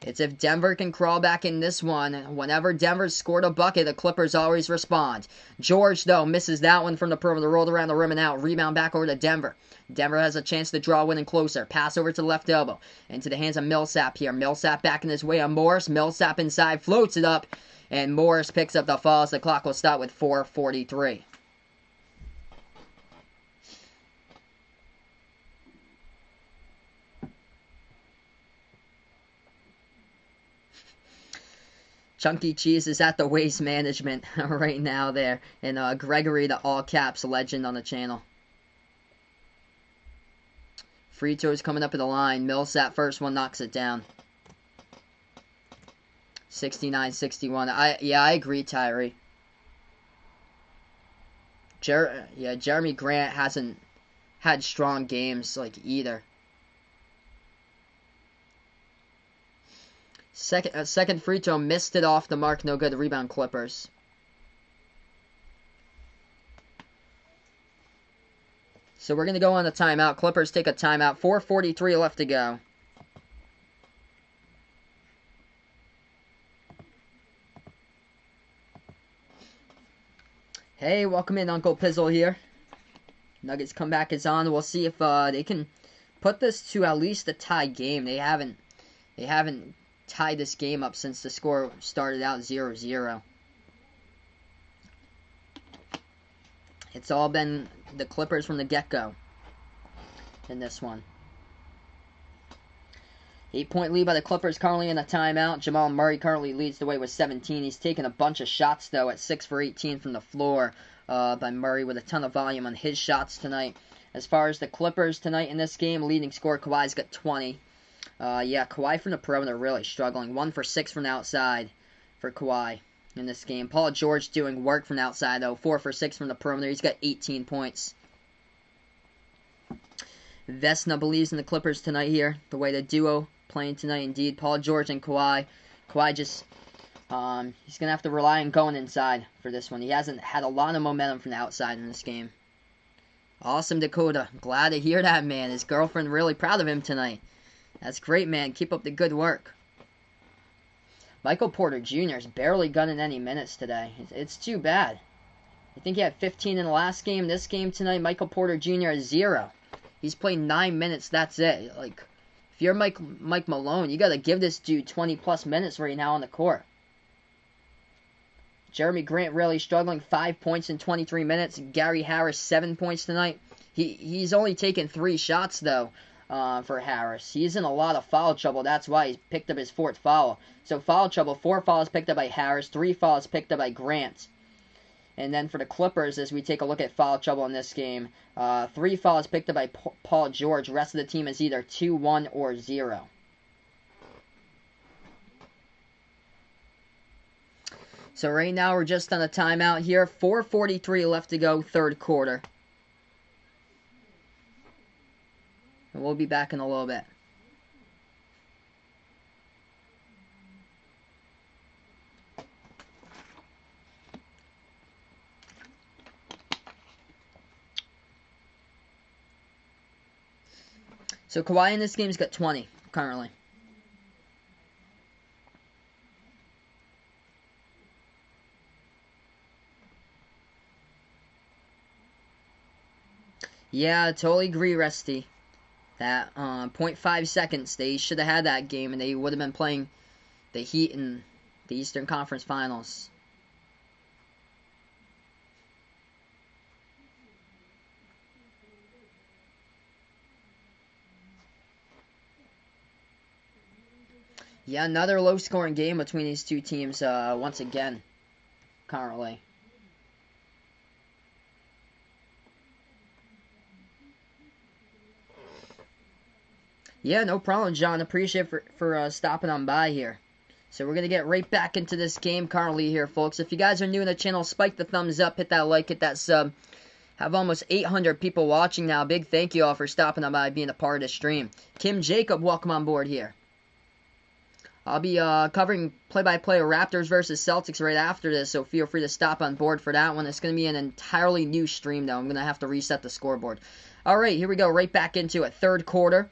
It's if Denver can crawl back in this one. Whenever Denver's scored a bucket, the Clippers always respond. George, though, misses that one from the perimeter. Rolled around the rim and out. Rebound back over to Denver. Denver has a chance to draw winning closer. Pass over to the left elbow. Into the hands of Millsap here. Millsap backing his way on Morris. Millsap inside. Floats it up. And Morris picks up the falls. The clock will stop with 4:43. Chunky Cheese is at the waste management right now there. And Gregory, the all caps legend on the channel. Free throws coming up at the line. Millsap first one knocks it down. 69-61. I agree, Tyree. Jeremy Grant hasn't had strong games like either. Second free throw, missed it off the mark, no good. Rebound Clippers. So we're going to go on a timeout. Clippers take a timeout. 4:43 left to go. Hey, welcome in, Uncle Pizzle here. Nuggets comeback is on. We'll see if they can put this to at least a tie game. They haven't tied this game up since the score started out 0-0. It's all been the Clippers from the get-go in this one. 8-point lead by the Clippers, currently in a timeout. Jamal Murray currently leads the way with 17. He's taken a bunch of shots, though, at 6 for 18 from the floor by Murray, with a ton of volume on his shots tonight. As far as the Clippers tonight in this game, leading scorer Kawhi's got 20. Kawhi from the perimeter really struggling. 1 for 6 from the outside for Kawhi in this game. Paul George doing work from the outside, though. 4 for 6 from the perimeter. He's got 18 points. Vesna believes in the Clippers tonight here. The way the duo playing tonight, indeed. Paul George and Kawhi. Kawhi just, he's going to have to rely on going inside for this one. He hasn't had a lot of momentum from the outside in this game. Awesome, Dakota. Glad to hear that, man. His girlfriend really proud of him tonight. That's great, man. Keep up the good work. Michael Porter Jr. is barely gunning any minutes today. It's too bad. I think he had 15 in the last game. This game tonight, Michael Porter Jr. is 0. He's played 9 minutes. That's it. Like, if you're Mike Malone, you got to give this dude 20-plus minutes right now on the court. Jeremy Grant really struggling. 5 points in 23 minutes. Gary Harris, 7 points tonight. He's only taken 3 shots, though, for Harris. He's in a lot of foul trouble. That's why he's picked up his 4th foul. So foul trouble, 4 fouls picked up by Harris, 3 fouls picked up by Grant. And then for the Clippers, as we take a look at foul trouble in this game, 3 fouls picked up by Paul George. Rest of the team is either 2, 1, or 0. So right now we're just on a timeout here. 4:43 left to go, third quarter. And we'll be back in a little bit. So Kawhi in this game's got 20 currently. Yeah, I totally agree, Rusty. That 0.5 seconds, they should have had that game, and they would have been playing the Heat in the Eastern Conference Finals. Yeah, another low-scoring game between these two teams once again, currently. Yeah, no problem, John. Appreciate for stopping on by here. So we're going to get right back into this game currently here, folks. If you guys are new in the channel, spike the thumbs up, hit that like, hit that sub. Have almost 800 people watching now. Big thank you all for stopping on by, being a part of the stream. Kim Jacob, welcome on board here. I'll be covering play-by-play Raptors versus Celtics right after this, so feel free to stop on board for that one. It's going to be an entirely new stream, though. I'm going to have to reset the scoreboard. All right, here we go. Right back into it. Third quarter.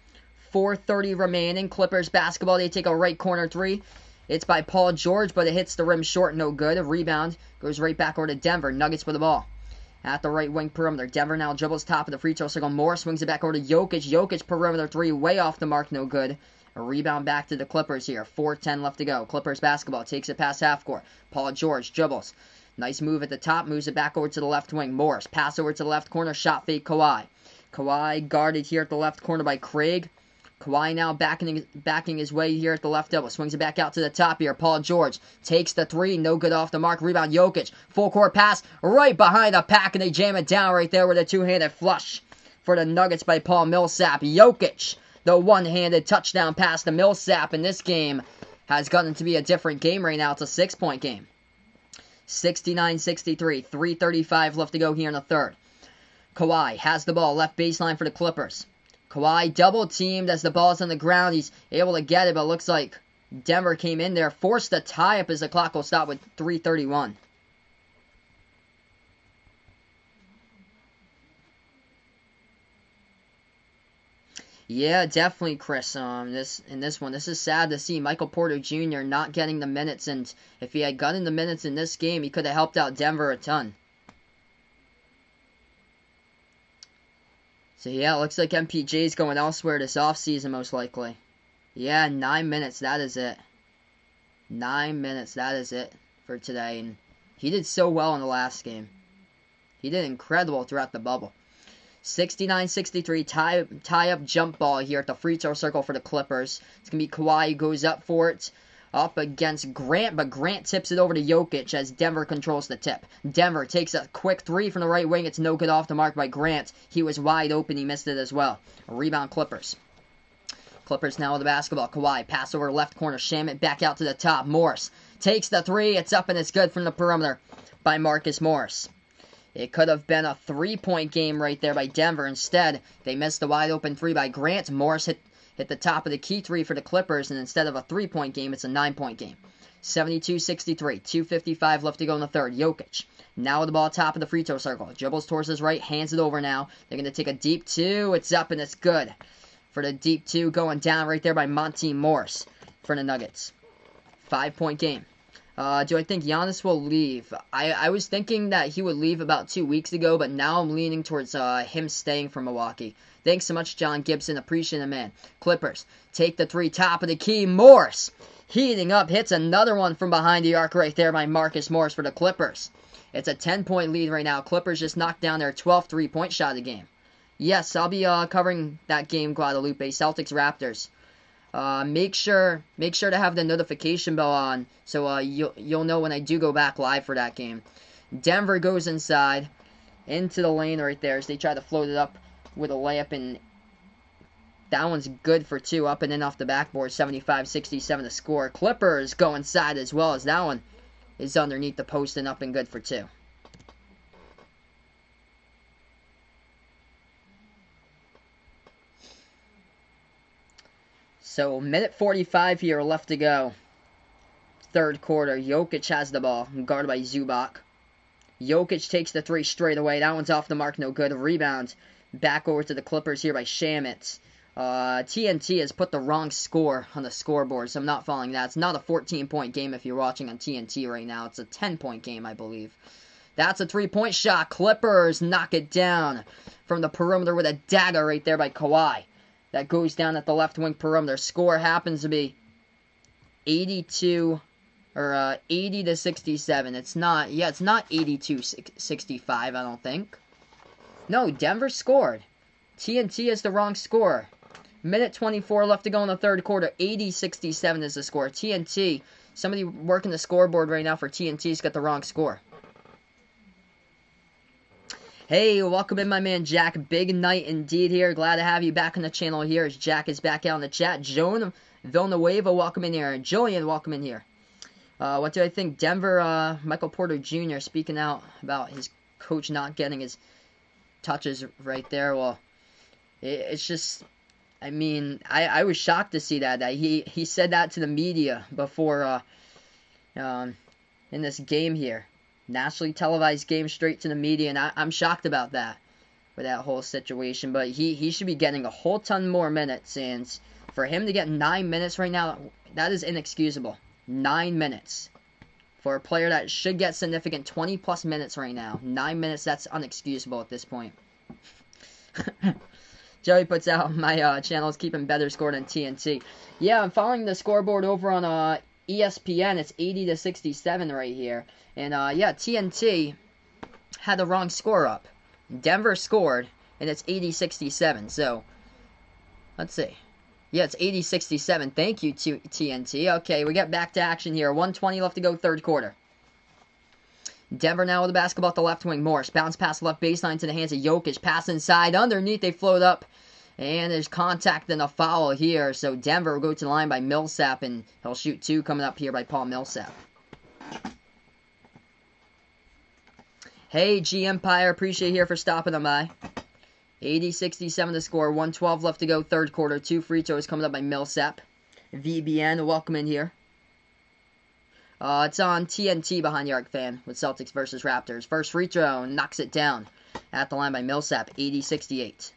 4:30 remaining. Clippers basketball. They take a right corner 3. It's by Paul George, but it hits the rim short. No good. A rebound. Goes right back over to Denver. Nuggets with the ball. At the right wing perimeter. Denver now dribbles top of the free throw circle. Moore swings it back over to Jokic. Jokic perimeter 3. Way off the mark. No good. A rebound back to the Clippers here. 4:10 left to go. Clippers basketball. Takes it past half court. Paul George dribbles. Nice move at the top. Moves it back over to the left wing. Morris. Pass over to the left corner. Shot fake Kawhi. Kawhi guarded here at the left corner by Craig. Kawhi now backing his way here at the left elbow. Swings it back out to the top here. Paul George takes the 3. No good off the mark. Rebound Jokic. Full court pass right behind the pack, and they jam it down right there with a two-handed flush for the Nuggets by Paul Millsap. Jokic, the one-handed touchdown pass to Millsap in this game, has gotten to be a different game right now. It's a 6-point game. 69-63. 3:35 left to go here in the third. Kawhi has the ball, left baseline for the Clippers. Kawhi double teamed as the ball's on the ground. He's able to get it, but looks like Denver came in there, forced a tie-up as the clock will stop with 3:31. Yeah, definitely, Chris. This is sad to see. Michael Porter Jr. not getting the minutes, and if he had gotten the minutes in this game, he could have helped out Denver a ton. So yeah, it looks like MPJ's going elsewhere this offseason, most likely. Yeah, 9 minutes, that is it. 9 minutes, that is it for today. And he did so well in the last game. He did incredible throughout the bubble. 69-63, tie-up jump ball here at the free throw circle for the Clippers. It's going to be Kawhi who goes up for it. Up against Grant, but Grant tips it over to Jokic as Denver controls the tip. Denver takes a quick three from the right wing. It's no good off the mark by Grant. He was wide open. He missed it as well. A rebound Clippers. Clippers now with the basketball. Kawhi, pass over left corner. Shamet back out to the top. Morris takes the three. It's up and it's good from the perimeter by Marcus Morris. It could have been a three-point game right there by Denver. Instead, they missed the wide open three by Grant. Morris hit the top of the key three for the Clippers, and instead of a three-point game, it's a 9-point game. 72-63, 2:55 left to go in the third. Jokic, now with the ball top of the free throw circle. Dribbles towards his right, hands it over now. They're going to take a deep two. It's up, and it's good. For the deep two, going down right there by Monte Morris for the Nuggets. 5-point game. Do I think Giannis will leave? I was thinking that he would leave about 2 weeks ago, but now I'm leaning towards him staying for Milwaukee. Thanks so much, John Gibson. Appreciate it, man. Clippers take the three, top of the key. Morris heating up, hits another one from behind the arc right there by Marcus Morris for the Clippers. It's a 10-point lead right now. Clippers just knocked down their 12th three-point shot of the game. Yes, I'll be covering that game, Guadalupe. Celtics Raptors. Make sure to have the notification bell on so you'll know when I do go back live for that game. Denver goes inside into the lane right there as they try to float it up with a layup, and that one's good for two, up and in off the backboard. 75-67 to score. Clippers go inside as well as that one is underneath the post and up and good for two. So, minute 45 here left to go. Third quarter. Jokic has the ball, guarded by Zubac. Jokic takes the three straight away. That one's off the mark, no good. Rebound. Back over to the Clippers here by Shamet. TNT has put the wrong score on the scoreboard, so I'm not following that. It's not a 14-point game if you're watching on TNT right now. It's a 10-point game, I believe. That's a three-point shot. Clippers knock it down from the perimeter with a dagger right there by Kawhi. That goes down at the left wing perimeter. Score happens to be 80-67. It's not 82-65, I don't think. No, Denver scored. TNT is the wrong score. Minute 24 left to go in the third quarter. 80-67 is the score. TNT, somebody working the scoreboard right now for TNT's got the wrong score. Hey, welcome in, my man Jack. Big night indeed here. Glad to have you back on the channel here as Jack is back out in the chat. Joan Villanueva, welcome in here. Jillian, welcome in here. What do I think? Denver, Michael Porter Jr. speaking out about his coach not getting his touches right there. Well, it's just, I mean, I was shocked to see that he said that to the media before in this game here. Nationally televised game straight to the media, and I'm shocked about that, with that whole situation. But he should be getting a whole ton more minutes, and for him to get 9 minutes right now, that is inexcusable. 9 minutes. For a player that should get significant 20-plus minutes right now. 9 minutes, that's unexcusable at this point. Joey puts out, my channel is keeping better score than TNT. Yeah, I'm following the scoreboard over on ESPN. It's 80-67 right here. And, yeah, TNT had the wrong score up. Denver scored, and it's 80-67. So, let's see. Yeah, it's 80-67. Thank you, TNT. Okay, we get back to action here. 1:20 left to go, third quarter. Denver now with the basketball at the left wing. Morris, bounce pass left baseline to the hands of Jokic. Pass inside, underneath, they float up. And there's contact and a foul here. So Denver will go to the line by Millsap, and he'll shoot two coming up here by Paul Millsap. Hey, G Empire, appreciate you here for stopping on by. 80-67 to score, 1:12 left to go, third quarter. 2 free throws coming up by Millsap. VBN, welcome in here. It's on TNT behind the arc, fan, with Celtics versus Raptors. First free throw, knocks it down at the line by Millsap, 80-68.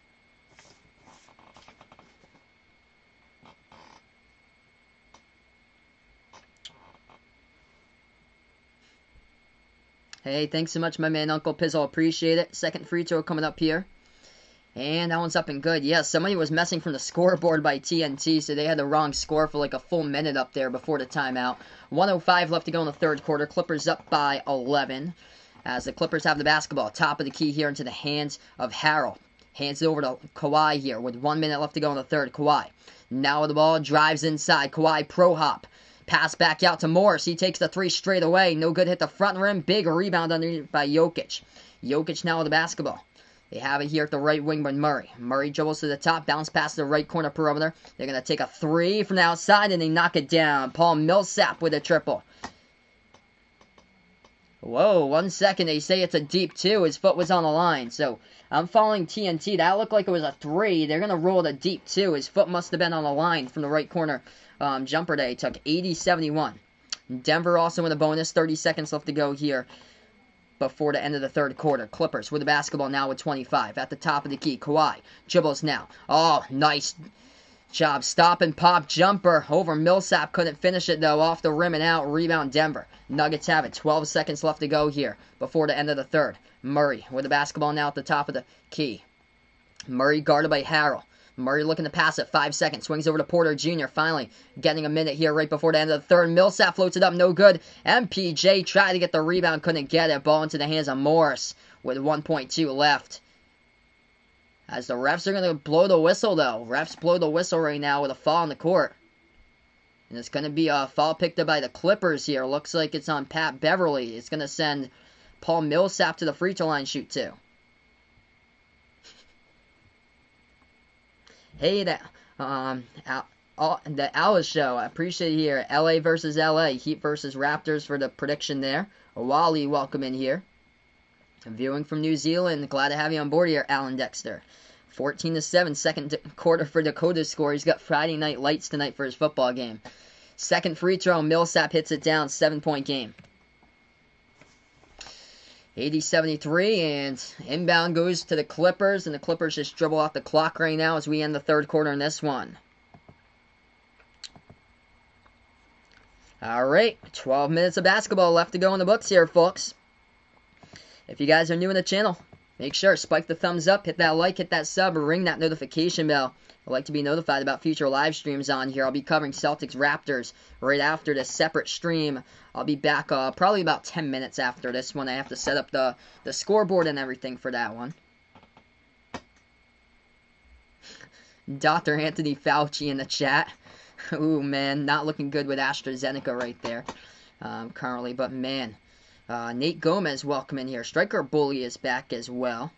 Hey, thanks so much, my man, Uncle Pizzle. Appreciate it. Second free throw coming up here. And that one's up and good. Yes, somebody was messing from the scoreboard by TNT, so they had the wrong score for like a full minute up there before the timeout. 1:05 left to go in the third quarter. Clippers up by 11. As the Clippers have the basketball. Top of the key here into the hands of Harrell. Hands it over to Kawhi here with 1 minute left to go in the third. Kawhi now with the ball. Drives inside. Kawhi pro hop. Pass back out to Morris. He takes the three straight away. No good. Hit the front rim. Big rebound underneath by Jokic. Jokic now with the basketball. They have it here at the right wing by Murray. Murray dribbles to the top, bounce past the right corner perimeter. They're going to take a three from the outside, and they knock it down. Paul Millsap with a triple. Whoa, 1 second. They say it's a deep two. His foot was on the line. So I'm following TNT. That looked like it was a three. They're going to roll it a deep two. His foot must have been on the line from the right corner jumper that he took. 80-71. Denver also in a bonus. 30 seconds left to go here before the end of the third quarter. Clippers with the basketball now with 25. At the top of the key. Kawhi dribbles now. Oh, nice job. Stop and pop jumper over Millsap. Couldn't finish it though. Off the rim and out. Rebound Denver. Nuggets have it. 12 seconds left to go here before the end of the third. Murray with the basketball now at the top of the key. Murray guarded by Harrell. Murray looking to pass it. 5 seconds. Swings over to Porter Jr. Finally getting a minute here right before the end of the third. Millsap floats it up. No good. MPJ tried to get the rebound. Couldn't get it. Ball into the hands of Morris with 1.2 left. As the refs are going to blow the whistle, though. Refs blow the whistle right now with a foul on the court. And it's going to be a foul picked up by the Clippers here. Looks like it's on Pat Beverly. It's going to send Paul Millsap to the free throw line shoot, too. Hey, the Alice Show. I appreciate it here. LA versus LA. Heat versus Raptors for the prediction there. Wally, welcome in here. Viewing from New Zealand. Glad to have you on board here, Alan Dexter. 14-7, second quarter for Dakota's score. He's got Friday night lights tonight for his football game. Second free throw. Millsap hits it down. 7-point game. 80-73, and inbound goes to the Clippers, and the Clippers just dribble off the clock right now as we end the third quarter in this one. Alright, 12 minutes of basketball left to go in the books here, folks. If you guys are new in the channel, make sure spike the thumbs up, hit that like, hit that sub, or ring that notification bell. I'd like to be notified about future live streams on here. I'll be covering Celtics Raptors right after this separate stream. I'll be back probably about 10 minutes after this one. I have to set up the scoreboard and everything for that one. Dr. Anthony Fauci in the chat. Ooh, man, not looking good with AstraZeneca right there currently. But, man, Nate Gomez, welcome in here. Striker Bully is back as well.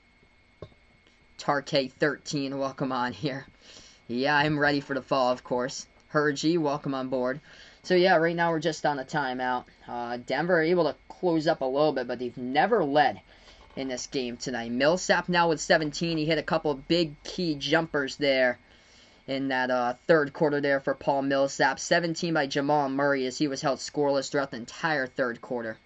Tark13, welcome on here. Yeah, I'm ready for the fall, of course. Hergy, welcome on board. So, yeah, right now we're just on a timeout. Denver are able to close up a little bit, but they've never led in this game tonight. Millsap now with 17. He hit a couple of big key jumpers there in that third quarter there for Paul Millsap. 17 by Jamal Murray as he was held scoreless throughout the entire third quarter.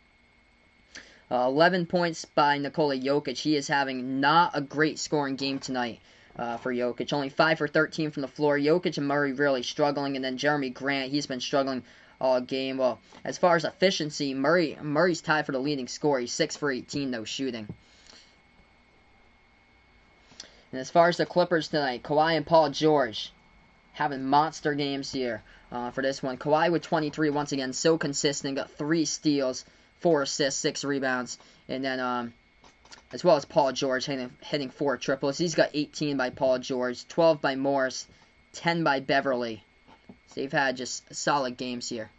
11 points by Nikola Jokic. He is having not a great scoring game tonight for Jokic. Only 5 for 13 from the floor. Jokic and Murray really struggling. And then Jeremy Grant, he's been struggling all game. Well, as far as efficiency, Murray's tied for the leading scorer. He's 6 for 18, though, shooting. And as far as the Clippers tonight, Kawhi and Paul George having monster games here for this one. Kawhi with 23 once again. So consistent. Got 3 steals. 4 assists, 6 rebounds, and then as well as Paul George hitting 4 triples. He's got 18 by Paul George, 12 by Morris, 10 by Beverly. So they've had just solid games here.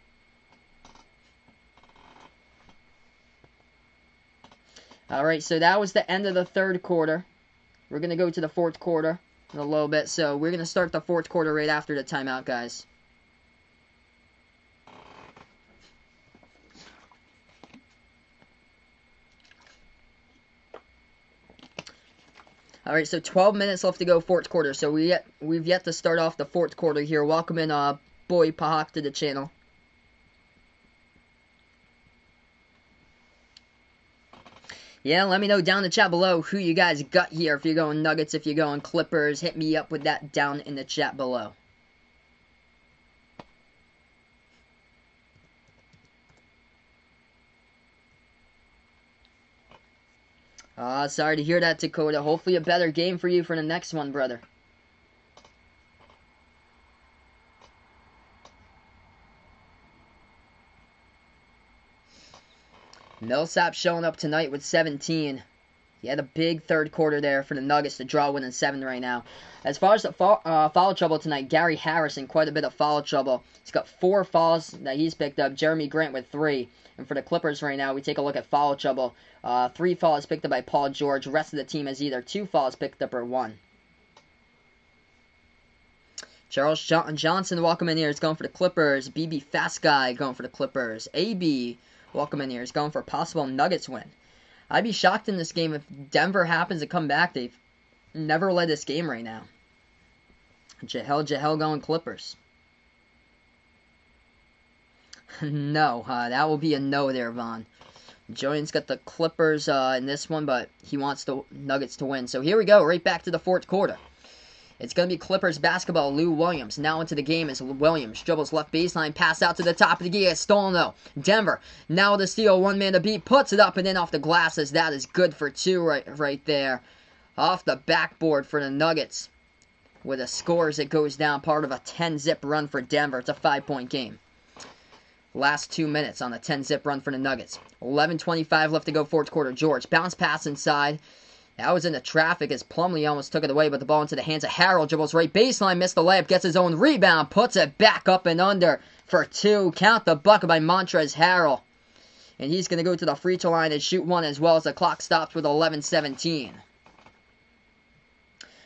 Alright, so that was the end of the third quarter. We're going to go to the fourth quarter in a little bit, so we're going to start the fourth quarter right after the timeout, guys. All right, so 12 minutes left to go, fourth quarter. So we've yet to start off the fourth quarter here. Welcome in, Boy Pahak to the channel. Yeah, let me know down in the chat below who you guys got here. If you're going Nuggets, if you're going Clippers, hit me up with that down in the chat below. Sorry to hear that, Dakota. Hopefully a better game for you for the next one, brother. Millsap showing up tonight with 17. He had a big third quarter there for the Nuggets to draw win in 7 right now. As far as the foul trouble tonight, Gary Harrison, quite a bit of foul trouble. He's got 4 fouls that he's picked up. Jeremy Grant with 3. And for the Clippers right now, we take a look at foul trouble. 3 fouls picked up by Paul George. The rest of the team has either 2 fouls picked up or 1. Charles Johnson, welcome in here. He's going for the Clippers. BB Fast Guy going for the Clippers. AB, welcome in here. He's going for a possible Nuggets win. I'd be shocked in this game if Denver happens to come back. They've never led this game right now. Jahel going Clippers. No, that will be a no there, Vaughn. Julian's got the Clippers in this one, but he wants the Nuggets to win. So here we go, right back to the fourth quarter. It's going to be Clippers basketball. Lou Williams now into the game as Williams dribbles left baseline, pass out to the top of the key. It's stolen though. Denver now with the steal, 1 man to beat, puts it up and in off the glasses. That is good for 2 right there. Off the backboard for the Nuggets. With a score as it goes down, part of a 10-zip run for Denver. It's a 5-point game. Last 2 minutes on a 10-zip run for the Nuggets. 11:25 left to go, fourth quarter. George bounce pass inside. That was into traffic as Plumlee almost took it away, but the ball into the hands of Harrell. Dribbles right baseline, missed the layup, gets his own rebound, puts it back up and under for 2. Count the bucket by Montrezl Harrell. And he's going to go to the free throw line and shoot 1 as well as the clock stops with 11:17.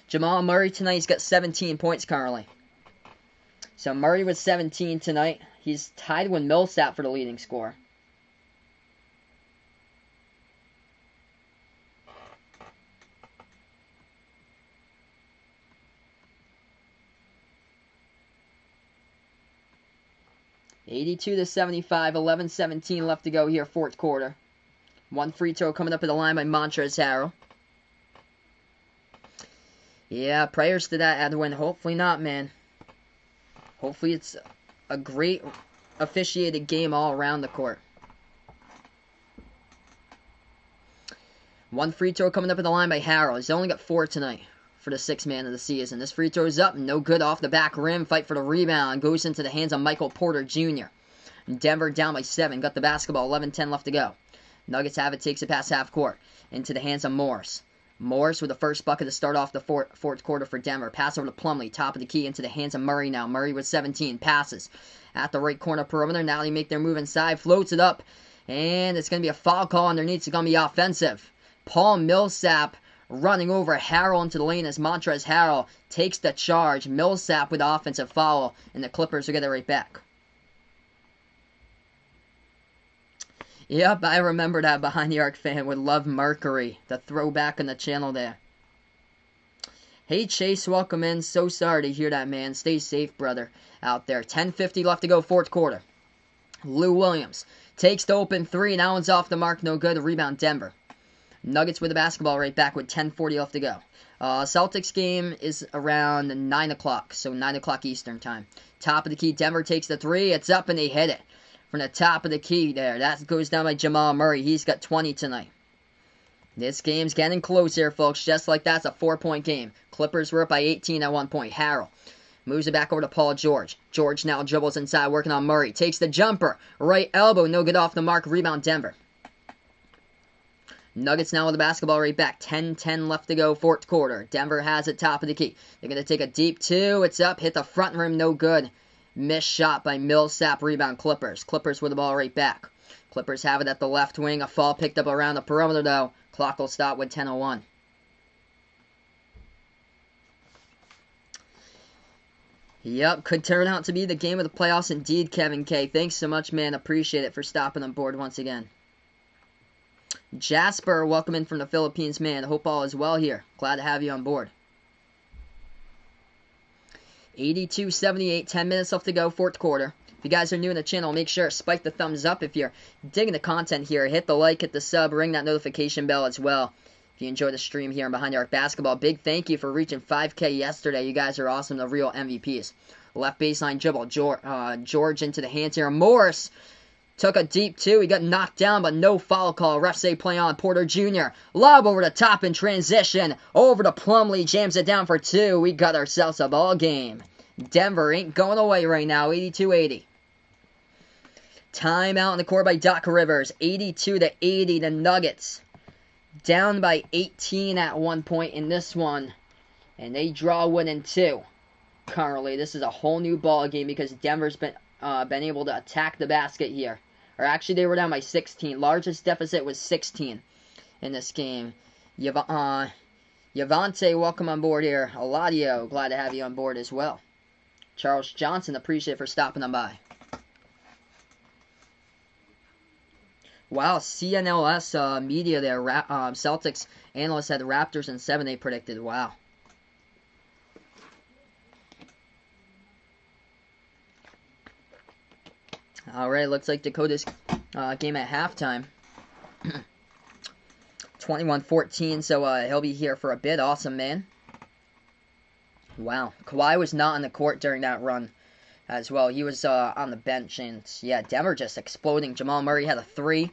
Jamal Murray tonight, he's got 17 points currently. So Murray with 17 tonight. He's tied with Millsap for the leading scorer. (82-75), 11:17 left to go here, fourth quarter. 1 free throw coming up at the line by Montrezl Harrell. Yeah, prayers to that, Edwin. Hopefully not, man. Hopefully it's a great officiated game all around the court. 1 free throw coming up at the line by Harrell. He's only got 4 tonight for the 6th man of the season. This free throw is up, no good off the back rim. Fight for the rebound. Goes into the hands of Michael Porter Jr. Denver down by 7. Got the basketball. 11:10 left to go. Nuggets have it. Takes it past half court. Into the hands of Morris. Morris with the first bucket to start off the fourth quarter for Denver. Pass over to Plumlee. Top of the key into the hands of Murray now. Murray with 17. Passes at the right corner perimeter. Now they make their move inside. Floats it up. And it's going to be a foul call underneath. It's going to be offensive. Paul Millsap running over Harrell into the lane as Montrezl Harrell takes the charge. Millsap with the offensive foul. And the Clippers will get it right back. Yep, I remember that Behind the Arc fan would love Mercury. The throwback on the channel there. Hey Chase, welcome in. So sorry to hear that, man. Stay safe, brother, out there. 10:50 left to go, fourth quarter. Lou Williams takes the open 3. That one's off the mark, no good. Rebound Denver. Nuggets with the basketball right back with 10:40 left to go. Celtics game is around 9 o'clock, so 9 o'clock Eastern time. Top of the key, Denver takes the 3. It's up and they hit it. From the top of the key there. That goes down by Jamal Murray. He's got 20 tonight. This game's getting close here, folks. Just like that's a 4-point game. Clippers were up by 18 at 1 point. Harrell moves it back over to Paul George. George now dribbles inside, working on Murray. Takes the jumper. Right elbow, no good off the mark. Rebound Denver. Nuggets now with the basketball right back. 10:10 left to go, fourth quarter. Denver has it, top of the key. They're going to take a deep 2. It's up, hit the front rim, no good. Missed shot by Millsap, rebound Clippers. Clippers with the ball right back. Clippers have it at the left wing. A fall picked up around the perimeter, though. Clock will stop with 10:01. Yep, could turn out to be the game of the playoffs indeed, Kevin K. Thanks so much, man. Appreciate it for stopping on board once again. Jasper, welcome in from the Philippines, man. Hope all is well here. Glad to have you on board. 82-78, 10 minutes left to go, fourth quarter. If you guys are new in the channel, make sure to spike the thumbs up. If you're digging the content here, hit the like, hit the sub, ring that notification bell as well. If you enjoy the stream here on Behind the Arc Basketball, big thank you for reaching 5K yesterday. You guys are awesome, the real MVPs. Left baseline dribble, George into the hands here. Morris took a deep two. He got knocked down, but no foul call. Refs say play on. Porter Jr. Lob over the top in transition. Over to Plumlee. Jams it down for two. We got ourselves a ball game. Denver ain't going away right now. 82-80. Timeout in the court by Doc Rivers. 82-80. The Nuggets down by 18 at one point in this one. And they draw 1 and 2. Currently, this is a whole new ball game because Denver's been able to attack the basket here. Or actually, they were down by 16. Largest deficit was 16 in this game. Yavante, welcome on board here. Eladio, glad to have you on board as well. Charles Johnson, appreciate for stopping on by. Wow, CNLS media there. Celtics analysts had the Raptors in 7, they predicted. Wow. Alright, looks like Dakota's game at halftime. 21-14, so he'll be here for a bit. Awesome, man. Wow. Kawhi was not on the court during that run as well. He was on the bench, and yeah, Denver just exploding. Jamal Murray had a 3.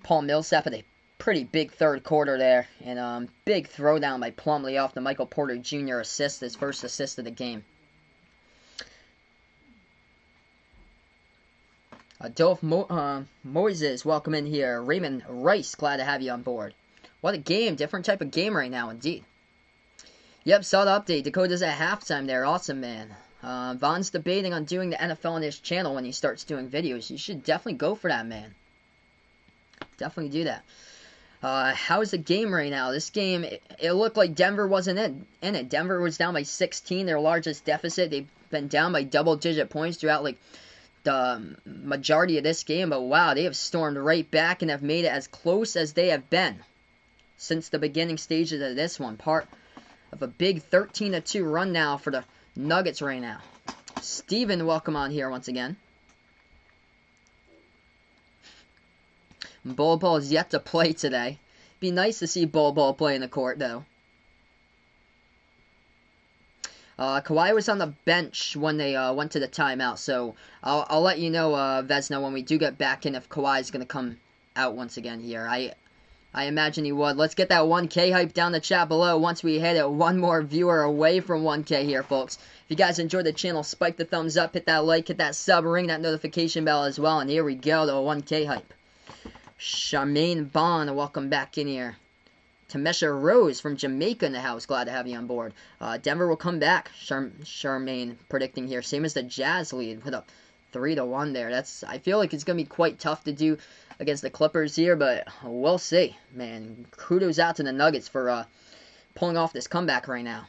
Paul Millsap had a pretty big third quarter there, and big throwdown by Plumlee off the Michael Porter Jr. assist, his first assist of the game. Adolph Moises, welcome in here. Raymond Rice, glad to have you on board. What a game. Different type of game right now, indeed. Yep, saw the update. Dakota's at halftime there. Awesome, man. Von's debating on doing the NFL on his channel when he starts doing videos. You should definitely go for that, man. Definitely do that. How's the game right now? This game, it looked like Denver wasn't in it. Denver was down by 16, their largest deficit. They've been down by double-digit points throughout, like, the majority of this game, but wow, they have stormed right back and have made it as close as they have been since the beginning stages of this one. Part of a big 13-2 run now for the Nuggets right now. Steven, welcome on here once again. Bol Bol is yet to play today. Be nice to see Bol Bol play in the court, though. Kawhi was on the bench when they went to the timeout, so I'll let you know, Vesna, when we do get back in if Kawhi's going to come out once again here. I imagine he would. Let's get that 1K hype down the chat below once we hit it. One more viewer away from 1K here, folks. If you guys enjoyed the channel, spike the thumbs up, hit that like, hit that sub, ring that notification bell as well, and here we go, the 1K hype. Charmaine Bond, welcome back in here. Tamesha Rose from Jamaica in the house. Glad to have you on board. Denver will come back. Charmaine predicting here. Same as the Jazz lead with a 3-1 there. I feel like it's going to be quite tough to do against the Clippers here, but we'll see. Man, kudos out to the Nuggets for pulling off this comeback right now.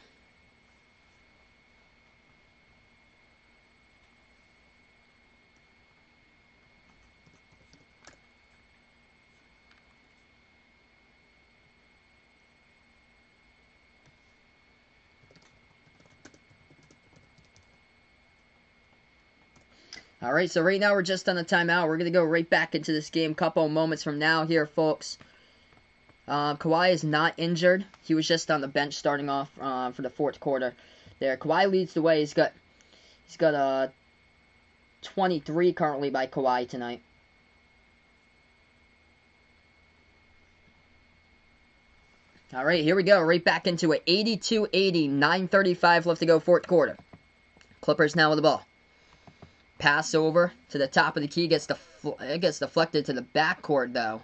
Alright, so right now we're just on the timeout. We're going to go right back into this game a couple moments from now here, folks. Kawhi is not injured. He was just on the bench starting off for the fourth quarter there. Kawhi leads the way. He's got 23 currently by Kawhi tonight. Alright, here we go. Right back into it. 82-80, 9:35 left to go, fourth quarter. Clippers now with the ball. Pass over to the top of the key. It gets deflected to the backcourt, though.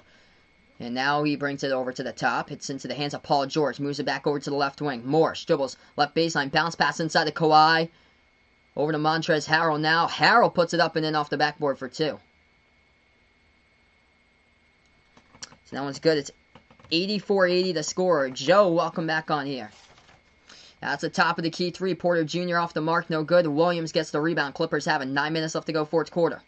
And now he brings it over to the top. Hits into the hands of Paul George. Moves it back over to the left wing. Morris dribbles left baseline. Bounce pass inside to Kawhi. Over to Montrezl Harrell now. Harrell puts it up and in off the backboard for 2. So that one's good. It's 84-80 the score. Joe, welcome back on here. That's the top of the key 3. Porter Jr. off the mark. No good. Williams gets the rebound. Clippers having 9 minutes left to go, fourth quarter.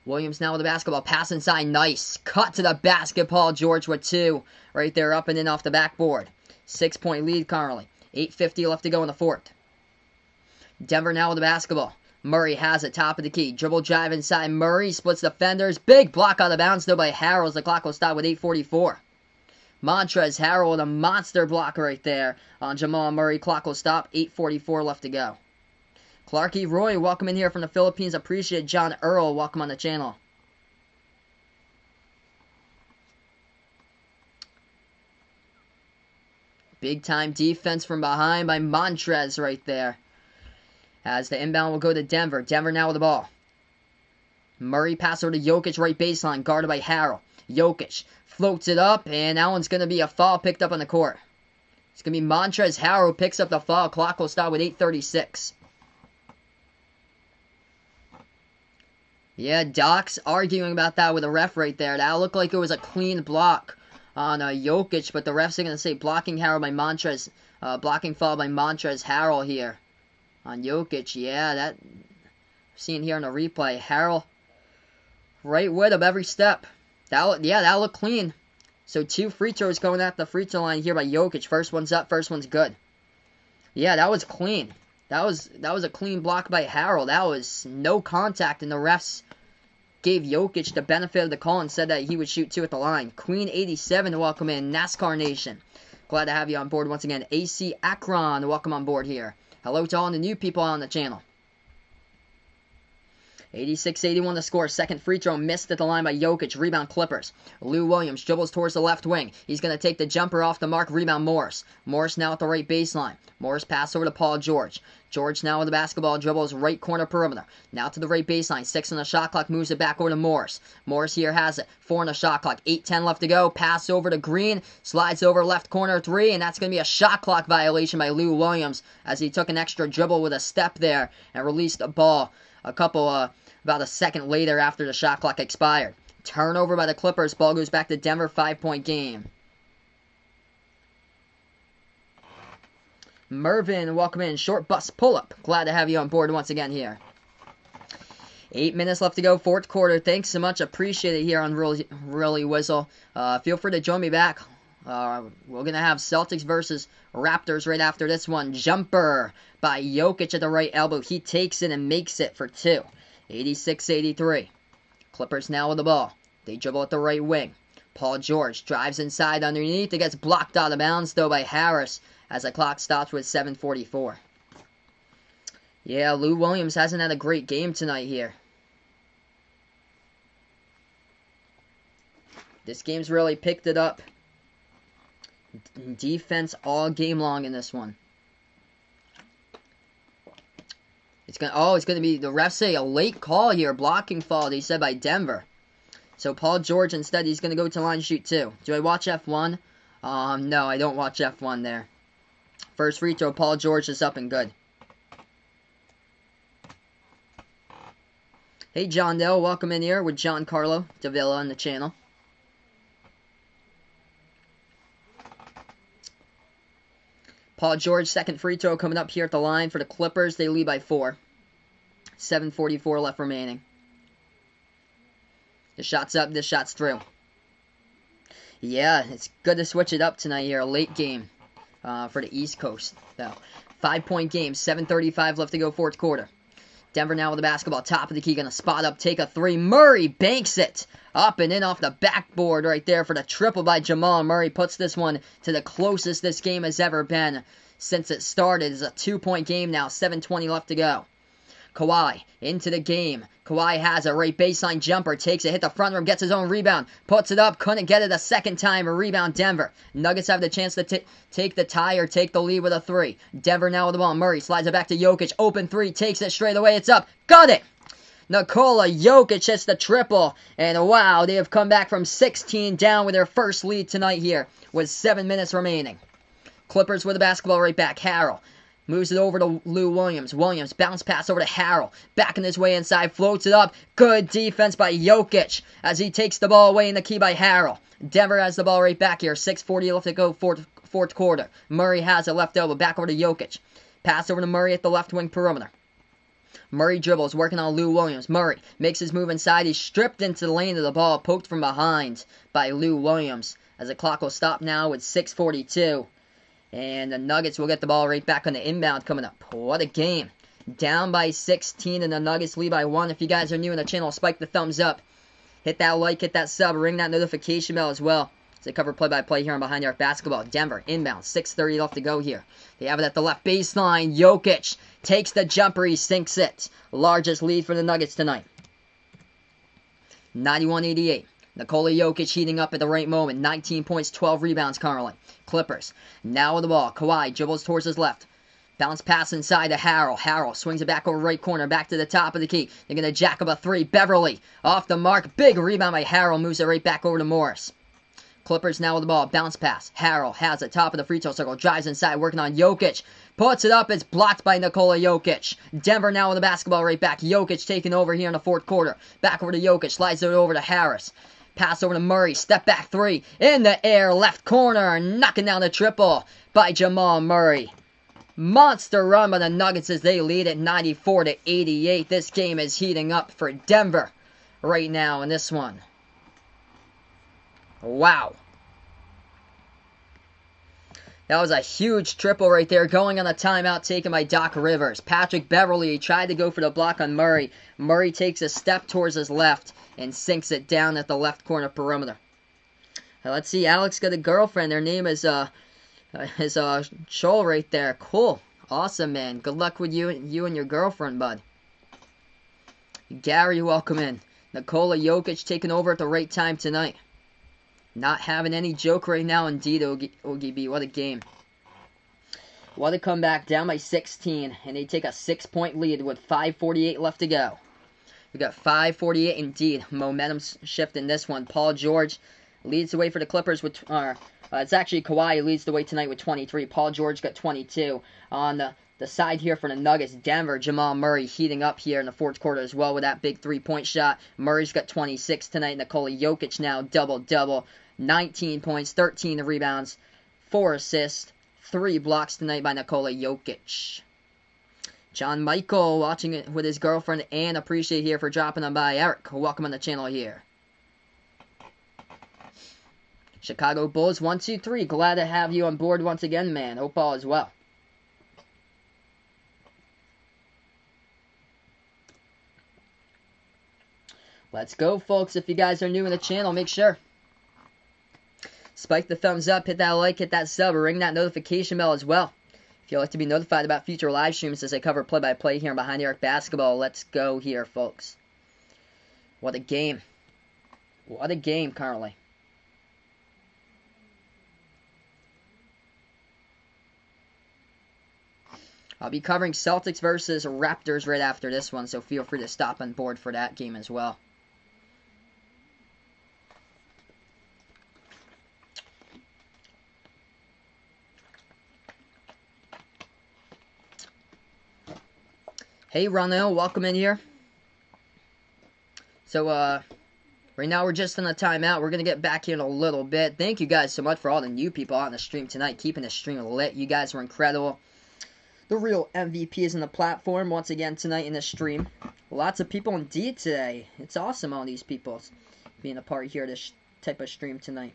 Williams now with the basketball. Pass inside. Nice. Cut to the basket. Paul George with 2. Right there, up and in off the backboard. 6-point lead currently. 8:50 left to go in the fourth. Denver now with the basketball. Murray has it, top of the key. Dribble drive inside. Murray splits defenders. Big block out of bounds though by Harrell as the clock will stop with 8:44. Montrez Harrell with a monster block right there on Jamal Murray. Clock will stop. 8:44 left to go. Clarky Roy, welcome in here from the Philippines. Appreciate John Earl. Welcome on the channel. Big time defense from behind by Montrez right there. As the inbound will go to Denver. Denver now with the ball. Murray pass over to Jokic, right baseline, guarded by Harrell. Jokic floats it up, and that one's going to be a foul picked up on the court. It's going to be Montrez Harrell who picks up the foul. Clock will stop with 8:36. Yeah, Doc's arguing about that with the ref right there. That looked like it was a clean block on Jokic, but the refs are going to say blocking foul by Montrez Harrell here on Jokic. Yeah, that seen here in the replay. Harrell right with him every step. That looked clean. So 2 free throws going at the free throw line here by Jokic. First one's up, first one's good. Yeah, that was clean. That was a clean block by Harrell. That was no contact, and the refs gave Jokic the benefit of the call and said that he would shoot 2 at the line. Queen 87 to welcome in. NASCAR Nation. Glad to have you on board once again. AC Akron, welcome on board here. Hello to all the new people on the channel. 86-81 the score. Second free throw missed at the line by Jokic. Rebound Clippers. Lou Williams dribbles towards the left wing. He's going to take the jumper off the mark. Rebound Morris. Morris now at the right baseline. Morris pass over to Paul George. George now with the basketball. Dribbles right corner perimeter. Now to the right baseline. 6 on the shot clock. Moves it back over to Morris. Morris here has it. 4 on the shot clock. 8:10 left to go. Pass over to Green. Slides over left corner 3. And that's going to be a shot clock violation by Lou Williams as he took an extra dribble with a step there and released the ball about a second later after the shot clock expired. Turnover by the Clippers. Ball goes back to Denver. 5-point game. Mervin, welcome in. Short bus pull-up. Glad to have you on board once again here. 8 minutes left to go. Fourth quarter. Thanks so much. Appreciate it here on Really Whistle. Feel free to join me back. We're going to have Celtics versus Raptors right after this one. Jumper by Jokic at the right elbow. He takes it and makes it for 2. 86-83. Clippers now with the ball. They dribble at the right wing. Paul George drives inside underneath. It gets blocked out of bounds though by Harris as the clock stops with 7:44. Yeah, Lou Williams hasn't had a great game tonight here. This game's really picked it up. Defense all game long in this one. It's gonna be, the refs say a late call here, blocking foul, they said by Denver. So Paul George instead, he's gonna go to line shoot 2. Do I watch F1? No, I don't watch F1 there. First free throw, Paul George is up and good. Hey John Dell, welcome in here with John Carlo Davila on the channel. Paul George, second free throw coming up here at the line for the Clippers. They lead by 4. 7:44 left remaining. The shot's up, this shot's through. Yeah, it's good to switch it up tonight here. A late game for the East Coast. So, 5-point game, 7:35 left to go, fourth quarter. Denver now with the basketball, top of the key, going to spot up, take a 3. Murray banks it up and in off the backboard right there for the triple by Jamal Murray. Puts this one to the closest this game has ever been since it started. It's a 2-point game now, 7:20 left to go. Kawhi into the game. Kawhi has a right baseline jumper, takes it, hit the front rim, gets his own rebound, puts it up, couldn't get it a second time, a rebound Denver. Nuggets have the chance to take the tie or take the lead with a 3. Denver now with the ball. Murray slides it back to Jokic, open 3, takes it straight away, it's up, got it! Nikola Jokic hits the triple, and wow, they have come back from 16 down with their first lead tonight here with 7 minutes remaining. Clippers with the basketball right back. Harrell moves it over to Lou Williams. Williams, bounce pass over to Harrell. Backing his way inside, floats it up. Good defense by Jokic as he takes the ball away in the key by Harrell. Denver has the ball right back here. 6:40 left to go, fourth quarter. Murray has it left elbow, back over to Jokic. Pass over to Murray at the left wing perimeter. Murray dribbles, working on Lou Williams. Murray makes his move inside. He's stripped into the lane of the ball, poked from behind by Lou Williams. As the clock will stop now with 6:42. And the Nuggets will get the ball right back on the inbound coming up. What a game. Down by 16 and the Nuggets lead by 1. If you guys are new in the channel, spike the thumbs up. Hit that like, hit that sub, ring that notification bell as well. As they cover play-by-play here on Behind the Arc Basketball. Denver inbound, 6:30 left to go here. They have it at the left baseline. Jokic takes the jumper, he sinks it. Largest lead for the Nuggets tonight. 91-88. Nikola Jokic heating up at the right moment. 19 points, 12 rebounds currently. Clippers now with the ball. Kawhi dribbles towards his left. Bounce pass inside to Harrell. Harrell swings it back over right corner, back to the top of the key. They're going to jack up a three. Beverly off the mark. Big rebound by Harrell. Moves it right back over to Morris. Clippers now with the ball. Bounce pass. Harrell has it. Top of the free throw circle. Drives inside. Working on Jokic. Puts it up. It's blocked by Nikola Jokic. Denver now with the basketball right back. Jokic taking over here in the fourth quarter. Back over to Jokic. Slides it over to Harris. Pass over to Murray. Step back three. In the air. Left corner. Knocking down the triple by Jamal Murray. Monster run by the Nuggets as they lead at 94-88. This game is heating up for Denver right now in this one. Wow. That was a huge triple right there, going on a timeout taken by Doc Rivers. Patrick Beverly tried to go for the block on Murray. Murray takes a step towards his left and sinks it down at the left corner perimeter. Now, let's see, Alex got a girlfriend. Their name is Shoal right there. Cool. Awesome, man. Good luck with you and your girlfriend, bud. Gary, welcome in. Nikola Jokic taking over at the right time tonight. Not having any joke right now, indeed, Oogie B. What a game. What a comeback. Down by 16, and they take a 6-point lead with 5:48 left to go. We got 5:48 indeed. Momentum shift in this one. Paul George leads the way for the Clippers with... it's actually Kawhi who leads the way tonight with 23. Paul George got 22. On the side here for the Nuggets, Denver, Jamal Murray heating up here in the fourth quarter as well with that big three-point shot. Murray's got 26 tonight. Nikola Jokic now double-double. 19 points, 13 rebounds, 4 assists, 3 blocks tonight by Nikola Jokic. John Michael watching it with his girlfriend and appreciate here for dropping on by. Eric, welcome on the channel here. Chicago Bulls 1, 2, 3. Glad to have you on board once again, man. Hope all is well. Let's go, folks. If you guys are new in the channel, make sure spike the thumbs up, hit that like, hit that sub, ring that notification bell as well. If you'd like to be notified about future live streams as I cover play-by-play here on Behind the Arc Basketball, let's go here, folks. What a game. What a game currently. I'll be covering Celtics versus Raptors right after this one, so feel free to stop on board for that game as well. Hey, Ronell, welcome in here. So, right now we're just in a timeout. We're going to get back here in a little bit. Thank you guys so much for all the new people on the stream tonight, keeping the stream lit. You guys were incredible. The real MVPs in the platform once again tonight in the stream. Lots of people indeed today. It's awesome, all these people being a part here of this type of stream tonight.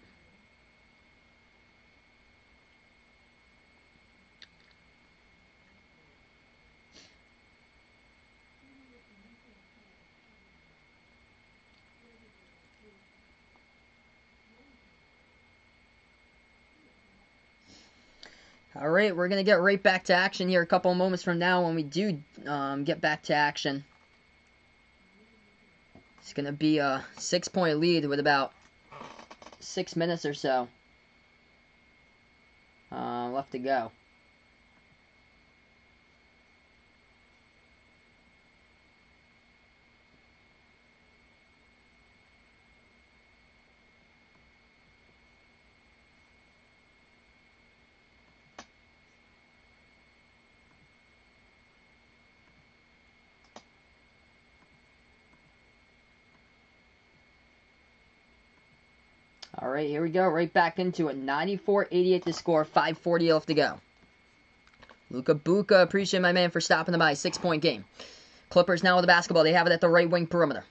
Alright, we're going to get right back to action here a couple of moments from now when we do get back to action. It's going to be a 6-point lead with about 6 minutes or so left to go. Alright, here we go. Right back into it. 94-88 to score. 5:40 left to go. Luka Buka, appreciate my man for stopping by. 6-point game. Clippers now with the basketball. They have it at the right wing perimeter.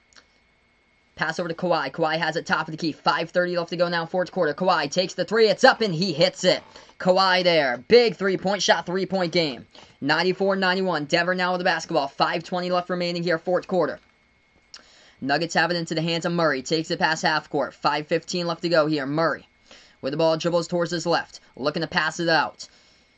Pass over to Kawhi. Kawhi has it top of the key. 5:30 left to go now, fourth quarter. Kawhi takes the three. It's up and he hits it. Kawhi there. Big three-point shot, three-point game. 94-91. Denver now with the basketball. 5:20 left remaining here, fourth quarter. Nuggets have it into the hands of Murray. Takes it past half court. 5:15 left to go here. Murray with the ball, dribbles towards his left. Looking to pass it out.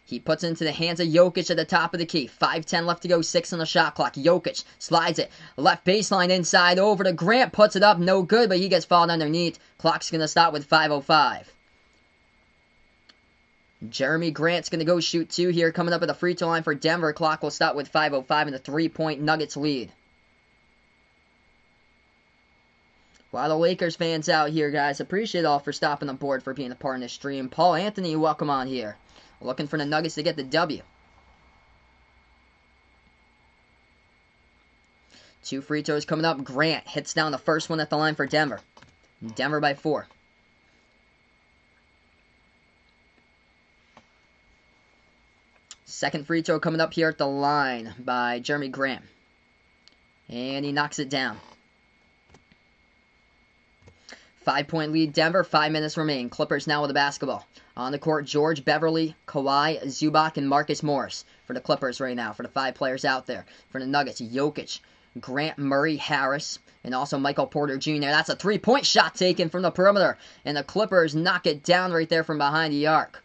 He puts it into the hands of Jokic at the top of the key. 5:10 left to go, 6 on the shot clock. Jokic slides it. Left baseline inside over to Grant. Puts it up, no good, but he gets fouled underneath. Clock's going to stop with 5:05. Jeremy Grant's going to go shoot two here. Coming up at the free throw line for Denver. Clock will stop with 5:05 and a 3-point Nuggets lead. A lot of Lakers fans out here, guys. Appreciate all for stopping the board for being a part of this stream. Paul Anthony, welcome on here. Looking for the Nuggets to get the W. 2 free throws coming up. Grant hits down the first one at the line for Denver. Denver by 4. Second free throw coming up here at the line by Jeremy Grant. And he knocks it down. 5-point lead Denver, 5 minutes remain. Clippers now with the basketball. On the court, George, Beverly, Kawhi, Zubac, and Marcus Morris for the Clippers right now, for the 5 players out there. For the Nuggets, Jokic, Grant, Murray, Harris, and also Michael Porter Jr. That's a 3-point shot taken from the perimeter, and the Clippers knock it down right there from behind the arc.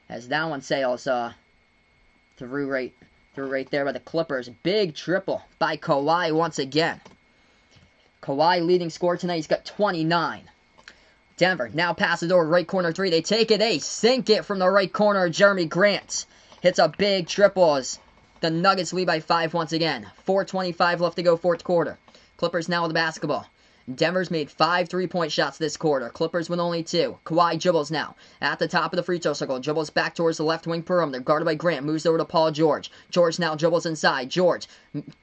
As that one sails through right there by the Clippers. Big triple by Kawhi once again. Kawhi leading scorer tonight. He's got 29. Denver now passes over right corner 3. They take it. They sink it from the right corner. Jeremy Grant hits a big triple as the Nuggets lead by 5 once again. 4:25 left to go, fourth quarter. Clippers now with the basketball. Denver's made 5 3-point shots this quarter. Clippers with only 2. Kawhi dribbles now at the top of the free throw circle. Dribbles back towards the left wing perimeter. Guarded by Grant. Moves over to Paul George. George now dribbles inside. George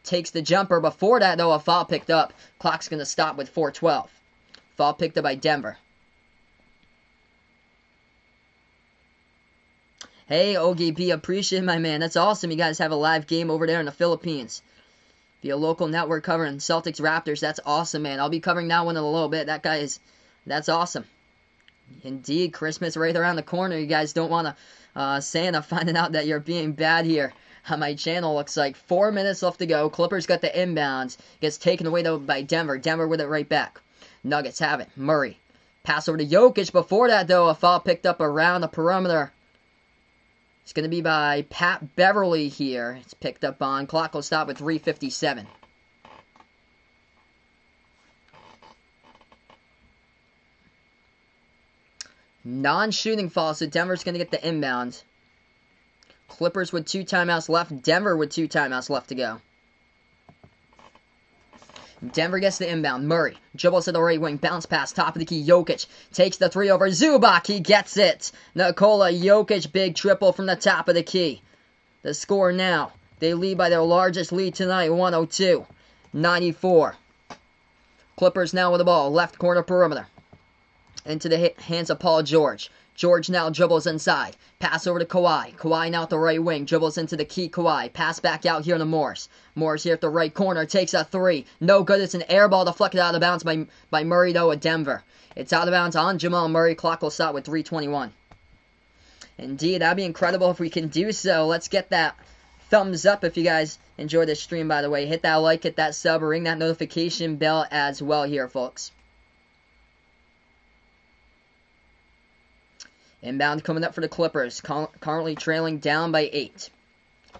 takes the jumper. Before that, though, a foul picked up. Clock's going to stop with 4:12. Foul picked up by Denver. Hey, OGP, appreciate it, my man. That's awesome. You guys have a live game over there in the Philippines. Via local network covering Celtics Raptors. That's awesome, man. I'll be covering that one in a little bit. That's awesome. Indeed, Christmas right around the corner. You guys don't want to Santa finding out that you're being bad here on my channel. Looks like 4 minutes left to go. Clippers got the inbounds. Gets taken away though by Denver. Denver with it right back. Nuggets have it. Murray. Pass over to Jokic. Before that though, a foul picked up around the perimeter. It's going to be by Pat Beverly here. It's picked up on. Clock will stop with 3:57. Non-shooting foul, so Denver's going to get the inbound. Clippers with 2 timeouts left. Denver with 2 timeouts left to go. Denver gets the inbound. Murray dribbles to the right wing. Bounce pass. Top of the key. Jokic takes the 3 over Zubac. He gets it. Nikola Jokic. Big triple from the top of the key. The score now. They lead by their largest lead tonight. 102-94. Clippers now with the ball. Left corner perimeter. Into the hands of Paul George. George now dribbles inside. Pass over to Kawhi. Kawhi now at the right wing. Dribbles into the key Kawhi. Pass back out here to Morris. Morris here at the right corner. Takes a 3. No good. It's an air ball deflected out of bounds by Murray though at Denver. It's out of bounds on Jamal Murray. Clock will stop with 3:21. Indeed, that'd be incredible if we can do so. Let's get that thumbs up if you guys enjoy this stream, by the way. Hit that like, hit that sub, ring that notification bell as well here, folks. Inbound coming up for the Clippers, currently trailing down by 8.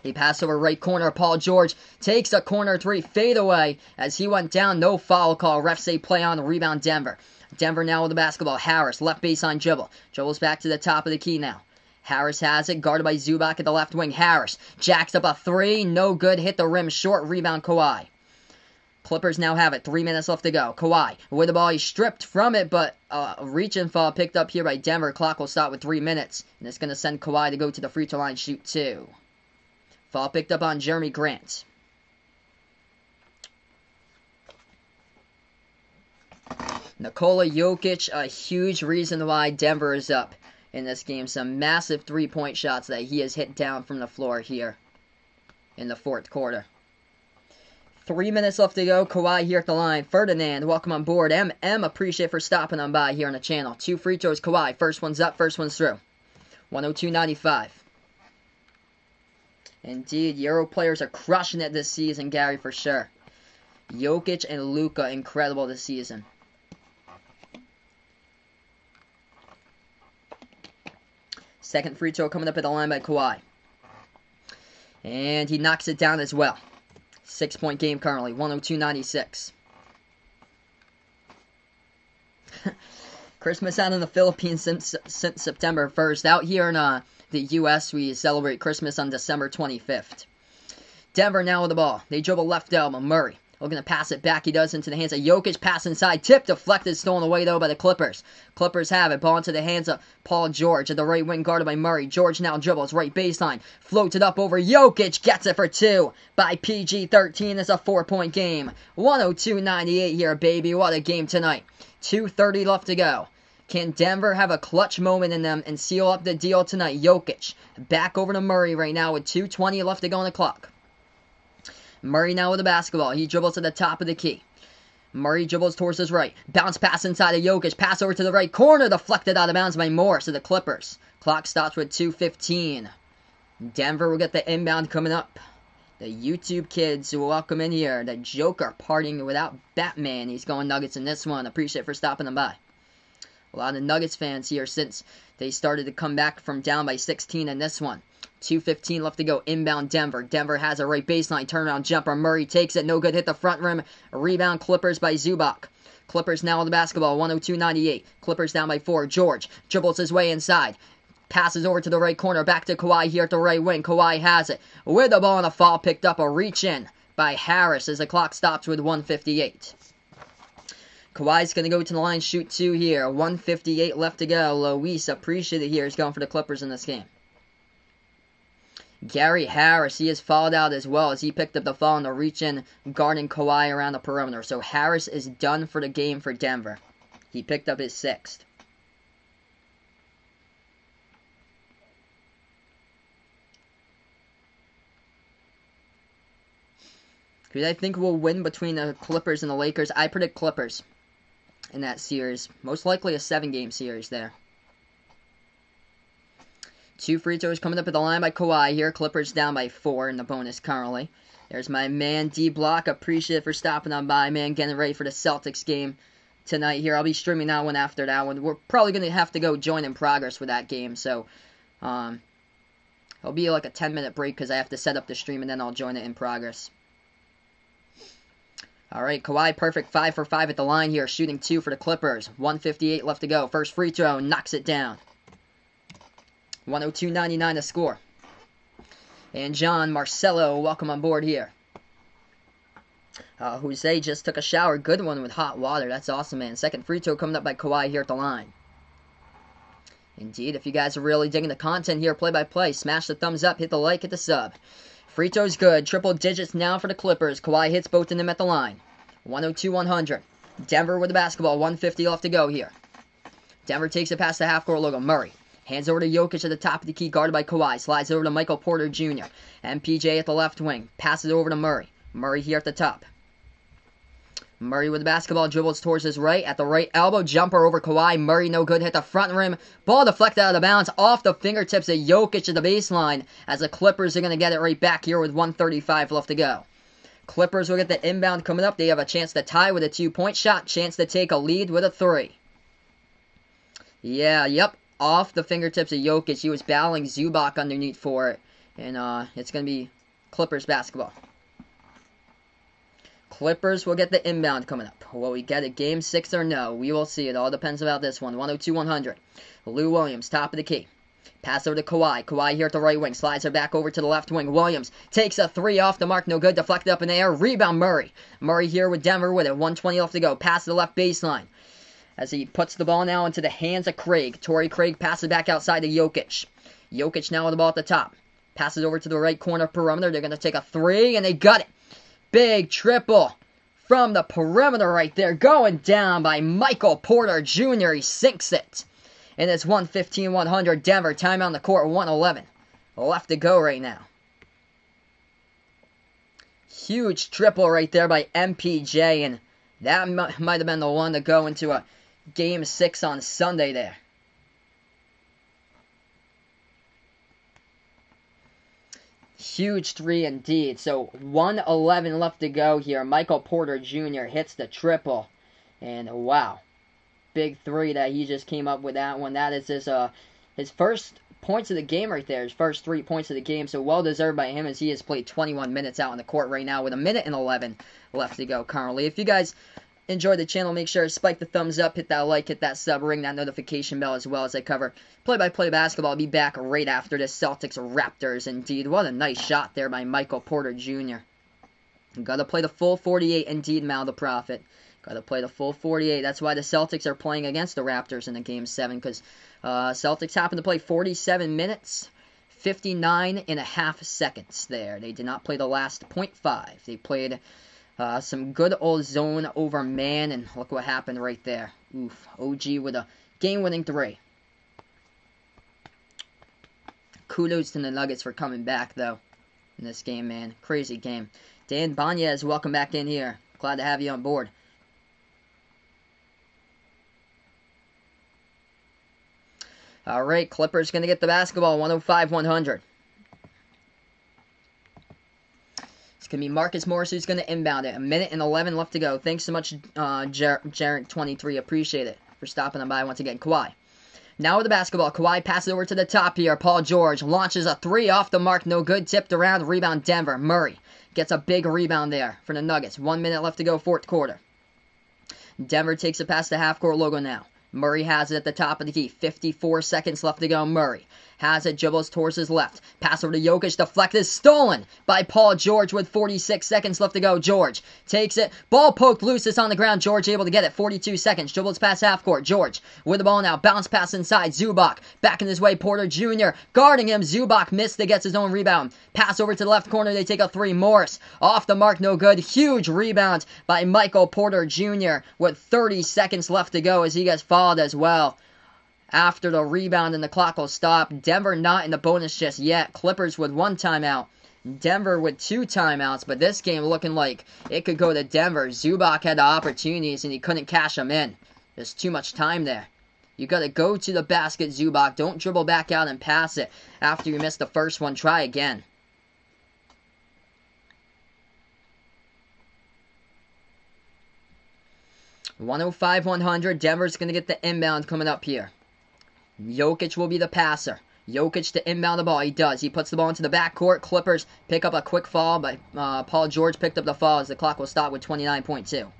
He passed over right corner. Paul George takes a corner 3 fadeaway as he went down. No foul call. Refs say play on the rebound Denver. Denver now with the basketball. Harris, left baseline dribble. Dribbles back to the top of the key now. Harris has it, guarded by Zubac at the left wing. Harris jacks up a 3. No good. Hit the rim short. Rebound Kawhi. Clippers now have it. 3 minutes left to go. Kawhi with the ball. He's stripped from it, but a reach-in foul picked up here by Denver. Clock will stop with 3 minutes. And it's going to send Kawhi to go to the free throw line, shoot 2. Foul picked up on Jeremy Grant. Nikola Jokic, a huge reason why Denver is up in this game. Some massive 3-point shots that he has hit down from the floor here in the fourth quarter. 3 minutes left to go. Kawhi here at the line. Ferdinand, welcome on board. MM, appreciate for stopping on by here on the channel. 2 free throws, Kawhi. First one's up, first one's through. 102.95. Indeed, Euro players are crushing it this season, Gary, for sure. Jokic and Luka, incredible this season. Second free throw coming up at the line by Kawhi. And he knocks it down as well. 6-point game currently, 102.96. Christmas out in the Philippines since September 1st. Out here in the U.S., we celebrate Christmas on December 25th. Denver now with the ball. They dribble left elbow. Murray looking to pass it back. He does into the hands of Jokic. Pass inside. Tip deflected. Stolen away, though, by the Clippers. Clippers have it. Ball into the hands of Paul George at the right wing, guarded by Murray. George now dribbles. Right baseline. Floats it up over Jokic. Gets it for 2 by PG-13. It's a 4-point game. 102.98 here, baby. What a game tonight. 2:30 left to go. Can Denver have a clutch moment in them and seal up the deal tonight? Jokic back over to Murray right now with 2:20 left to go on the clock. Murray now with the basketball. He dribbles to the top of the key. Murray dribbles towards his right. Bounce pass inside of Jokic. Pass over to the right corner. Deflected out of bounds by Morris to the Clippers. Clock stops with 2:15. Denver will get the inbound coming up. The YouTube kids will welcome in here. The Joker partying without Batman. He's going Nuggets in this one. Appreciate for stopping them by. A lot of Nuggets fans here since they started to come back from down by 16 in this one. 2:15 left to go. Inbound Denver. Denver has a right baseline turnaround jumper. Murray takes it. No good. Hit the front rim. A rebound Clippers by Zubac. Clippers now with the basketball. 102.98. Clippers down by 4. George dribbles his way inside. Passes over to the right corner. Back to Kawhi here at the right wing. Kawhi has it. With the ball on a foul. Picked up. A reach in by Harris as the clock stops with 1:58. Kawhi's going to go to the line, shoot 2 here. 1:58 left to go. Luis, appreciate it here. He's going for the Clippers in this game. Gary Harris, he has fouled out as well as he picked up the foul on the reach-in, guarding Kawhi around the perimeter. So Harris is done for the game for Denver. He picked up his 6th. Who I think will win between the Clippers and the Lakers? I predict Clippers in that series. Most likely a 7-game series there. 2 free throws coming up at the line by Kawhi here. Clippers down by 4 in the bonus currently. There's my man D-Block. Appreciate it for stopping on by, man. Getting ready for the Celtics game tonight here. I'll be streaming that one after that one. We're probably going to have to go join in progress with that game. So, it'll be like a 10-minute break because I have to set up the stream and then I'll join it in progress. Alright, Kawhi perfect 5 for 5 at the line here. Shooting 2 for the Clippers. 1:58 left to go. First free throw. Knocks it down. 102.99 to score. And John Marcelo, welcome on board here. Jose just took a shower. Good one with hot water. That's awesome, man. Second free throw coming up by Kawhi here at the line. Indeed, if you guys are really digging the content here, play-by-play, smash the thumbs up, hit the like, hit the sub. Free throw's good. Triple digits now for the Clippers. Kawhi hits both of them at the line. 102-100. Denver with the basketball. 1:50 left to go here. Denver takes it past the half-court logo. Murray. Hands over to Jokic at the top of the key, guarded by Kawhi. Slides over to Michael Porter Jr. MPJ at the left wing. Passes over to Murray. Murray here at the top. Murray with the basketball, dribbles towards his right. At the right elbow, jumper over Kawhi. Murray no good, hit the front rim. Ball deflected out of bounds off the fingertips of Jokic at the baseline. As the Clippers are going to get it right back here with 1:35 left to go. Clippers will get the inbound coming up. They have a chance to tie with a 2-point shot. Chance to take a lead with a 3. Yep. Off the fingertips of Jokic. He was battling Zubac underneath for it. And it's going to be Clippers basketball. Clippers will get the inbound coming up. Will we get a game 6 or no? We will see. It all depends about this one. 102-100. Lou Williams, top of the key. Pass over to Kawhi. Kawhi here at the right wing. Slides her back over to the left wing. Williams takes a 3 off the mark. No good. Deflected up in the air. Rebound Murray. Murray here with Denver with it. 1:20 left to go. Pass to the left baseline. As he puts the ball now into the hands of Craig. Torrey Craig passes back outside to Jokic. Jokic now with the ball at the top. Passes over to the right corner perimeter. They're going to take a 3, and they got it. Big triple from the perimeter right there. Going down by Michael Porter Jr. He sinks it. And it's 115-100. Denver. Timeout on the court. 1:11 left to go right now. Huge triple right there by MPJ, and that might have been the one to go into a Game 6 on Sunday there. Huge three indeed. So 1:11 left to go here. Michael Porter Jr. hits the triple. And wow. Big three that he just came up with that one. That is his first points of the game right there. His first 3 points of the game. So well deserved by him, as he has played 21 minutes out on the court right now with 1:11 left to go currently. If you guys enjoyed the channel, make sure to spike the thumbs up, hit that like, hit that sub, ring that notification bell as well, as I cover play-by-play basketball. I'll be back right after this. Celtics Raptors indeed. What a nice shot there by Michael Porter Jr. Gotta play the full 48 indeed, Mal the Prophet. Gotta play the full 48. That's why the Celtics are playing against the Raptors in the Game 7, because Celtics happen to play 47 minutes, 59 and a half seconds there. They did not play the last .5. They played some good old zone over man, and look what happened right there. Oof. OG with a game-winning three. Kudos to the Nuggets for coming back, though, in this game, man. Crazy game. Dan Banez, welcome back in here. Glad to have you on board. All right, Clippers going to get the basketball, 105-100. It's going to be Marcus Morris who's going to inbound it. 1:11 left to go. Thanks so much, Jarek23. Appreciate it for stopping on by once again. Kawhi. Now with the basketball, Kawhi passes over to the top here. Paul George launches a three off the mark. No good. Tipped around. Rebound Denver. Murray gets a big rebound there for the Nuggets. 1 minute left to go, fourth quarter. Denver takes it past the half-court logo now. Murray has it at the top of the key. 54 seconds left to go. Murray has it, dribbles towards his left. Pass over to Jokic, deflected, stolen by Paul George with 46 seconds left to go. George takes it, ball poked loose, it's on the ground. George able to get it, 42 seconds, dribbles past half court. George with the ball now, bounce pass inside. Zubac back in his way, Porter Jr. guarding him. Zubac missed, gets his own rebound. Pass over to the left corner, they take a three. Morris off the mark, no good. Huge rebound by Michael Porter Jr. with 30 seconds left to go as he gets fouled as well. After the rebound and the clock will stop. Denver not in the bonus just yet. Clippers with 1 timeout. Denver with 2 timeouts. But this game looking like it could go to Denver. Zubac had the opportunities and he couldn't cash them in. There's too much time there. You got to go to the basket, Zubac. Don't dribble back out and pass it. After you miss the first one, try again. $105-100. Denver's going to get the inbound coming up here. Jokic will be the passer. Jokic to inbound the ball. He does. He puts the ball into the backcourt. Clippers pick up a quick foul, but Paul George picked up the foul as the clock will stop with 29.2.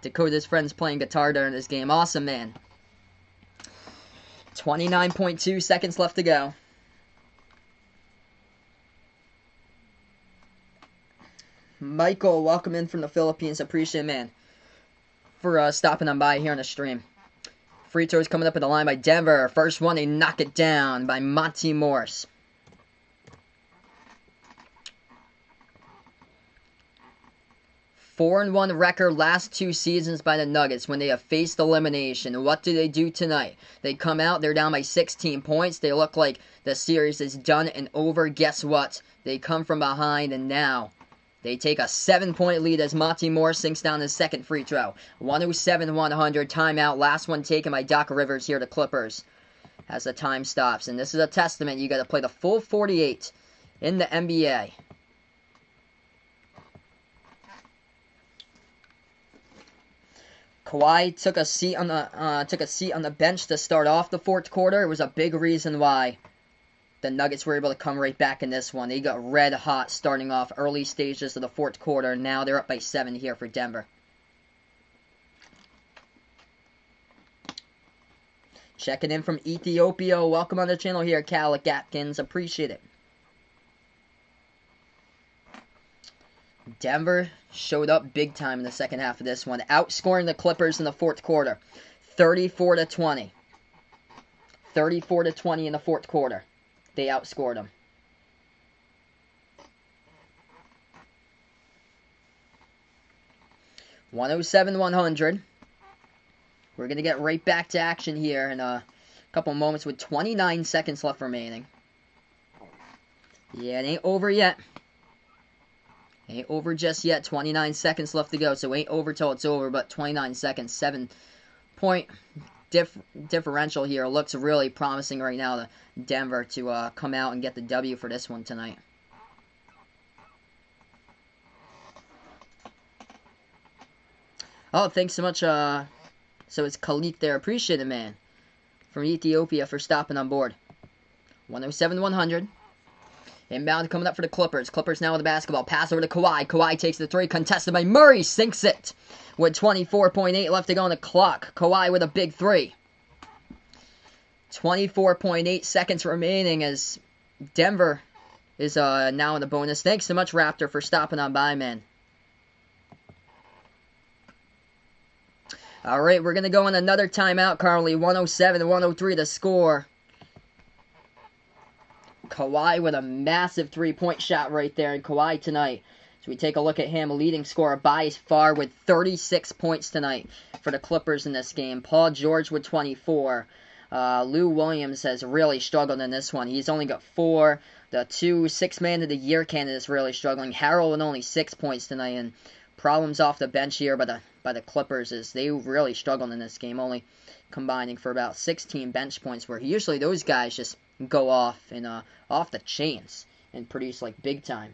Dakota's friend's playing guitar during this game. Awesome, man. 29.2 seconds left to go. Michael, welcome in from the Philippines. Appreciate it, man, for stopping on by here on the stream. Free throws coming up at the line by Denver. First one, they knock it down by Monty Morris. (4-1) record last 2 seasons by the Nuggets when they have faced elimination. What do they do tonight? They come out, they're down by 16 points. They look like the series is done and over. Guess what? They come from behind and now they take a 7-point lead as Monty Morris sinks down his second free throw. 107-100, timeout. Last one taken by Doc Rivers here to Clippers as the time stops. And this is a testament. You got to play the full 48 in the NBA. Kawhi took a seat on the bench to start off the fourth quarter. It was a big reason why the Nuggets were able to come right back in this one. They got red hot starting off early stages of the fourth quarter. Now they're up by 7 here for Denver. Checking in from Ethiopia. Welcome on the channel here, Calic Atkins. Appreciate it. Denver showed up big time in the second half of this one, outscoring the Clippers in the fourth quarter. 34-20. 34-20 in the fourth quarter. They outscored them. $107-100. We're going to get right back to action here in a couple moments with 29 seconds left remaining. Yeah, it ain't over yet. Ain't over just yet. 29 seconds left to go, so ain't over till it's over, but 29 seconds. 7-point differential here. Looks really promising right now to Denver to come out and get the W for this one tonight. Oh, thanks so much. So it's Khalid there. Appreciate it, man. From Ethiopia for stopping on board. 107-100. Inbound coming up for the Clippers. Clippers now with the basketball. Pass over to Kawhi. Kawhi takes the three. Contested by Murray. Sinks it. With 24.8 left to go on the clock. Kawhi with a big three. 24.8 seconds remaining as Denver is now in the bonus. Thanks so much, Raptor, for stopping on by, man. All right, we're going to go on another timeout, Carly. 107-103 the score. Kawhi with a massive three-point shot right there. And Kawhi tonight, as we take a look at him, leading scorer by far with 36 points tonight for the Clippers in this game. Paul George with 24. Lou Williams has really struggled in this one. He's only got 4. The 2 six-man of the year candidates really struggling. Harrell with only 6 points tonight. And problems off the bench here by the Clippers is they really struggled in this game, only combining for about 16 bench points, where usually those guys just go off and off the chains and produce like big time.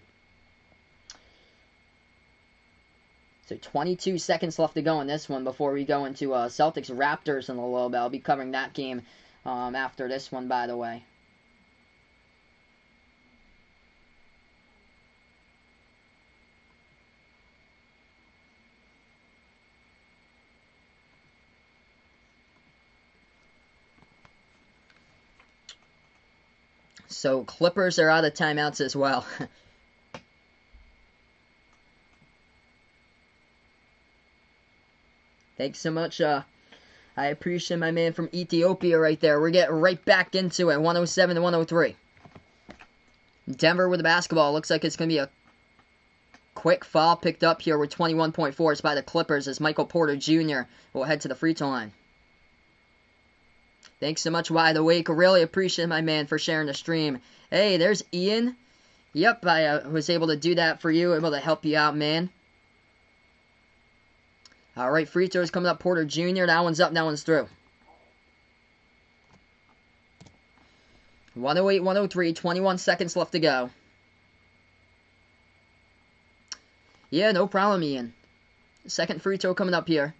So 22 seconds left to go in this one before we go into Celtics Raptors in a little bit. I'll be covering that game after this one, by the way. So Clippers are out of timeouts as well. Thanks so much. I appreciate my man from Ethiopia right there. We're getting right back into it. 107-103. Denver with the basketball. Looks like it's going to be a quick foul picked up here with 21.4. It's by the Clippers as Michael Porter Jr. will head to the free throw line. Thanks so much, Wide Awake. Really appreciate my man for sharing the stream. Hey, there's Ian. Yep, I was able to do that for you. Able to help you out, man. All right, free throws coming up. Porter Jr. That one's up. That one's through. 108-103. 21 seconds left to go. Yeah, no problem, Ian. Second free throw coming up here.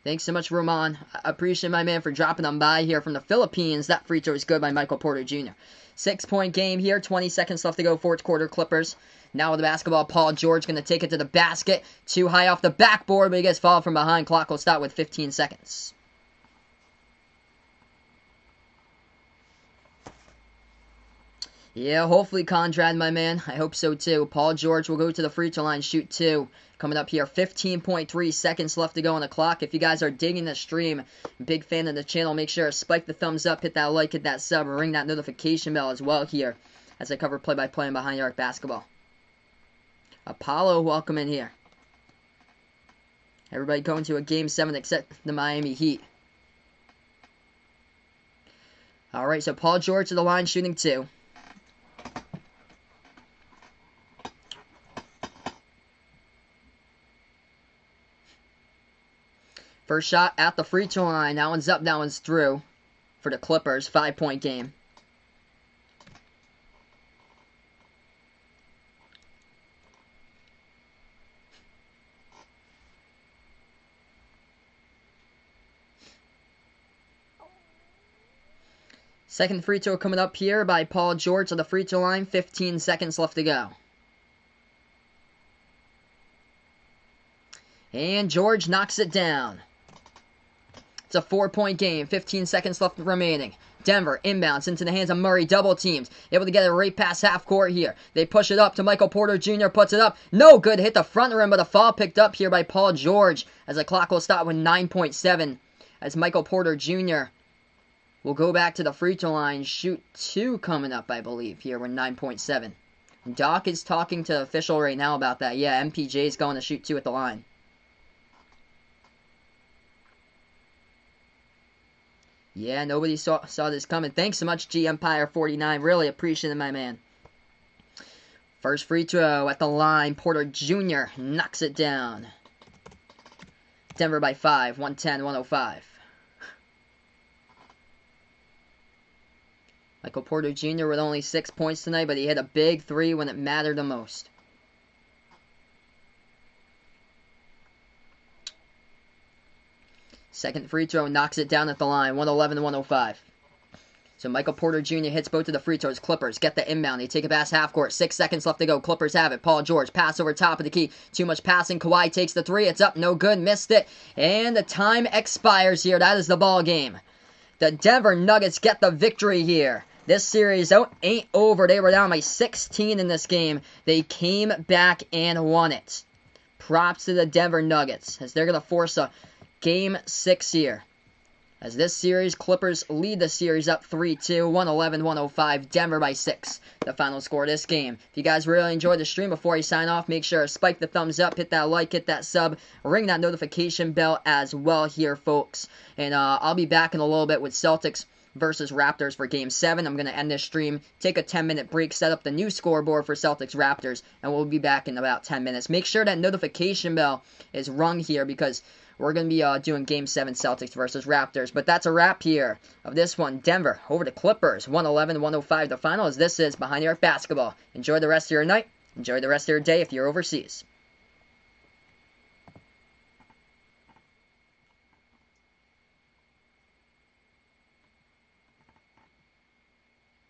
Thanks so much, Roman. I appreciate my man for dropping on by here from the Philippines. That free throw is good by Michael Porter Jr. 6-point game here. 20 seconds left to go. Fourth quarter Clippers. Now with the basketball, Paul George going to take it to the basket. Too high off the backboard, but he gets fouled from behind. Clock will start with 15 seconds. Yeah, hopefully Conrad, my man. I hope so too. Paul George will go to the free throw line, shoot 2. Coming up here, 15.3 seconds left to go on the clock. If you guys are digging the stream, big fan of the channel, make sure to spike the thumbs up, hit that like, hit that sub, and ring that notification bell as well here as I cover play-by-play and behind the arc basketball. Apollo, welcome in here. Everybody going to a Game 7 except the Miami Heat. Alright, so Paul George to the line, shooting 2. First shot at the free throw line. That one's up, that one's through for the Clippers. 5-point game. Second free throw coming up here by Paul George to the free throw line. 15 seconds left to go. And George knocks it down. It's a 4-point game. 15 seconds left remaining. Denver inbounds into the hands of Murray. Double teams. Able to get it right past half court here. They push it up to Michael Porter Jr. Puts it up. No good. Hit the front rim, but a foul picked up here by Paul George as the clock will stop with 9.7 as Michael Porter Jr. will go back to the free throw line. Shoot 2 coming up, I believe, here with 9.7. Doc is talking to the official right now about that. Yeah, MPJ is going to shoot 2 at the line. Yeah, nobody saw this coming. Thanks so much, G Empire 49. Really appreciate it, my man. First free throw at the line. Porter Jr. knocks it down. Denver by 5, 110-105. Michael Porter Jr. with only 6 points tonight, but he hit a big three when it mattered the most. Second free throw knocks it down at the line, 111-105. So Michael Porter Jr. hits both of the free throws. Clippers get the inbound. They take it past half court. 6 seconds left to go. Clippers have it. Paul George pass over top of the key. Too much passing. Kawhi takes the three. It's up. No good. Missed it. And the time expires here. That is the ball game. The Denver Nuggets get the victory here. This series ain't over. They were down by 16 in this game. They came back and won it. Props to the Denver Nuggets as they're going to force a Game 6 here. As this series, Clippers lead the series up 3-2, 111-105, Denver by 6. The final score of this game. If you guys really enjoyed the stream, before you sign off, make sure to spike the thumbs up, hit that like, hit that sub, ring that notification bell as well here, folks. And I'll be back in a little bit with Celtics versus Raptors for Game 7. I'm going to end this stream, take a 10-minute break, set up the new scoreboard for Celtics Raptors, and we'll be back in about 10 minutes. Make sure that notification bell is rung here because we're going to be doing Game 7 Celtics versus Raptors. But that's a wrap here of this one. Denver over to Clippers, 111-105 the final, as this is Behind the Arc Basketball. Enjoy the rest of your night. Enjoy the rest of your day if you're overseas.